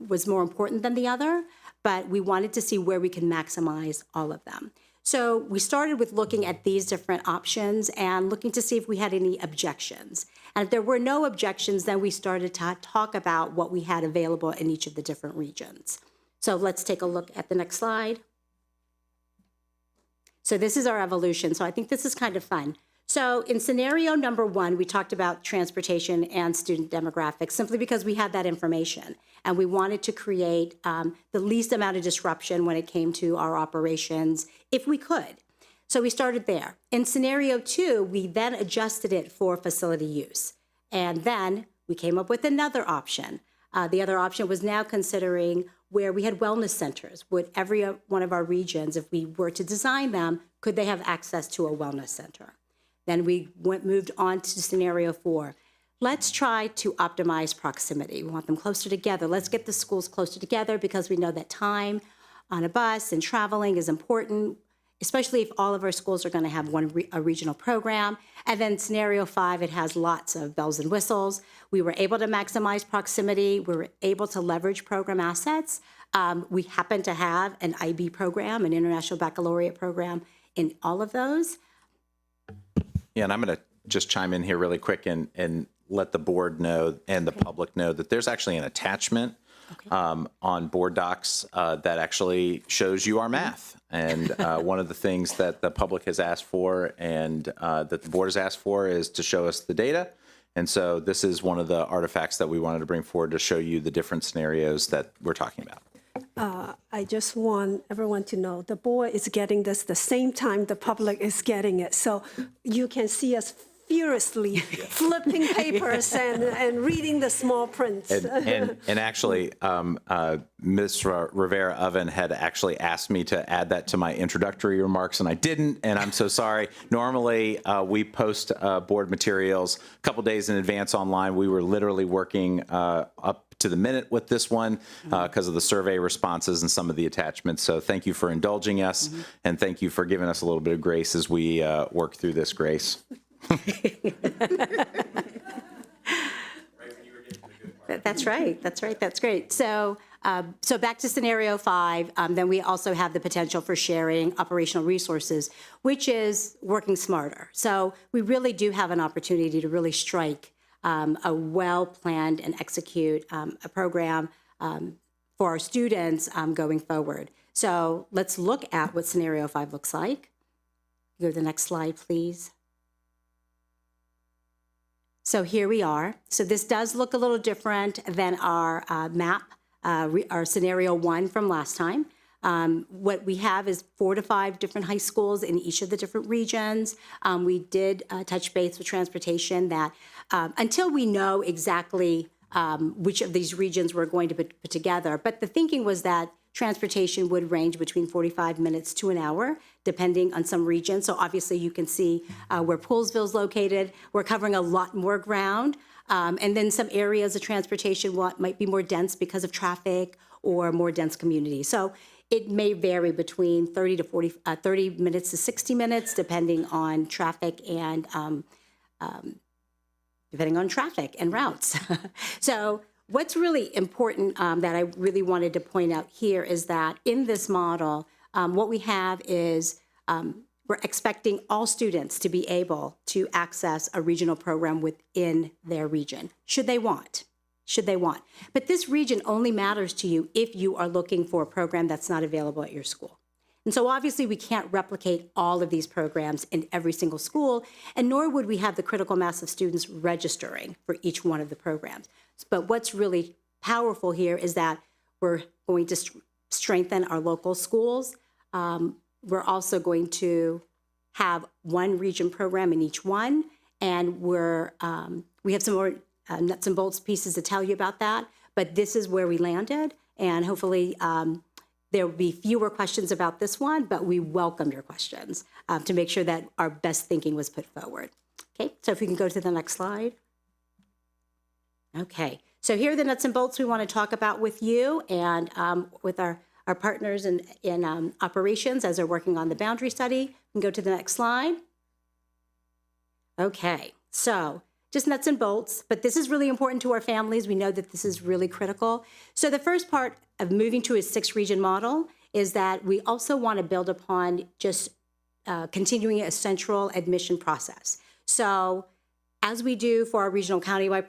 was more important than the other, but we wanted to see where we can maximize all of them. So we started with looking at these different options and looking to see if we had any objections. And if there were no objections, then we started to talk about what we had available in each of the different regions. So let's take a look at the next slide. So this is our evolution. So I think this is kind of fun. So in scenario number 1, we talked about transportation and student demographics simply because we had that information and we wanted to create the least amount of disruption when it came to our operations if we could. So we started there. In scenario 2, we then adjusted it for facility use. And then we came up with another option. The other option was now considering where we had wellness centers. Would every one of our regions, if we were to design them, could they have access to a wellness center? Then we moved on to scenario 4. Let's try to optimize proximity. We want them closer together. Let's get the schools closer together because we know that time on a bus and traveling is important, especially if all of our schools are going to have a regional program. And then scenario 5, it has lots of bells and whistles. We were able to maximize proximity. We were able to leverage program assets. We happen to have an IB program, an International Baccalaureate program in all of those. Yeah, and I'm going to just chime in here really quick and let the board know and the public know that there's actually an attachment on board docs that actually shows you our math. And one of the things that the public has asked for and that the board has asked for is to show us the data. And so this is one of the artifacts that we wanted to bring forward to show you the different scenarios that we're talking about. I just want everyone to know the board is getting this the same time the public is getting it. So you can see us furiously flipping papers and reading the small prints. And actually, Ms. Rivera Oven had actually asked me to add that to my introductory remarks, and I didn't, and I'm so sorry. Normally, we post board materials a couple days in advance online. We were literally working up to the minute with this one because of the survey responses and some of the attachments. So thank you for indulging us, and thank you for giving us a little bit of grace as we work through this grace. That's right. That's great. So back to scenario 5, then we also have the potential for sharing operational resources, which is working smarter. So we really do have an opportunity to really strike a well-planned and execute a program for our students going forward. So let's look at what scenario 5 looks like. Go to the next slide, please. So here we are. So this does look a little different than our map, our scenario 1 from last time. What we have is 4 to 5 different high schools in each of the different regions. We did touch base with transportation that until we know exactly which of these regions we're going to put together, but the thinking was that transportation would range between 45 minutes to an hour, depending on some regions. So obviously you can see where Poolesville's located. We're covering a lot more ground. And then some areas of transportation might be more dense because of traffic or more dense communities. So it may vary between 30 minutes to 60 minutes, depending on traffic and routes. So what's really important that I really wanted to point out here is that in this model, what we have is we're expecting all students to be able to access a regional program within their region, should they want. But this region only matters to you if you are looking for a program that's not available at your school. And so obviously we can't replicate all of these programs in every single school, and nor would we have the critical mass of students registering for each one of the programs. But what's really powerful here is that we're going to strengthen our local schools. We're also going to have one region program in each one, and we have some more nuts and bolts pieces to tell you about that, but this is where we landed, and hopefully there will be fewer questions about this one, but we welcome your questions to make sure that our best thinking was put forward. Okay, so if we can go to the next slide. Okay, so here are the nuts and bolts we want to talk about with you and with our partners in operations as they're working on the boundary study. We can go to the next slide. Okay, so just nuts and bolts, but this is really important to our families. We know that this is really critical. So the first part of moving to a 6-region model is that we also want to build upon just continuing a central admission process. So as we do for our regional countywide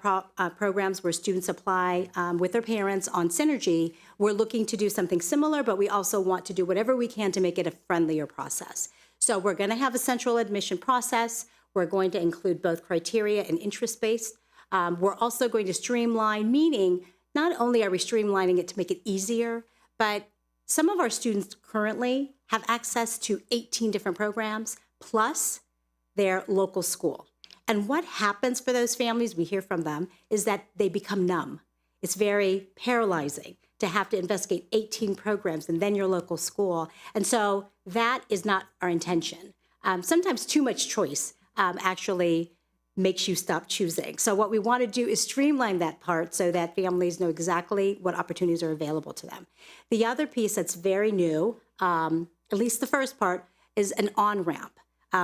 programs where students apply with their parents on Synergy, we're looking to do something similar, but we also want to do whatever we can to make it a friendlier process. So we're going to have a central admission process. We're going to include both criteria and interest-based. We're also going to streamline, meaning not only are we streamlining it to make it easier, but some of our students currently have access to 18 different programs plus their local school. And what happens for those families, we hear from them, is that they become numb. It's very paralyzing to have to investigate 18 programs and then your local school. And so that is not our intention. Sometimes too much choice actually makes you stop choosing. So what we want to do is streamline that part so that families know exactly what opportunities are available to them. The other piece that's very new, at least the first part, is an on-ramp.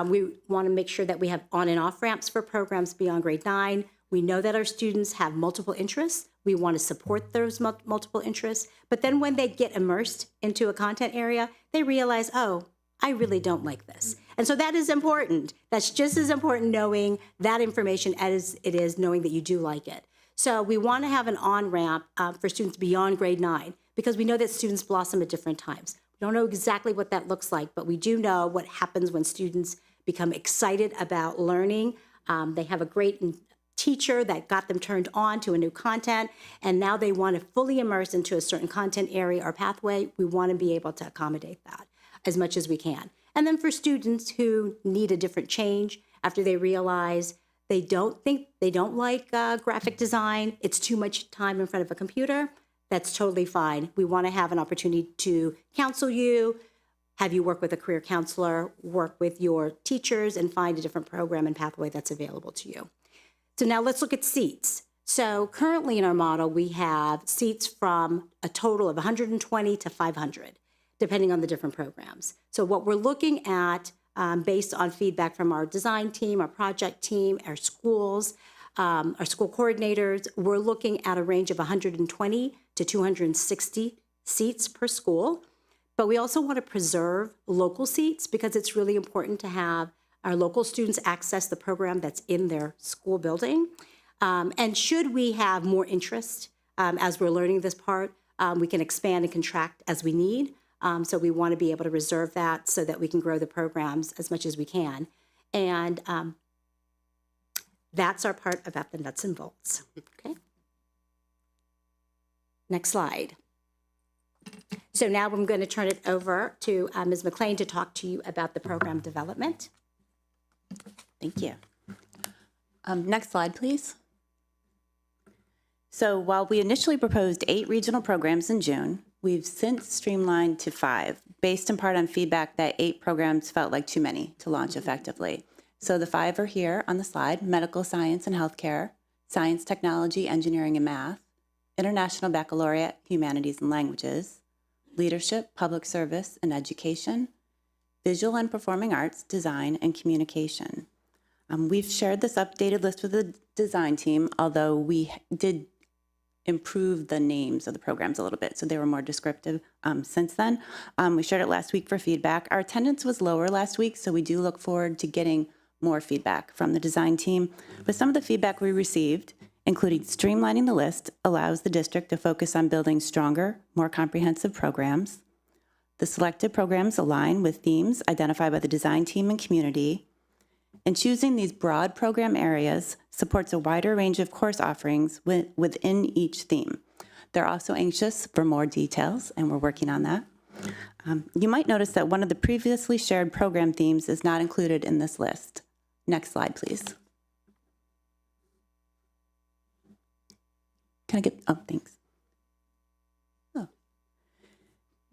We want to make sure that we have on and off ramps for programs beyond grade 9. We know that our students have multiple interests. We want to support those multiple interests. But then when they get immersed into a content area, they realize, oh, I really don't like this. And so that is important. That's just as important knowing that information as it is knowing that you do like it. So we want to have an on-ramp for students beyond grade 9 because we know that students blossom at different times. We don't know exactly what that looks like, but we do know what happens when students become excited about learning. They have a great teacher that got them turned on to a new content, and now they want to fully immerse into a certain content area or pathway. We want to be able to accommodate that as much as we can. And then for students who need a different change after they realize they don't like graphic design, it's too much time in front of a computer, that's totally fine. We want to have an opportunity to counsel you, have you work with a career counselor, work with your teachers, and find a different program and pathway that's available to you. So now let's look at seats. So currently in our model, we have seats from a total of 120 to 500, depending on the different programs. So what we're looking at, based on feedback from our design team, our project team, our schools, our school coordinators, we're looking at a range of 120 to 260 seats per school. But we also want to preserve local seats because it's really important to have our local students access the program that's in their school building. And should we have more interest as we're learning this part, we can expand and contract as we need. So we want to be able to reserve that so that we can grow the programs as much as we can. And that's our part about the nuts and bolts. Okay. Next slide. So now I'm going to turn it over to Ms. McLean to talk to you about the program development. Thank you. Next slide, please. So while we initially proposed 8 regional programs in June, we've since streamlined to 5, based in part on feedback that 8 programs felt like too many to launch effectively. So the 5 are here on the slide: medical science and healthcare, science, technology, engineering, and math, international baccalaureate, humanities and languages, leadership, public service, and education, visual and performing arts, design, and communication. We've shared this updated list with the design team, although we did improve the names of the programs a little bit, so they were more descriptive since then. We shared it last week for feedback. Our attendance was lower last week, so we do look forward to getting more feedback from the design team. But some of the feedback we received, including streamlining the list, allows the district to focus on building stronger, more comprehensive programs. The selected programs align with themes identified by the design team and community. And choosing these broad program areas supports a wider range of course offerings within each theme. They're also anxious for more details, and we're working on that. You might notice that one of the previously shared program themes is not included in this list. Next slide, please. Can I get, oh, thanks. Oh.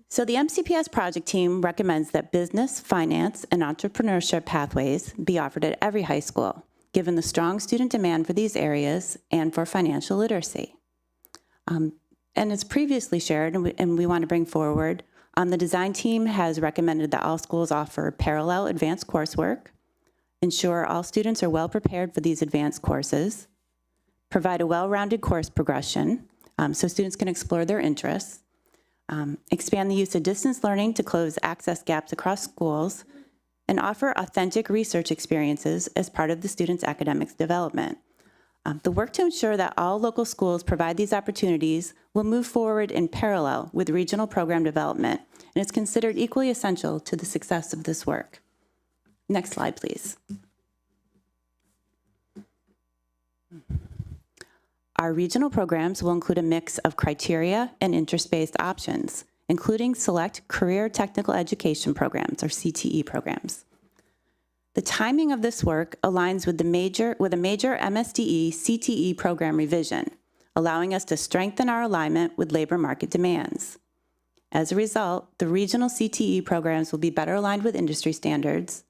So the MCPS project team recommends that business, finance, and entrepreneurship pathways be offered at every high school, given the strong student demand for these areas and for financial literacy. And as previously shared, and we want to bring forward, the design team has recommended that all schools offer parallel advanced coursework, ensure all students are well prepared for these advanced courses, provide a well-rounded course progression so students can explore their interests, expand the use of distance learning to close access gaps across schools, and offer authentic research experiences as part of the student's academic development. The work to ensure that all local schools provide these opportunities will move forward in parallel with regional program development, and it's considered equally essential to the success of this work. Next slide, please. Our regional programs will include a mix of criteria and interest-based options, including select career technical education programs, or CTE programs. The timing of this work aligns with a major MSDE CTE program revision, allowing us to strengthen our alignment with labor market demands. As a result, the regional CTE programs will be better aligned with industry standards.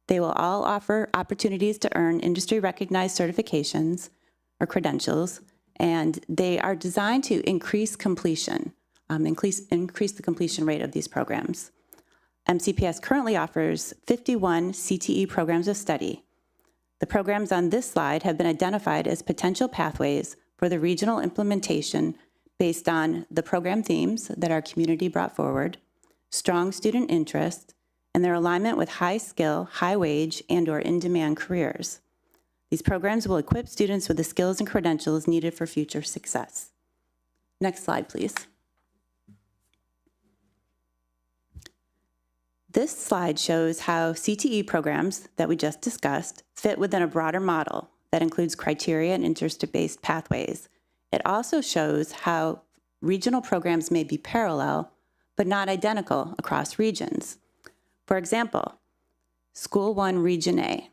They will all offer opportunities to earn industry-recognized certifications or credentials, and they are designed to increase completion, increase the completion rate of these programs. MCPS currently offers 51 CTE programs of study. The programs on this slide have been identified as potential pathways for the regional implementation based on the program themes that our community brought forward, strong student interest, and their alignment with high-skill, high-wage, and/or in-demand careers. These programs will equip students with the skills and credentials needed for future success. Next slide, please. This slide shows how CTE programs that we just discussed fit within a broader model that includes criteria and interest-based pathways. It also shows how regional programs may be parallel, but not identical across regions. For example, School 1 Region A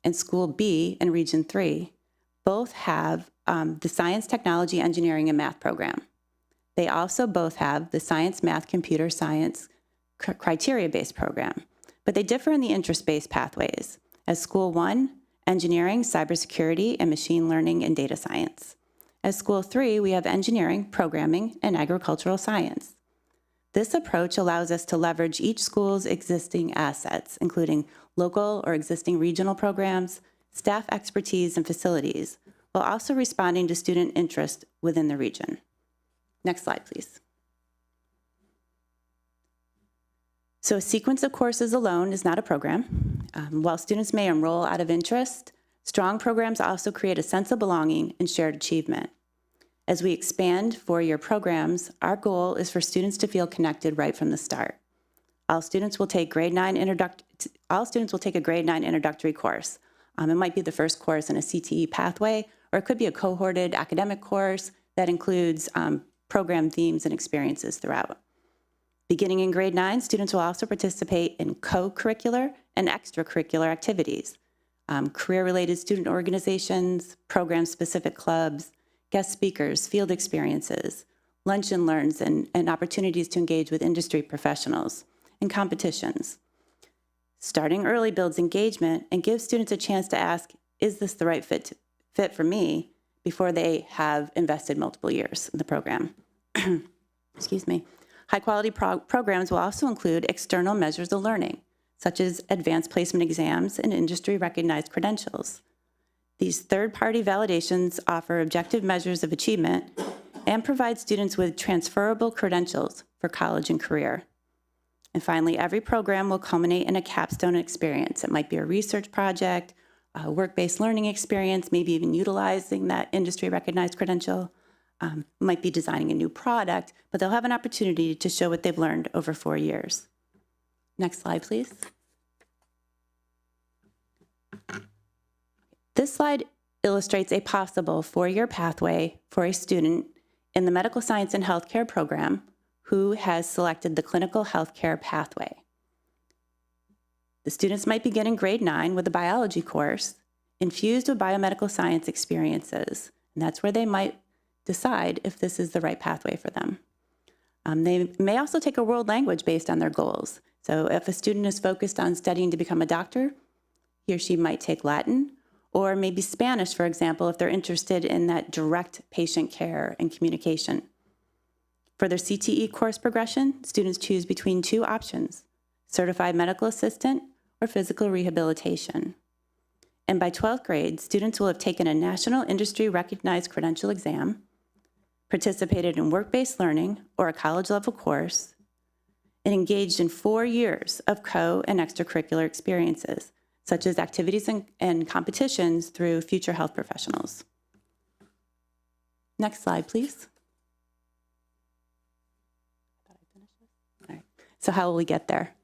and School B in Region 3 both have the Science, Technology, Engineering, and Math program. They also both have the Science, Math, Computer Science criteria-based program, but they differ in the interest-based pathways. As School 1, Engineering, Cybersecurity, and Machine Learning and Data Science. As School 3, we have Engineering, Programming, and Agricultural Science. This approach allows us to leverage each school's existing assets, including local or existing regional programs, staff expertise, and facilities, while also responding to student interest within the region. Next slide, please. So a sequence of courses alone is not a program. While students may enroll out of interest, strong programs also create a sense of belonging and shared achievement. As we expand four-year programs, our goal is for students to feel connected right from the start. All students will take a grade 9 introductory course. It might be the first course in a CTE pathway, or it could be a cohorted academic course that includes program themes and experiences throughout. Beginning in grade 9, students will also participate in co-curricular and extracurricular activities, career-related student organizations, program-specific clubs, guest speakers, field experiences, lunch and learns, and opportunities to engage with industry professionals, and competitions. Starting early builds engagement and gives students a chance to ask, is this the right fit for me, before they have invested multiple years in the program. Excuse me. High-quality programs will also include external measures of learning, such as advanced placement exams and industry-recognized credentials. These third-party validations offer objective measures of achievement and provide students with transferable credentials for college and career. And finally, every program will culminate in a capstone experience. It might be a research project, a work-based learning experience, maybe even utilizing that industry-recognized credential. Might be designing a new product, but they'll have an opportunity to show what they've learned over 4 years. Next slide, please. This slide illustrates a possible 4-year pathway for a student in the medical science and healthcare program who has selected the clinical healthcare pathway. The students might begin in grade 9 with a biology course infused with biomedical science experiences, and that's where they might decide if this is the right pathway for them. They may also take a world language based on their goals. So if a student is focused on studying to become a doctor, he or she might take Latin, or maybe Spanish, for example, if they're interested in that direct patient care and communication. For their CTE course progression, students choose between 2 options: certified medical assistant or physical rehabilitation. And by 12th grade, students will have taken a national industry recognized credential exam, participated in work-based learning or a college-level course, and engaged in 4 years of co- and extracurricular experiences, such as activities and competitions through future health professionals. Next slide, please. All right. So how will we get there?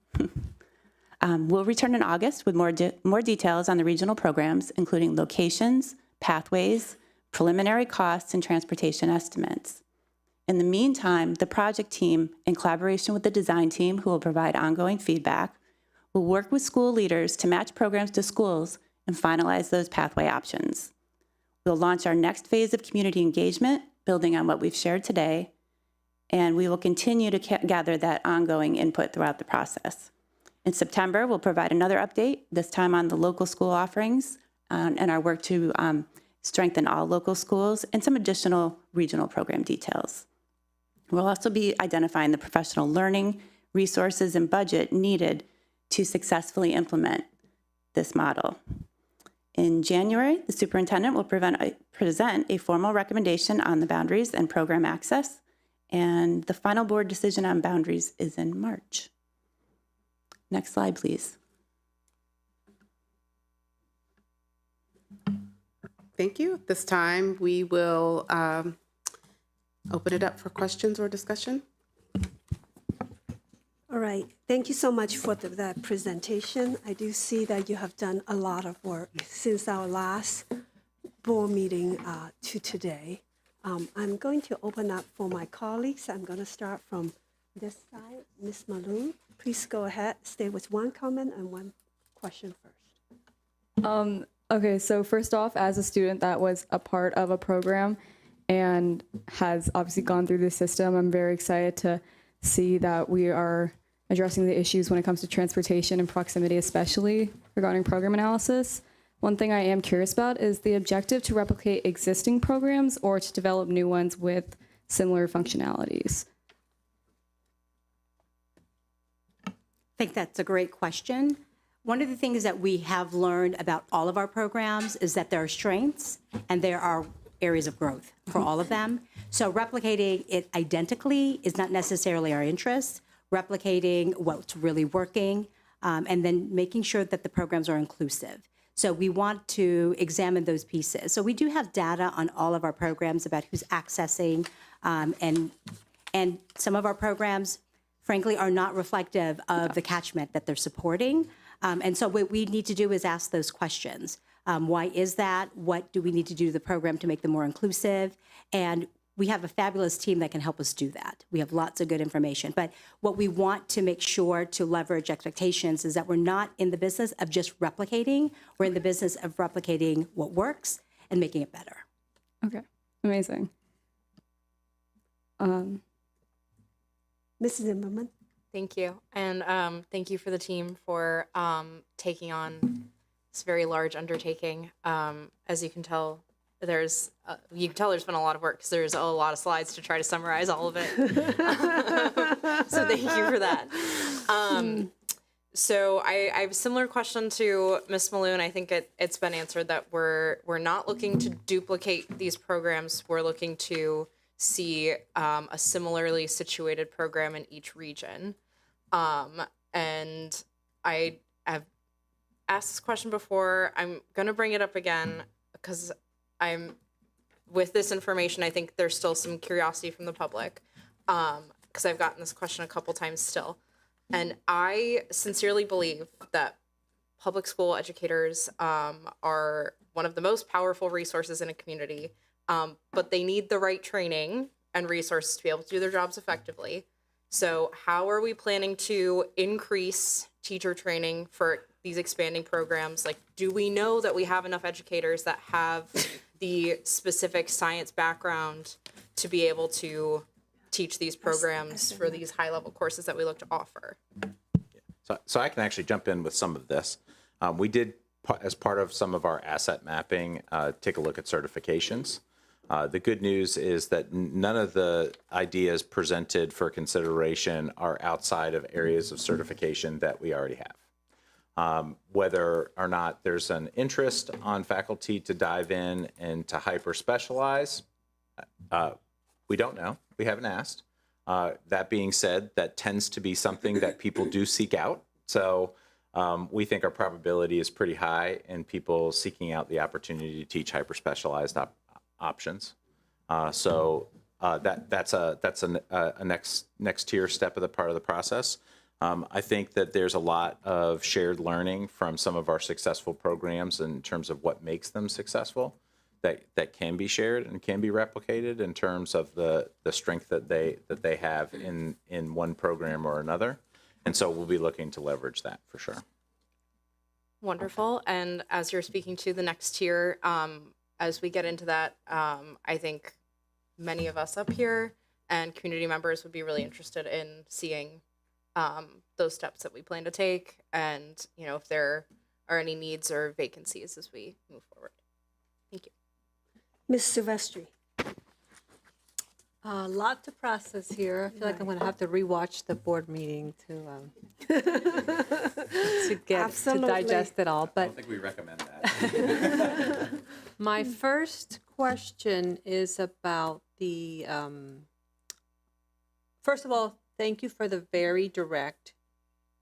We'll return in August with more details on the regional programs, including locations, pathways, preliminary costs, and transportation estimates. In the meantime, the project team, in collaboration with the design team, who will provide ongoing feedback, will work with school leaders to match programs to schools and finalize those pathway options. We'll launch our next phase of community engagement, building on what we've shared today, and we will continue to gather that ongoing input throughout the process. In September, we'll provide another update, this time on the local school offerings and our work to strengthen all local schools and some additional regional program details. We'll also be identifying the professional learning, resources, and budget needed to successfully implement this model. In January, the superintendent will present a formal recommendation on the boundaries and program access, and the final board decision on boundaries is in March. Next slide, please. Thank you. At this time, we will open it up for questions or discussion. All right. Thank you so much for that presentation. I do see that you have done a lot of work since our last board meeting to today. I'm going to open up for my colleagues. I'm going to start from this side. Ms. Malone, please go ahead. Stay with one comment and one question first. Okay, so first off, as a student that was a part of a program and has obviously gone through the system, I'm very excited to see that we are addressing the issues when it comes to transportation and proximity, especially regarding program analysis. One thing I am curious about is the objective to replicate existing programs or to develop new ones with similar functionalities. I think that's a great question. One of the things that we have learned about all of our programs is that there are strengths and there are areas of growth for all of them. So replicating it identically is not necessarily our interest. Replicating what's really working and then making sure that the programs are inclusive. So we want to examine those pieces. So we do have data on all of our programs about who's accessing and some of our programs, frankly, are not reflective of the catchment that they're supporting. And so what we need to do is ask those questions. Why is that? What do we need to do to the program to make them more inclusive? And we have a fabulous team that can help us do that. We have lots of good information. But what we want to make sure to leverage expectations is that we're not in the business of just replicating. We're in the business of replicating what works and making it better. Okay, amazing. Mrs. Zimmerman. Thank you. And thank you for the team for taking on this very large undertaking. As you can tell, there's been a lot of work because there's a lot of slides to try to summarize all of it. So thank you for that. So I have a similar question to Ms. Malone. I think it's been answered that we're not looking to duplicate these programs. We're looking to see a similarly situated program in each region. And I have asked this question before. I'm going to bring it up again because with this information, I think there's still some curiosity from the public because I've gotten this question a couple times still. And I sincerely believe that public school educators are one of the most powerful resources in a community, but they need the right training and resources to be able to do their jobs effectively. So how are we planning to increase teacher training for these expanding programs? Like, do we know that we have enough educators that have the specific science background to be able to teach these programs for these high-level courses that we look to offer? So I can actually jump in with some of this. We did, as part of some of our asset mapping, take a look at certifications. The good news is that none of the ideas presented for consideration are outside of areas of certification that we already have. Whether or not there's an interest on faculty to dive in and to hyper-specialize, we don't know. We haven't asked. That being said, that tends to be something that people do seek out. So we think our probability is pretty high in people seeking out the opportunity to teach hyper-specialized options. That's a next tier step of the part of the process. I think that there's a lot of shared learning from some of our successful programs in terms of what makes them successful. that can be shared and can be replicated in terms of the strength that they have in one program or another. And so we'll be looking to leverage that for sure. Wonderful. And as you're speaking to the next tier, as we get into that, I think many of us up here and community members would be really interested in seeing those steps that we plan to take, and if there are any needs or vacancies as we move forward. Thank you. Ms. Silvestri. A lot to process here. I feel like I'm going to have to rewatch the board meeting to get to digest it all. But I don't think we recommend that. my first question is about the. First of all, thank you for the very direct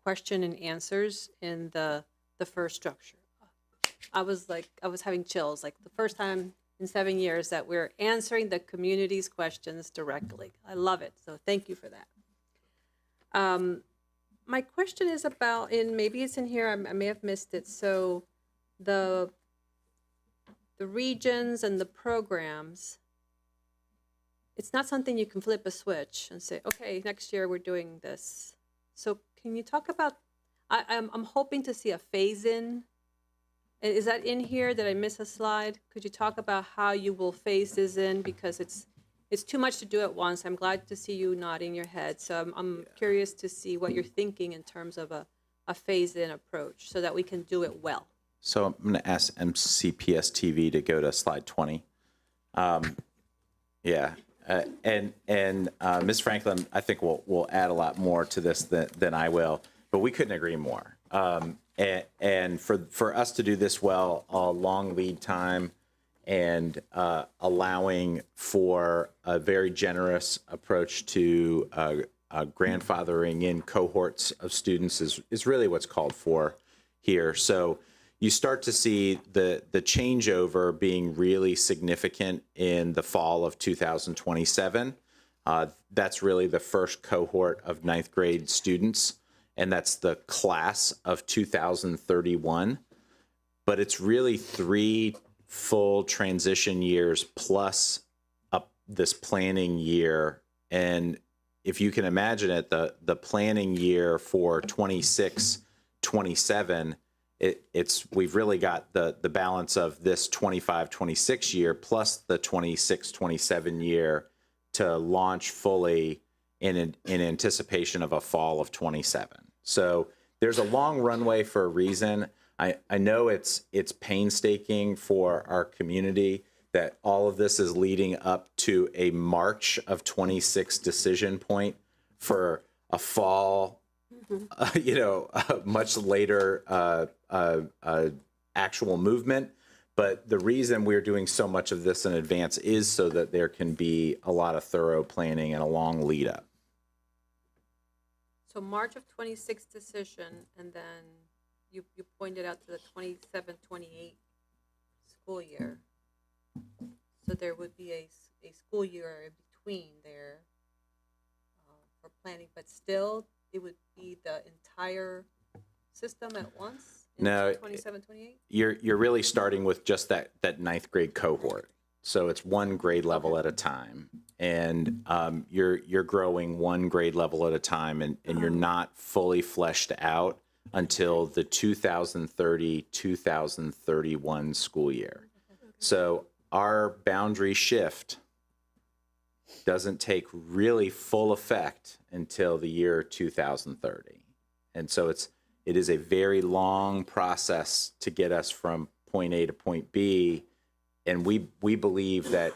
question and answers in the first structure. I was having chills, like the first time in 7 years that we're answering the community's questions directly. I love it. So thank you for that. My question is about, and maybe it's in here, I may have missed it. So the regions and the programs, it's not something you can flip a switch and say, okay, next year we're doing this. So can you talk about, I'm hoping to see a phase in. Is that in here? Did I miss a slide? Could you talk about how you will phase this in? Because it's too much to do at once. I'm glad to see you nodding your head. So I'm curious to see what you're thinking in terms of a phase-in approach so that we can do it well. So I'm going to ask MCPS TV to go to slide 20. And Ms. Franklin, I think will add a lot more to this than I will, but we couldn't agree more. And for us to do this well, a long lead time and allowing for a very generous approach to grandfathering in cohorts of students is really what's called for here. So you start to see the changeover being really significant in the fall of 2027. That's really the first cohort of 9th grade students, and that's the class of 2031. But it's really 3 full transition years plus this planning year. And if you can imagine it, the planning year for 26, 27, we've really got the balance of this 25, 26 year plus the 26, 27 year to launch fully in anticipation of a fall of 27. So there's a long runway for a reason. I know it's painstaking for our community that all of this is leading up to a March of 26 decision point for a fall, much later actual movement. But the reason we're doing so much of this in advance is so that there can be a lot of thorough planning and a long lead up. So March of 26 decision, and then you pointed out to the 27, 28 school year. So there would be a school year in between there for planning, but still it would be the entire system at once? No, 27, 28? You're really starting with just that 9th grade cohort. So it's one grade level at a time, and you're growing one grade level at a time, and you're not fully fleshed out until the 2030-2031 school year. So our boundary shift doesn't take really full effect until the year 2030. And so it is a very long process to get us from point A to point B. And we believe that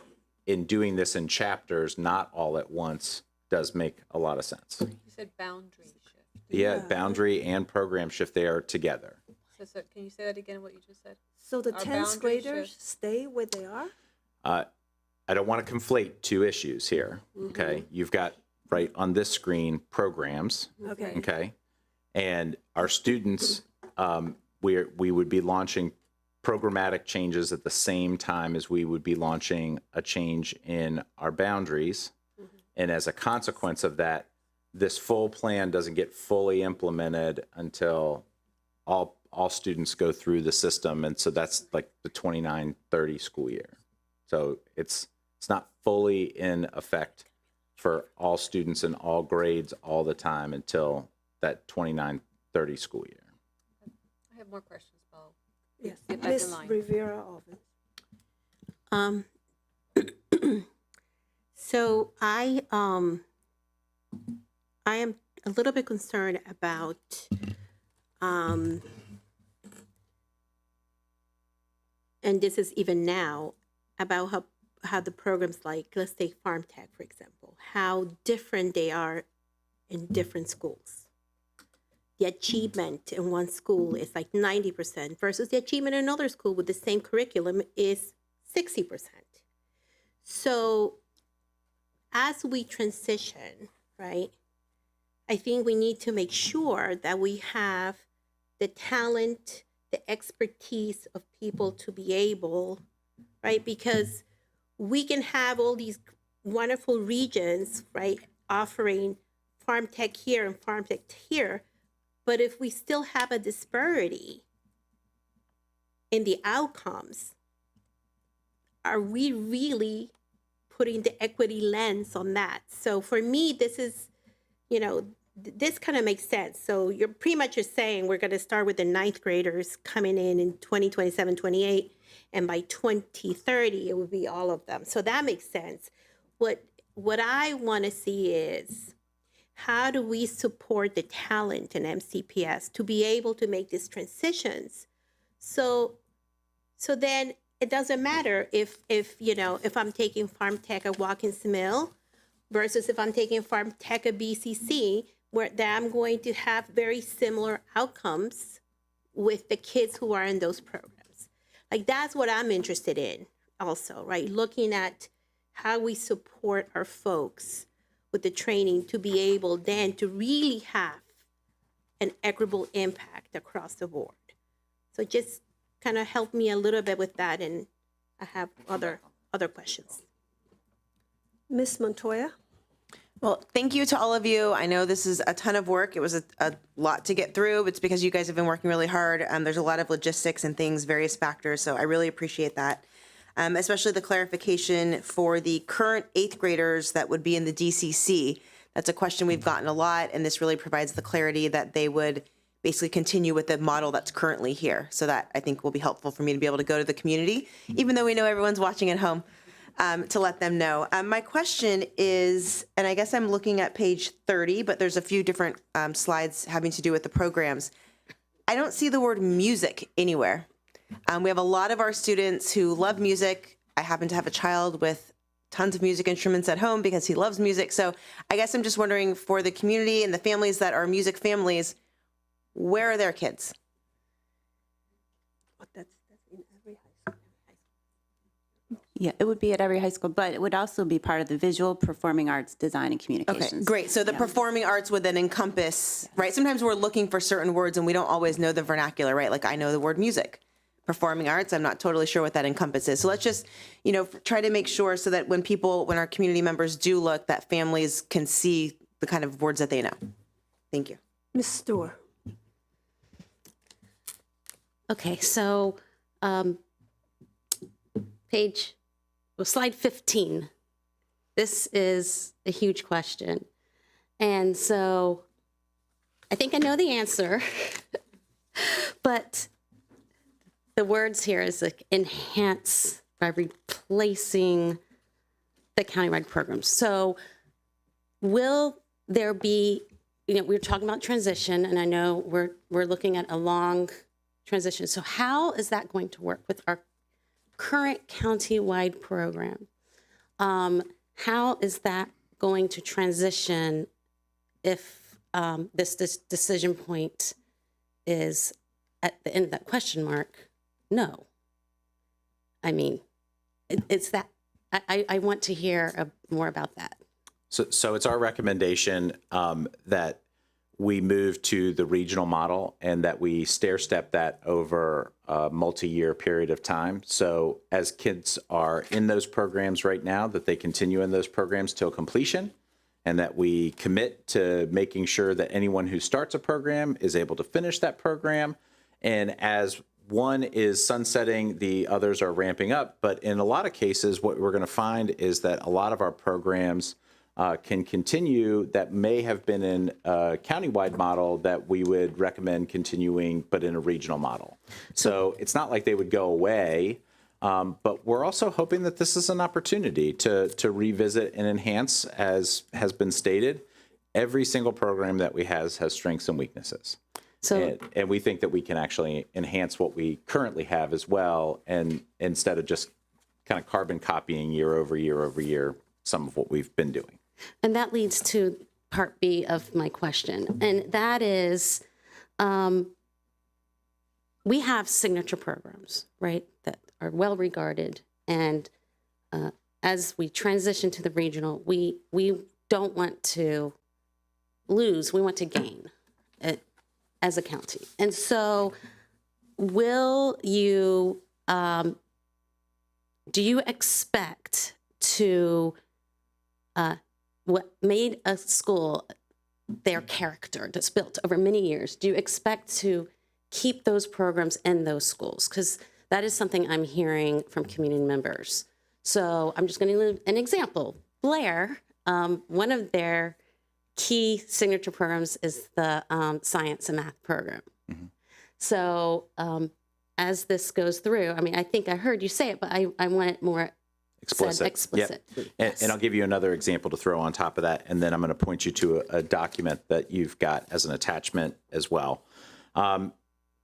in doing this in chapters, not all at once, does make a lot of sense. You said boundary shift. Yeah, boundary and program shift, they are together. So can you say that again, what you just said? So the Our 10th boundary graders shift. stay where they are? I don't want to conflate two issues here, okay? You've got, right on this screen, programs, okay? And our students, we would be launching programmatic changes at the same time as we would be launching a change in our boundaries. And as a consequence of that, this full plan doesn't get fully implemented until all students go through the system. And so that's like the 29-30 school year. So it's not fully in effect for all students in all grades all the time until that 29-30 school year. I have more questions, Bo. Yes, Get back in Ms. line. Rivera Alvin. So I am a little bit concerned about and this is even now about how the programs, like let's take Farm Tech for example, how different they are in different schools. The achievement in one school is like 90% versus the achievement in another school with the same curriculum is 60%. So as we transition, right, I think we need to make sure that we have the talent, the expertise of people to be able, right, because we can have all these wonderful regions, right, offering Farm Tech here and Farm Tech here, but if we still have a disparity in the outcomes, are we really putting the equity lens on that? So for me, this is, this kind of makes sense. So you're pretty much just saying we're going to start with the 9th graders coming in 2027, 28, and by 2030, it would be all of them. So that makes sense. What I want to see is, how do we support the talent in MCPS to be able to make these transitions? So then it doesn't matter if I'm taking Farm Tech at Watkins Mill versus if I'm taking Farm Tech at BCC, where that I'm going to have very similar outcomes with the kids who are in those programs. Like that's what I'm interested in also, right? Looking at how we support our folks with the training to be able then to really have an equitable impact across the board. So just kind of help me a little bit with that, and I have other questions. Ms. Montoya? Well, thank you to all of you. I know this is a ton of work. It was a lot to get through. It's because you guys have been working really hard. There's a lot of logistics and things, various factors, so I really appreciate that. Especially the clarification for the current 8th graders that would be in the DCC. That's a question we've gotten a lot, and this really provides the clarity that they would basically continue with the model that's currently here. So that I think will be helpful for me to be able to go to the community, even though we know everyone's watching at home, to let them know. My question is, and I guess I'm looking at page 30, but there's a few different slides having to do with the programs. I don't see the word music anywhere. We have a lot of our students who love music. I happen to have a child with tons of music instruments at home because he loves music. So I guess I'm just wondering, for the community and the families that are music families, where are their kids? That's in every high school. Yeah, it would be at every high school, but it would also be part of the visual, performing arts, design, and communications. Okay, great. So the performing arts would then encompass, right? Sometimes we're looking for certain words and we don't always know the vernacular, right? Like I know the word music. Performing arts, I'm not totally sure what that encompasses. So let's just, try to make sure so that when our community members do look, that families can see the kind of words that they know. Thank you. Ms. Stewart? Okay, so slide 15. This is a huge question. And so I think I know the answer, but the words here is like enhance by replacing the countywide programs. So will there be, we're talking about transition, and I know we're looking at a long transition. So how is that going to work with our current countywide program? How is that going to transition if this decision point is at the end of that question mark? No. I mean, it's that. I want to hear more about that. So it's our recommendation that we move to the regional model and that we stair-step that over a multi-year period of time. So as kids are in those programs right now, that they continue in those programs till completion, and that we commit to making sure that anyone who starts a program is able to finish that program. And as one is sunsetting, the others are ramping up. But in a lot of cases, what we're going to find is that a lot of our programs can continue that may have been in a countywide model that we would recommend continuing, but in a regional model. So it's not like they would go away, but we're also hoping that this is an opportunity to revisit and enhance, as has been stated. Every single program that we has strengths and weaknesses. So, and we think that we can actually enhance what we currently have as well, and instead of just kind of carbon copying year over year over year some of what we've been doing. And that leads to part B of my question, and that is, we have signature programs, right, that are well regarded, and as we transition to the regional, we don't want to lose, we want to gain it as a county. And so will you, do you expect to, what made a school their character that's built over many years, do you expect to keep those programs in those schools? Because that is something I'm hearing from community members. So I'm just going to give an example. Blair, one of their key signature programs is the science and math program. Mm-hmm. So as this goes through, I mean, I think I heard you say it, but I want it more explicit. Yep. And I'll give you another example to throw on top of that, and then I'm going to point you to a document that you've got as an attachment as well.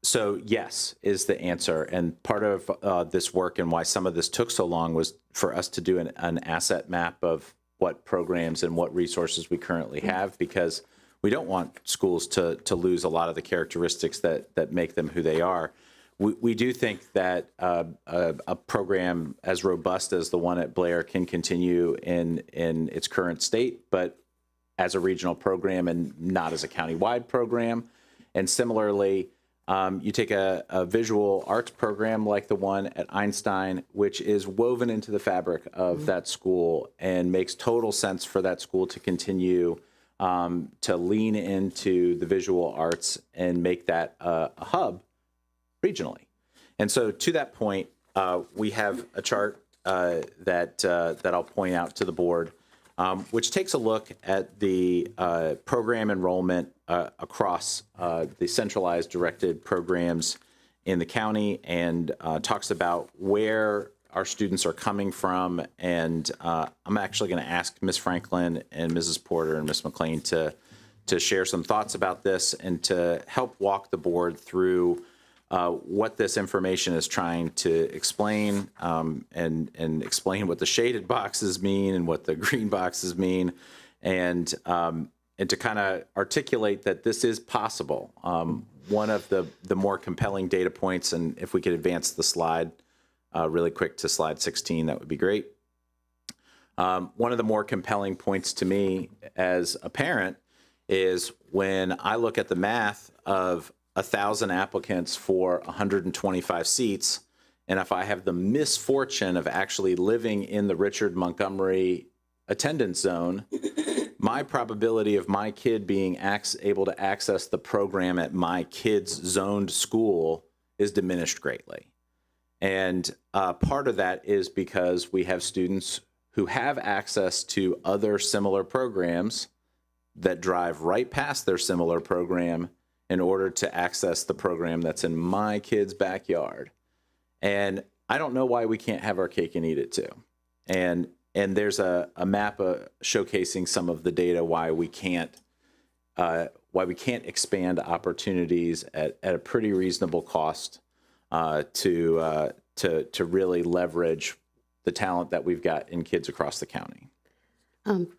So yes is the answer, and part of this work and why some of this took so long was for us to do an asset map of what programs and what resources we currently have, because we don't want schools to lose a lot of the characteristics that make them who they are. We do think that a program as robust as the one at Blair can continue in its current state, but as a regional program and not as a countywide program. And similarly, you take a visual arts program like the one at Einstein, which is woven into the fabric of that school and makes total sense for that school to continue to lean into the visual arts and make that a hub regionally. And so to that point, we have a chart that I'll point out to the board, which takes a look at the program enrollment across the centralized directed programs in the county, and talks about where our students are coming from. And I'm actually going to ask Ms. Franklin and Mrs. Porter and Ms. McLean to share some thoughts about this and to help walk the board through what this information is trying to explain, and explain what the shaded boxes mean and what the green boxes mean, and to kind of articulate that this is possible. One of the more compelling data points, and if we could advance the slide really quick to slide 16, that would be great. One of the more compelling points to me as a parent is when I look at the math of 1,000 applicants for 125 seats, and if I have the misfortune of actually living in the Richard Montgomery attendance zone, my probability of my kid being able to access the program at my kid's zoned school is diminished greatly. And part of that is because we have students who have access to other similar programs that drive right past their similar program in order to access the program that's in my kid's backyard. And I don't know why we can't have our cake and eat it too. And there's a map showcasing some of the data why we can't expand opportunities at a pretty reasonable cost to really leverage the talent that we've got in kids across the county.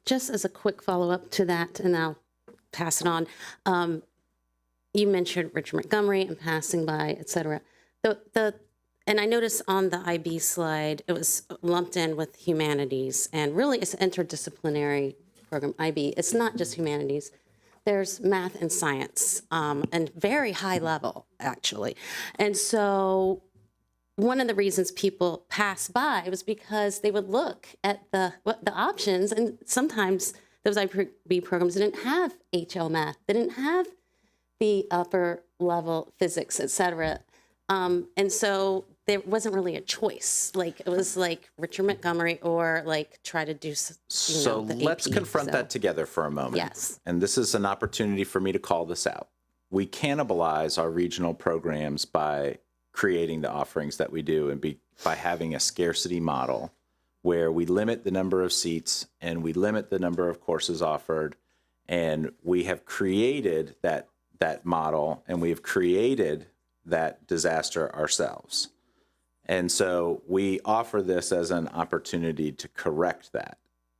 Just as a quick follow-up to that, and I'll pass it on. You mentioned Richard Montgomery and passing by, et cetera. And I noticed on the IB slide, it was lumped in with humanities, and really it's an interdisciplinary program, IB. It's not just humanities. There's math and science, and very high level, actually. And so one of the reasons people pass by was because they would look at the options, and sometimes those IB programs didn't have HL math, they didn't have the upper level physics, et cetera. And so there wasn't really a choice. Like it was like Richard Montgomery or like try to do, So the let's AP, confront that together for a moment. Yes. And this is an opportunity for me to call this out. We cannibalize our regional programs by creating the offerings that we do and by having a scarcity model where we limit the number of seats and we limit the number of courses offered. And we have created that model and we have created that disaster ourselves. And so we offer this as an opportunity to correct that.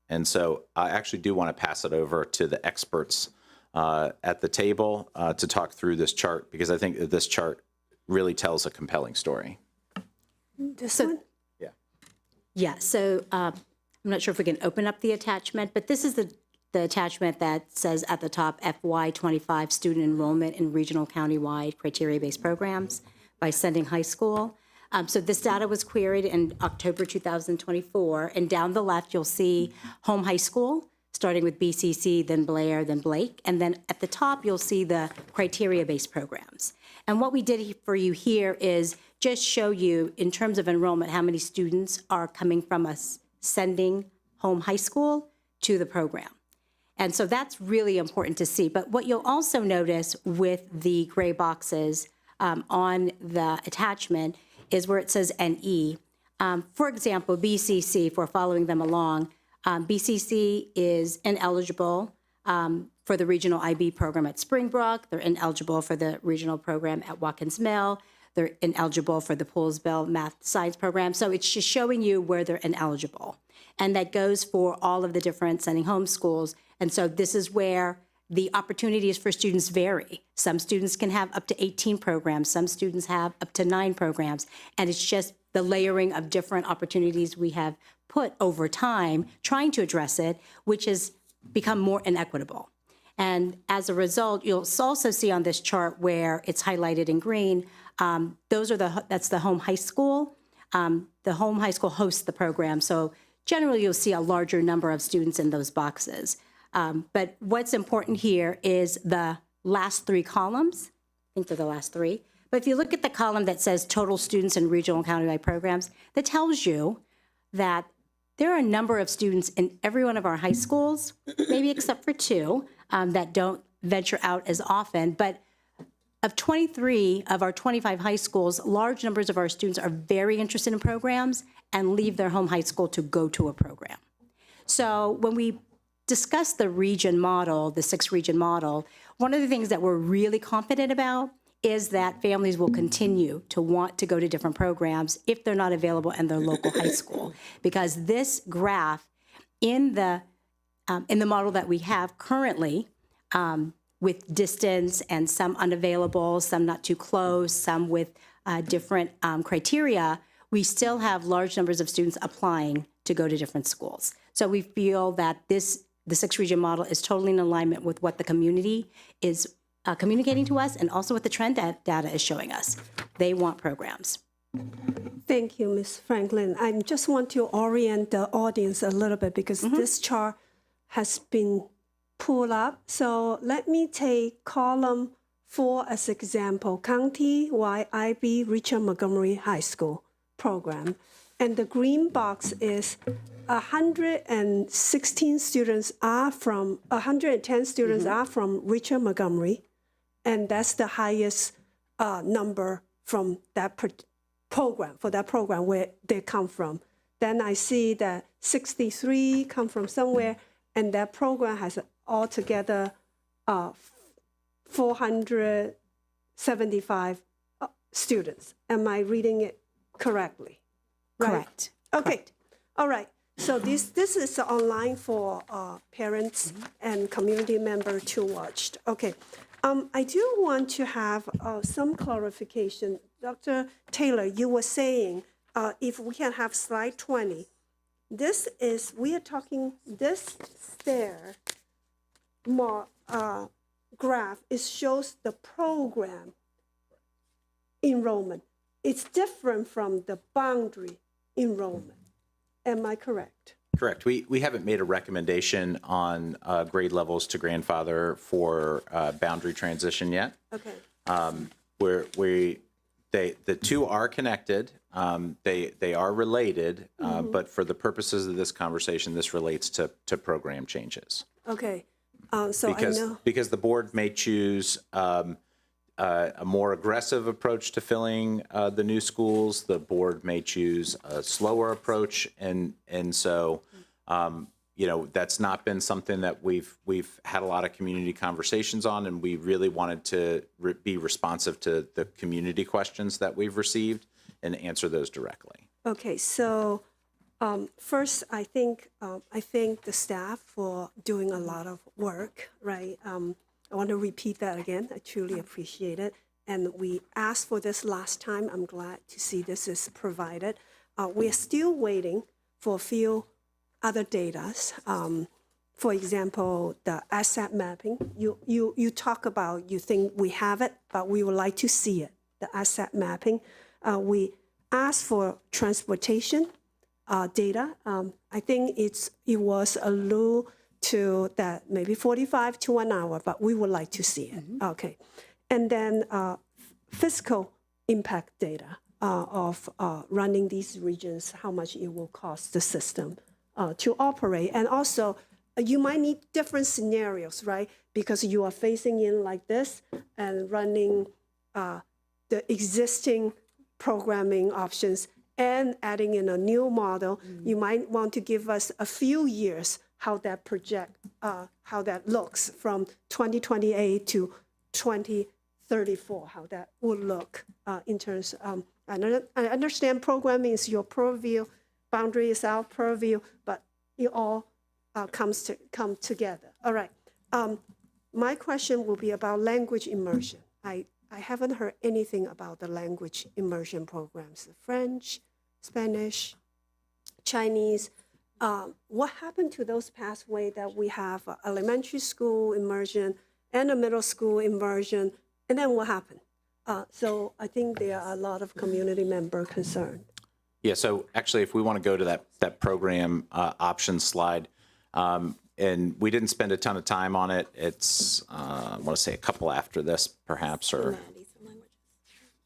And so I actually do want to pass it over to the experts at the table to talk through this chart, because I think that this chart really tells a compelling story. This one? Yeah. Yeah, so I'm not sure if we can open up the attachment, but this is the attachment that says at the top, FY25 student enrollment in regional countywide criteria-based programs by sending high school. So this data was queried in October 2024, and down the left, you'll see home high school, starting with BCC, then Blair, then Blake, and then at the top, you'll see the criteria-based programs. And what we did for you here is just show you, in terms of enrollment, how many students are coming from us sending home high school to the program. And so that's really important to see. But what you'll also notice with the gray boxes on the attachment is where it says NE. For example, BCC, if we're following them along, BCC is ineligible for the regional IB program at Springbrook. They're ineligible for the regional program at Watkins Mill. They're ineligible for the Poolsville Math Science program. So it's just showing you where they're ineligible. And that goes for all of the different sending home schools. And so this is where the opportunities for students vary. Some students can have up to 18 programs. Some students have up to 9 programs. And it's just the layering of different opportunities we have put over time trying to address it, which has become more inequitable. And as a result, you'll also see on this chart where it's highlighted in green, that's the home high school. The home high school hosts the program. So generally, you'll see a larger number of students in those boxes. But what's important here is the last 3 columns. I think they're the last 3. But if you look at the column that says total students in regional and countywide programs, that tells you that there are a number of students in every one of our high schools, maybe except for 2, that don't venture out as often. But of 23 of our 25 high schools, large numbers of our students are very interested in programs and leave their home high school to go to a program. So when we discuss the region model, the 6-region model, one of the things that we're really confident about is that families will continue to want to go to different programs if they're not available in their local high school. Because this graph in the model that we have currently, with distance and some unavailable, some not too close, some with different criteria, we still have large numbers of students applying to go to different schools. So we feel that the 6-region model is totally in alignment with what the community is communicating to us and also what the trend data is showing us. They want programs. Thank you, Ms. Franklin. I just want to orient the audience a little bit because this chart has been pulled up. So let me take column 4 as example, County-wide IB Richard Montgomery High School program. And the green box is 110 students are from Richard Montgomery. And that's the highest number from that program, where they come from. Then I see that 63 come from somewhere, and that program has altogether 475 students. Am I reading it correctly? Right? Correct. Okay. Correct. All right. So this is online for parents and community members to watch. Okay. I do want to have some clarification. Dr. Taylor, you were saying if we can have slide 20, we are talking this stair graph, it shows the program enrollment. It's different from the boundary enrollment. Am I correct? Correct. We haven't made a recommendation on grade levels to grandfather for boundary transition yet. Okay. the two are connected. They are related, but for the purposes of this conversation, this relates to program changes. Okay. So Because I know. because the board may choose a more aggressive approach to filling the new schools. The board may choose a slower approach, and so that's not been something that we've had a lot of community conversations on, and we really wanted to be responsive to the community questions that we've received and answer those directly. Okay, so first, I thank the staff for doing a lot of work, right? I want to repeat that again. I truly appreciate it. And we asked for this last time. I'm glad to see this is provided. We are still waiting for a few other data. For example, the asset mapping. You talk about, you think we have it, but we would like to see it, the asset mapping. We asked for transportation data. I think it was a little to that, maybe 45 to 1 hour, but we would like to see it. Okay. And then fiscal impact data of running these regions, how much it will cost the system to operate. And also, you might need different scenarios, right? Because you are facing in like this and running the existing programming options and adding in a new model. You might want to give us a few years how that looks from 2028 to 2034, how that would look in terms of, I understand programming is your purview, boundary is our purview, but it all come together. All right. My question will be about language immersion. I haven't heard anything about the language immersion programs, French, Spanish, Chinese. What happened to those pathways that we have elementary school immersion and a middle school immersion, and then what happened? So I think there are a lot of community member concerned. Yeah, so actually, if we want to go to that program options slide, and we didn't spend a ton of time on it. It's, I want to say a couple after this, perhaps, or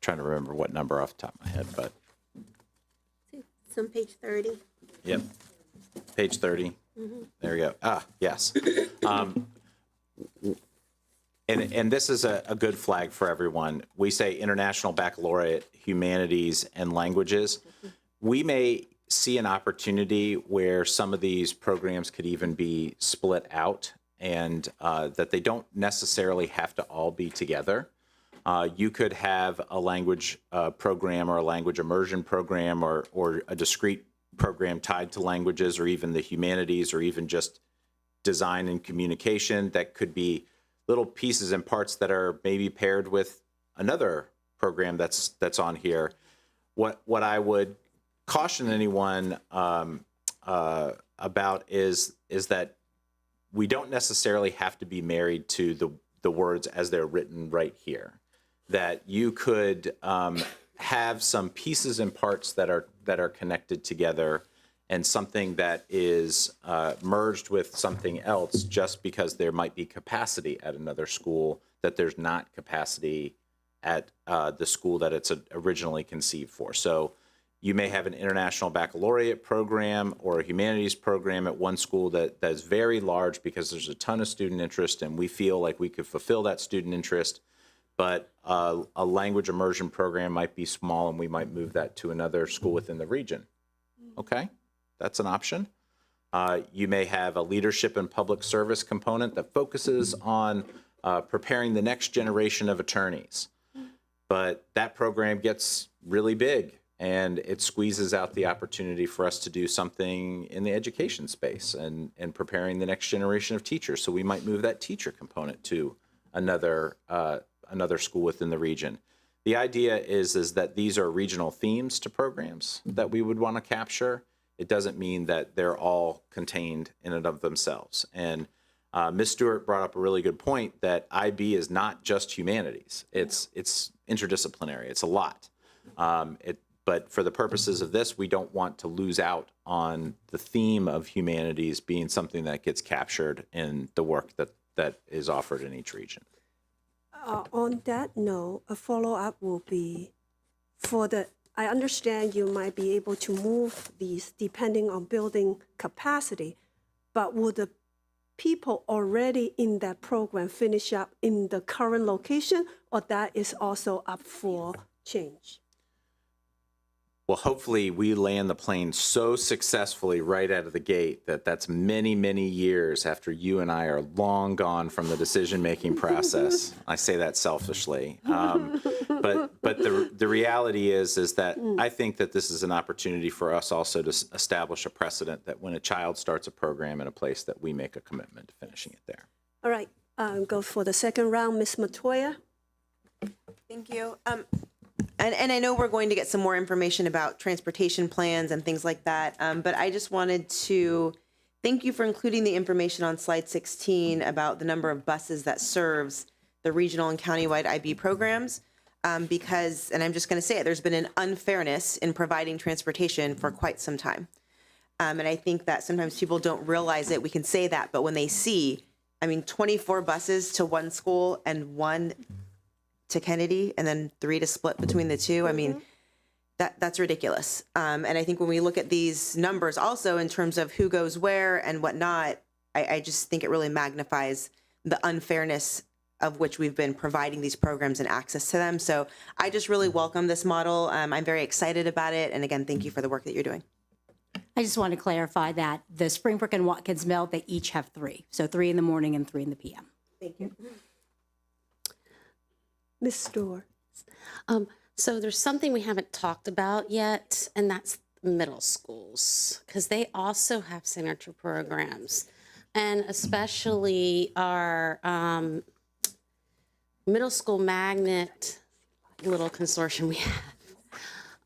trying to remember what number off the top of my head, but. It's on page 30. Yep. Page 30. There we go. Ah, yes. And this is a good flag for everyone. We say International Baccalaureate, Humanities, and Languages. We may see an opportunity where some of these programs could even be split out, and that they don't necessarily have to all be together. You could have a language program or a language immersion program or a discrete program tied to languages or even the humanities or even just design and communication that could be little pieces and parts that are maybe paired with another program that's on here. What I would caution anyone about is that we don't necessarily have to be married to the words as they're written right here. That you could have some pieces and parts that are connected together, and something that is merged with something else just because there might be capacity at another school that there's not capacity at the school that it's originally conceived for. So you may have an International Baccalaureate program or a humanities program at one school that's very large because there's a ton of student interest and we feel like we could fulfill that student interest, but a language immersion program might be small and we might move that to another school within the region. Okay, that's an option. You may have a leadership and public service component that focuses on preparing the next generation of attorneys. But that program gets really big and it squeezes out the opportunity for us to do something in the education space and preparing the next generation of teachers. So we might move that teacher component to another school within the region. The idea is that these are regional themes to programs that we would want to capture. It doesn't mean that they're all contained in and of themselves. And Ms. Stewart brought up a really good point that IB is not just humanities. It's interdisciplinary. It's a lot. But for the purposes of this, we don't want to lose out on the theme of humanities being something that gets captured in the work that is offered in each region. On that note, a follow-up will be I understand you might be able to move these depending on building capacity, but would the people already in that program finish up in the current location, or that is also up for change? Well, hopefully we land the plane so successfully right out of the gate that that's many, many years after you and I are long gone from the decision-making process. I say that selfishly. But the reality is that I think that this is an opportunity for us also to establish a precedent that when a child starts a program in a place that we make a commitment to finishing it there. All right, go for the second round, Ms. Matoya. Thank you. And I know we're going to get some more information about transportation plans and things like that, but I just wanted to thank you for including the information on slide 16 about the number of buses that serves the regional and countywide IB programs, because, and I'm just going to say it, there's been an unfairness in providing transportation for quite some time. And I think that sometimes people don't realize it. We can say that, but when they see, 24 buses to one school and 1 to Kennedy, and then 3 to split between the two. That's ridiculous. And I think when we look at these numbers also in terms of who goes where and whatnot, I just think it really magnifies the unfairness of which we've been providing these programs and access to them. So I just really welcome this model. I'm very excited about it. And again, thank you for the work that you're doing. I just want to clarify that the Springbrook and Watkins Mill, they each have 3. So 3 in the morning and 3 in the PM. Thank you. Ms. Storr. So there's something we haven't talked about yet, and that's middle schools, because they also have signature programs, and especially our middle school magnet little consortium we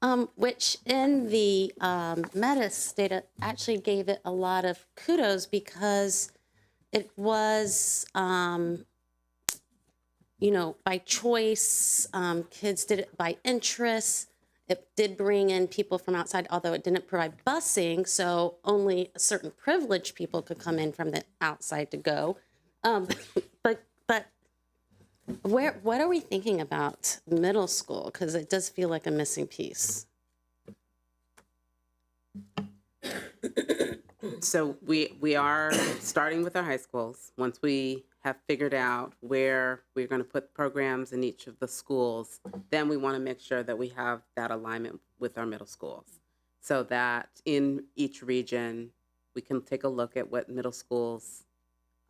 have, which in the METIS data actually gave it a lot of kudos because it was by choice, kids did it by interest. It did bring in people from outside, although it didn't provide busing, so only certain privileged people could come in from the outside to go. But what are we thinking about middle school? Because it does feel like a missing piece. So we are starting with our high schools. Once we have figured out where we're going to put programs in each of the schools, then we want to make sure that we have that alignment with our middle schools, so that in each region we can take a look at what middle schools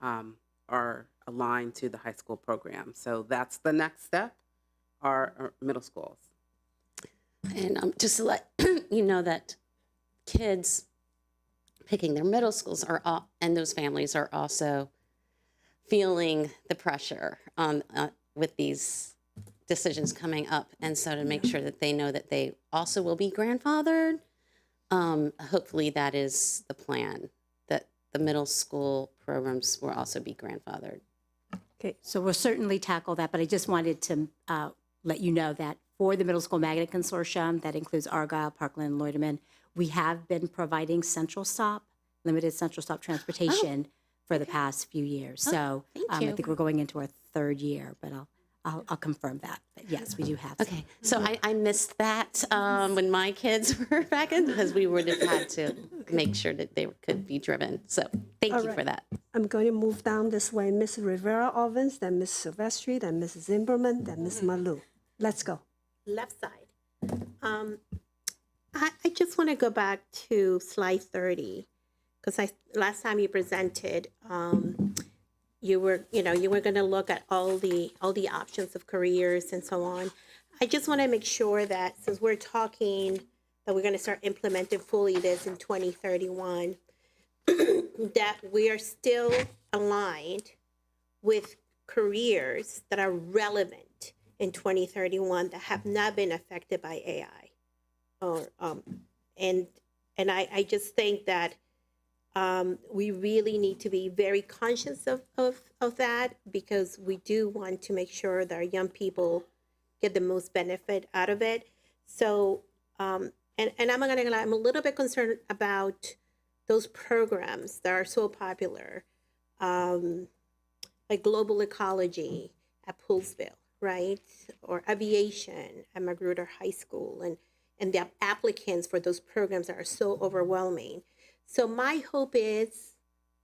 are aligned to the high school program. So that's the next step, our middle schools. And just to let you know that kids picking their middle schools and those families are also feeling the pressure on with these decisions coming up, and so to make sure that they know that they also will be grandfathered, hopefully that is the plan, that the middle school programs will also be grandfathered. Okay, so we'll certainly tackle that, but I just wanted to let you know that for the Middle School Magnet Consortium, that includes Argyle, Parkland, and Loiterman, we have been providing limited central stop transportation for the past few years. So I think we're going into our 3rd year, but I'll confirm that. But yes, we do have some. Okay, so I missed that when my kids were back in, because we would have had to make sure that they could be driven. So thank you for that. I'm going to move down this way. Ms. Rivera-Ovens, then Ms. Silvestri, then Ms. Zimmerman, then Ms. Malou. Let's go. Left side. I just want to go back to slide 30, because last time you presented, you were going to look at all the options of careers and so on. I just want to make sure that since we're talking that we're going to start implementing fully this in 2031, that we are still aligned with careers that are relevant in 2031 that have not been affected by AI. And I just think that we really need to be very conscious of that, because we do want to make sure that our young people get the most benefit out of it. So, and I'm a little bit concerned about those programs that are so popular, like global ecology at Poolsville, right? Or aviation at Magruder High School, and the applicants for those programs are so overwhelming. So my hope is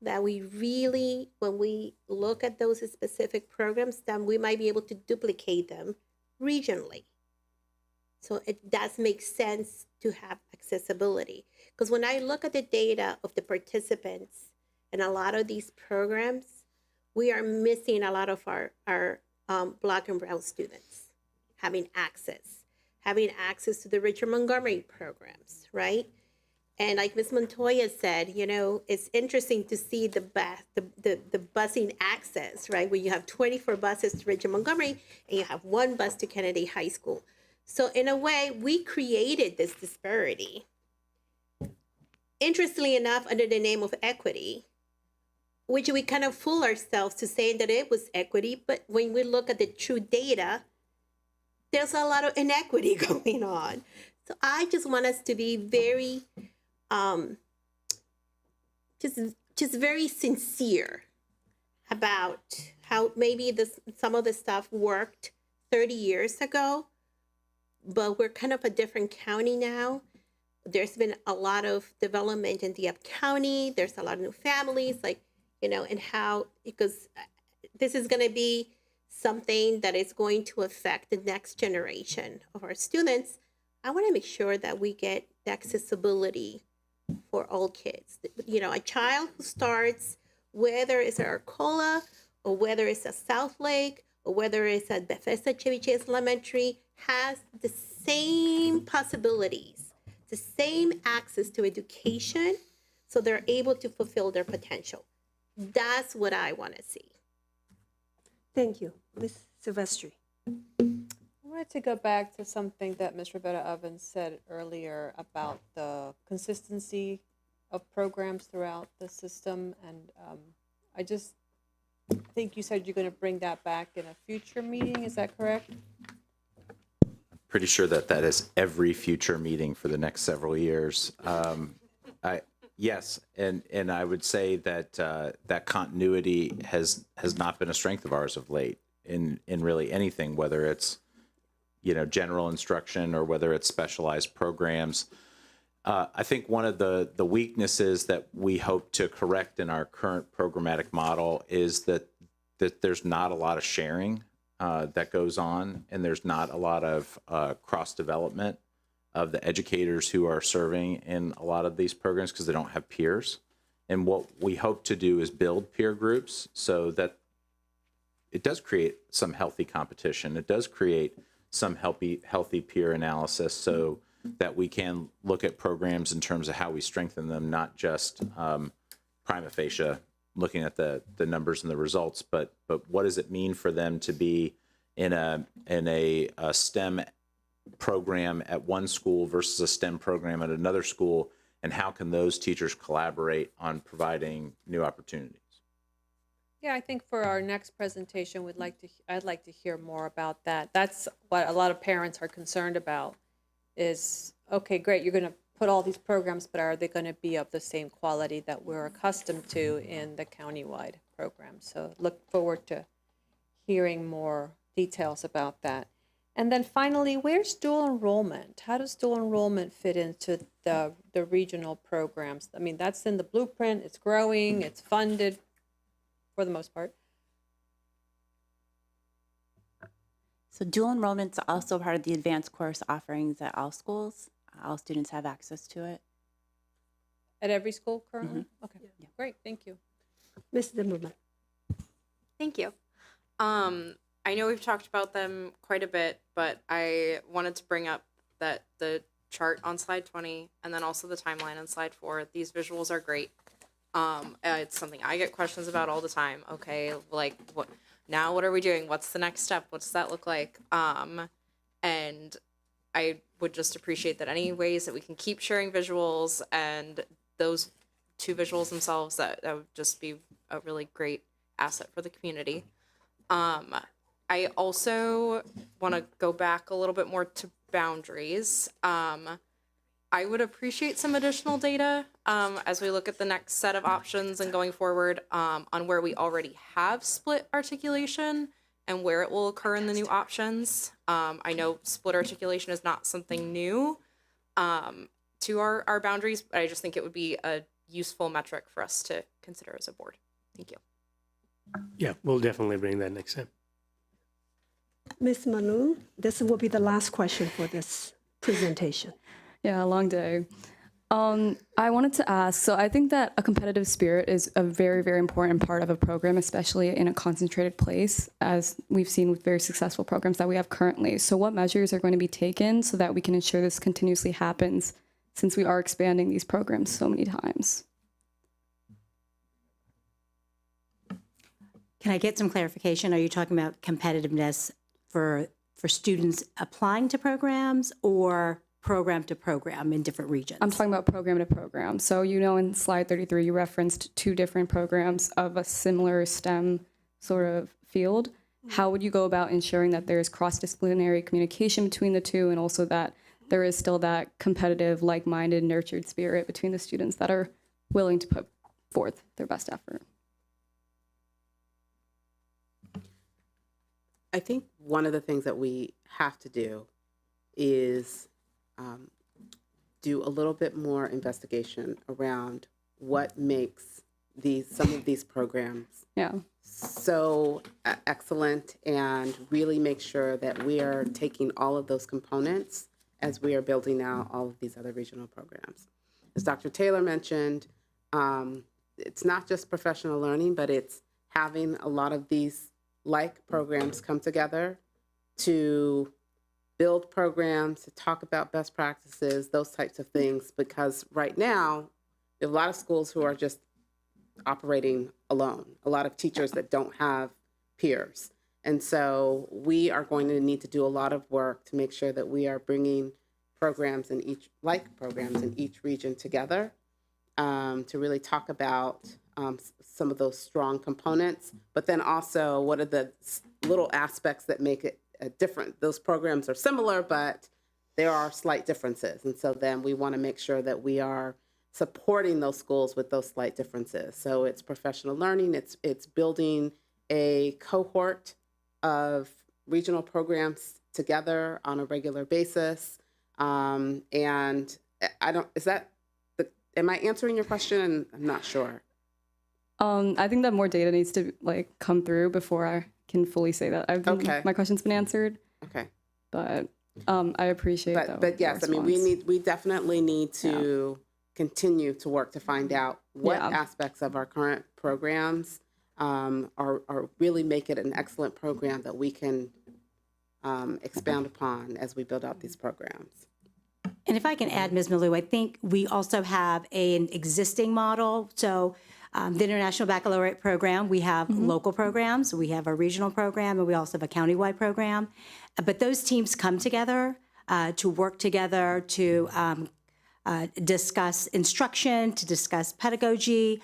that we really, when we look at those specific programs, then we might be able to duplicate them regionally. So it does make sense to have accessibility. Because when I look at the data of the participants in a lot of these programs, we are missing a lot of our Black and Brown students having access to the Richard Montgomery programs, right? And like Ms. Montoya said, you know, it's interesting to see the busing access, right? Where you have 24 buses to Richard Montgomery and you have one bus to Kennedy High School. So in a way, we created this disparity. Interestingly enough, under the name of equity, which we kind of fool ourselves to saying that it was equity, but when we look at the true data, there's a lot of inequity going on. So I just want us to be very, just very sincere about how maybe some of the stuff worked 30 years ago, but we're kind of a different county now. There's been a lot of development in the county. There's a lot of new families, like, you know, and how, because this is going to be something that is going to affect the next generation of our students. I want to make sure that we get the accessibility for all kids. You know, a child who starts, whether it's at Arcola or whether it's at South Lake or whether it's at Bethesda Chevy Chase Elementary, has the same possibilities, the same access to education, so they're able to fulfill their potential. That's what I want to see. Thank you. Ms. Silvestri. I wanted to go back to something that Ms. Roberta Evans said earlier about the consistency of programs throughout the system. And I just think you said you're going to bring that back in a future meeting. Is that correct? Pretty sure that is every future meeting for the next several years. Yes, and I would say that that continuity has not been a strength of ours of late in really anything, whether it's, you know, general instruction or whether it's specialized programs. I think one of the weaknesses that we hope to correct in our current programmatic model is that there's not a lot of sharing that goes on, and there's not a lot of cross development of the educators who are serving in a lot of these programs because they don't have peers. And what we hope to do is build peer groups so that it does create some healthy competition. It does create some healthy peer analysis so that we can look at programs in terms of how we strengthen them, not just prima facie looking at the numbers and the results, but what does it mean for them to be in a STEM program at one school versus a STEM program at another school, and how can those teachers collaborate on providing new opportunities? Yeah, I think for our next presentation, I'd like to hear more about that. That's what a lot of parents are concerned about is, okay, great, you're going to put all these programs, but are they going to be of the same quality that we're accustomed to in the countywide program? So look forward to hearing more details about that. And then finally, where's dual enrollment? How does dual enrollment fit into the regional programs? I mean, that's in the blueprint, it's growing, it's funded for the most part. So dual enrollment's also part of the advanced course offerings at all schools. All students have access to it. At every school currently? Okay, great, thank you. Ms. Zimmerman. Thank you. I know we've talked about them quite a bit, but I wanted to bring up that the chart on slide 20 and then also the timeline on slide 4, these visuals are great. It's something I get questions about all the time. Okay, like what are we doing? What's the next step? What does that look like? And I would just appreciate that any ways that we can keep sharing visuals and those two visuals themselves, that would just be a really great asset for the community. I also want to go back a little bit more to boundaries. I would appreciate some additional data as we look at the next set of options and going forward on where we already have split articulation and where it will occur in the new options. I know split articulation is not something new to our boundaries, but I just think it would be a useful metric for us to consider as a board. Thank you. Yeah, we'll definitely bring that next time. Ms. Maloon, this will be the last question for this presentation. Yeah, a long day. I wanted to ask, so I think that a competitive spirit is a very, very important part of a program, especially in a concentrated place, as we've seen with very successful programs that we have currently. So what measures are going to be taken so that we can ensure this continuously happens, since we are expanding these programs so many times? Can I get some clarification? Are you talking about competitiveness for students applying to programs or program to program in different regions? I'm talking about program to program. So, you know, in slide 33, you referenced 2 different programs of a similar STEM sort of field. How would you go about ensuring that there's cross-disciplinary communication between the 2, and also that there is still that competitive, like-minded, nurtured spirit between the students that are willing to put forth their best effort? I think one of the things that we have to do is do a little bit more investigation around what makes some of these programs so excellent, and really make sure that we are taking all of those components as we are building out all of these other regional programs. As Dr. Taylor mentioned, it's not just professional learning, but it's having a lot of these programs come together to build programs, to talk about best practices, those types of things, because right now, there are a lot of schools who are just operating alone, a lot of teachers that don't have peers. And so we are going to need to do a lot of work to make sure that we are bringing programs in each region together to really talk about some of those strong components, but then also what are the little aspects that make it different. Those programs are similar, but there are slight differences. And so then we want to make sure that we are supporting those schools with those slight differences. So it's professional learning, it's building a cohort of regional programs together on a regular basis. And am I answering your question? I'm not sure. I think that more data needs to come through before I can fully say that my question's been answered. Okay. But I appreciate that. But yes, I mean, we definitely need to continue to work to find out what aspects of our current programs are really make it an excellent program that we can expound upon as we build out these programs. And if I can add, Ms. Malou, I think we also have an existing model. So the International Baccalaureate program, we have local programs, we have a regional program, and we also have a countywide program. But those teams come together to work together to discuss instruction, to discuss pedagogy,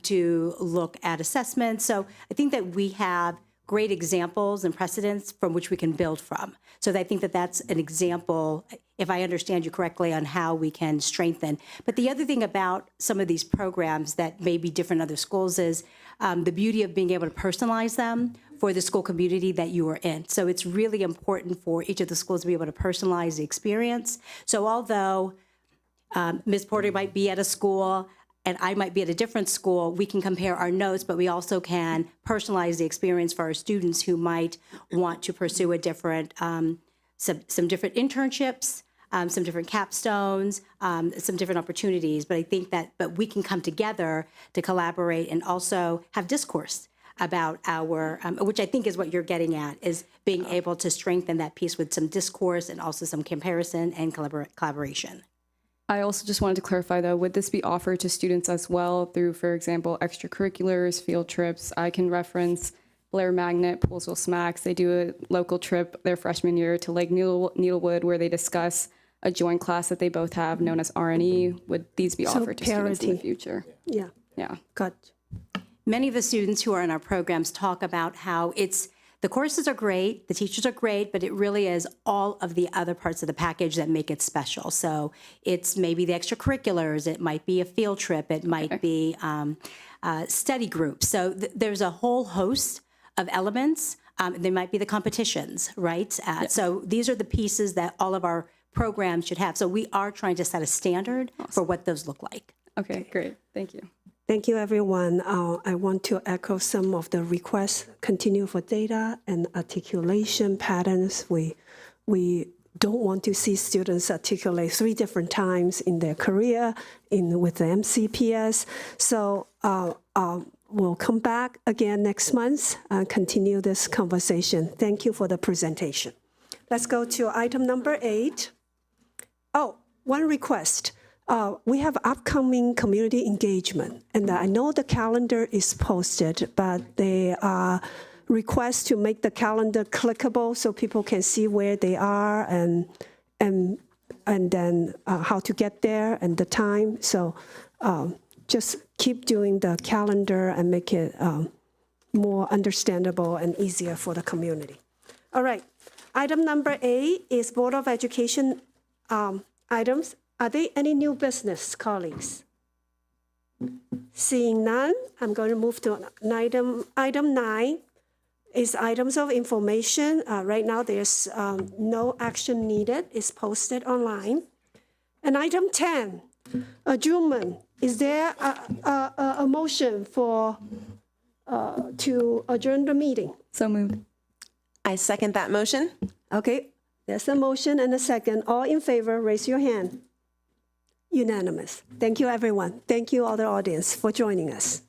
to look at assessment. So I think that we have great examples and precedents from which we can build from. So I think that that's an example, if I understand you correctly, on how we can strengthen. But the other thing about some of these programs that may be different in other schools is the beauty of being able to personalize them for the school community that you are in. So it's really important for each of the schools to be able to personalize the experience. So although Ms. Porter might be at a school and I might be at a different school, we can compare our notes, but we also can personalize the experience for our students who might want to pursue a different, some different internships, some different capstones, some different opportunities. But I think but we can come together to collaborate and also have discourse about our, which I think is what you're getting at, is being able to strengthen that piece with some discourse and also some comparison and collaboration. I also just wanted to clarify, though, would this be offered to students as well through, for example, extracurriculars, field trips? I can reference Blair Magnet, Poolsville Smacks. They do a local trip their freshman year to Lake Needlewood where they discuss a joint class that they both have known as R&E. Would these be offered to students in the future? Yeah. Yeah. Got you. Many of the students who are in our programs talk about how the courses are great, the teachers are great, but it really is all of the other parts of the package that make it special. So it's maybe the extracurriculars, it might be a field trip, it might be study groups. So there's a whole host of elements There might be the competitions, right? So these are the pieces that all of our programs should have. So we are trying to set a standard for what those look like. Okay, great. Thank you. Thank you, everyone. I want to echo some of the requests. Continue for data and articulation patterns. We don't want to see students articulate 3 different times in their career with the MCPS. So we'll come back again next month and continue this conversation. Thank you for the presentation. Let's go to item number 8. Oh, one request. We have upcoming community engagement, and I know the calendar is posted, but they request to make the calendar clickable so people can see where they are and then how to get there and the time. So just keep doing the calendar and make it more understandable and easier for the community. All right. Item number 8 is Board of Education items. Are there any new business, colleagues? Seeing none, I'm going to move to item 9 is items of information. Right now, there's no action needed. It's posted online. And item 10, adjournment. Is there a motion for to adjourn the meeting? So moved. I second that motion. Okay, there's a motion and a second. All in favor, raise your hand. Unanimous. Thank you, everyone. Thank you, all the audience, for joining us.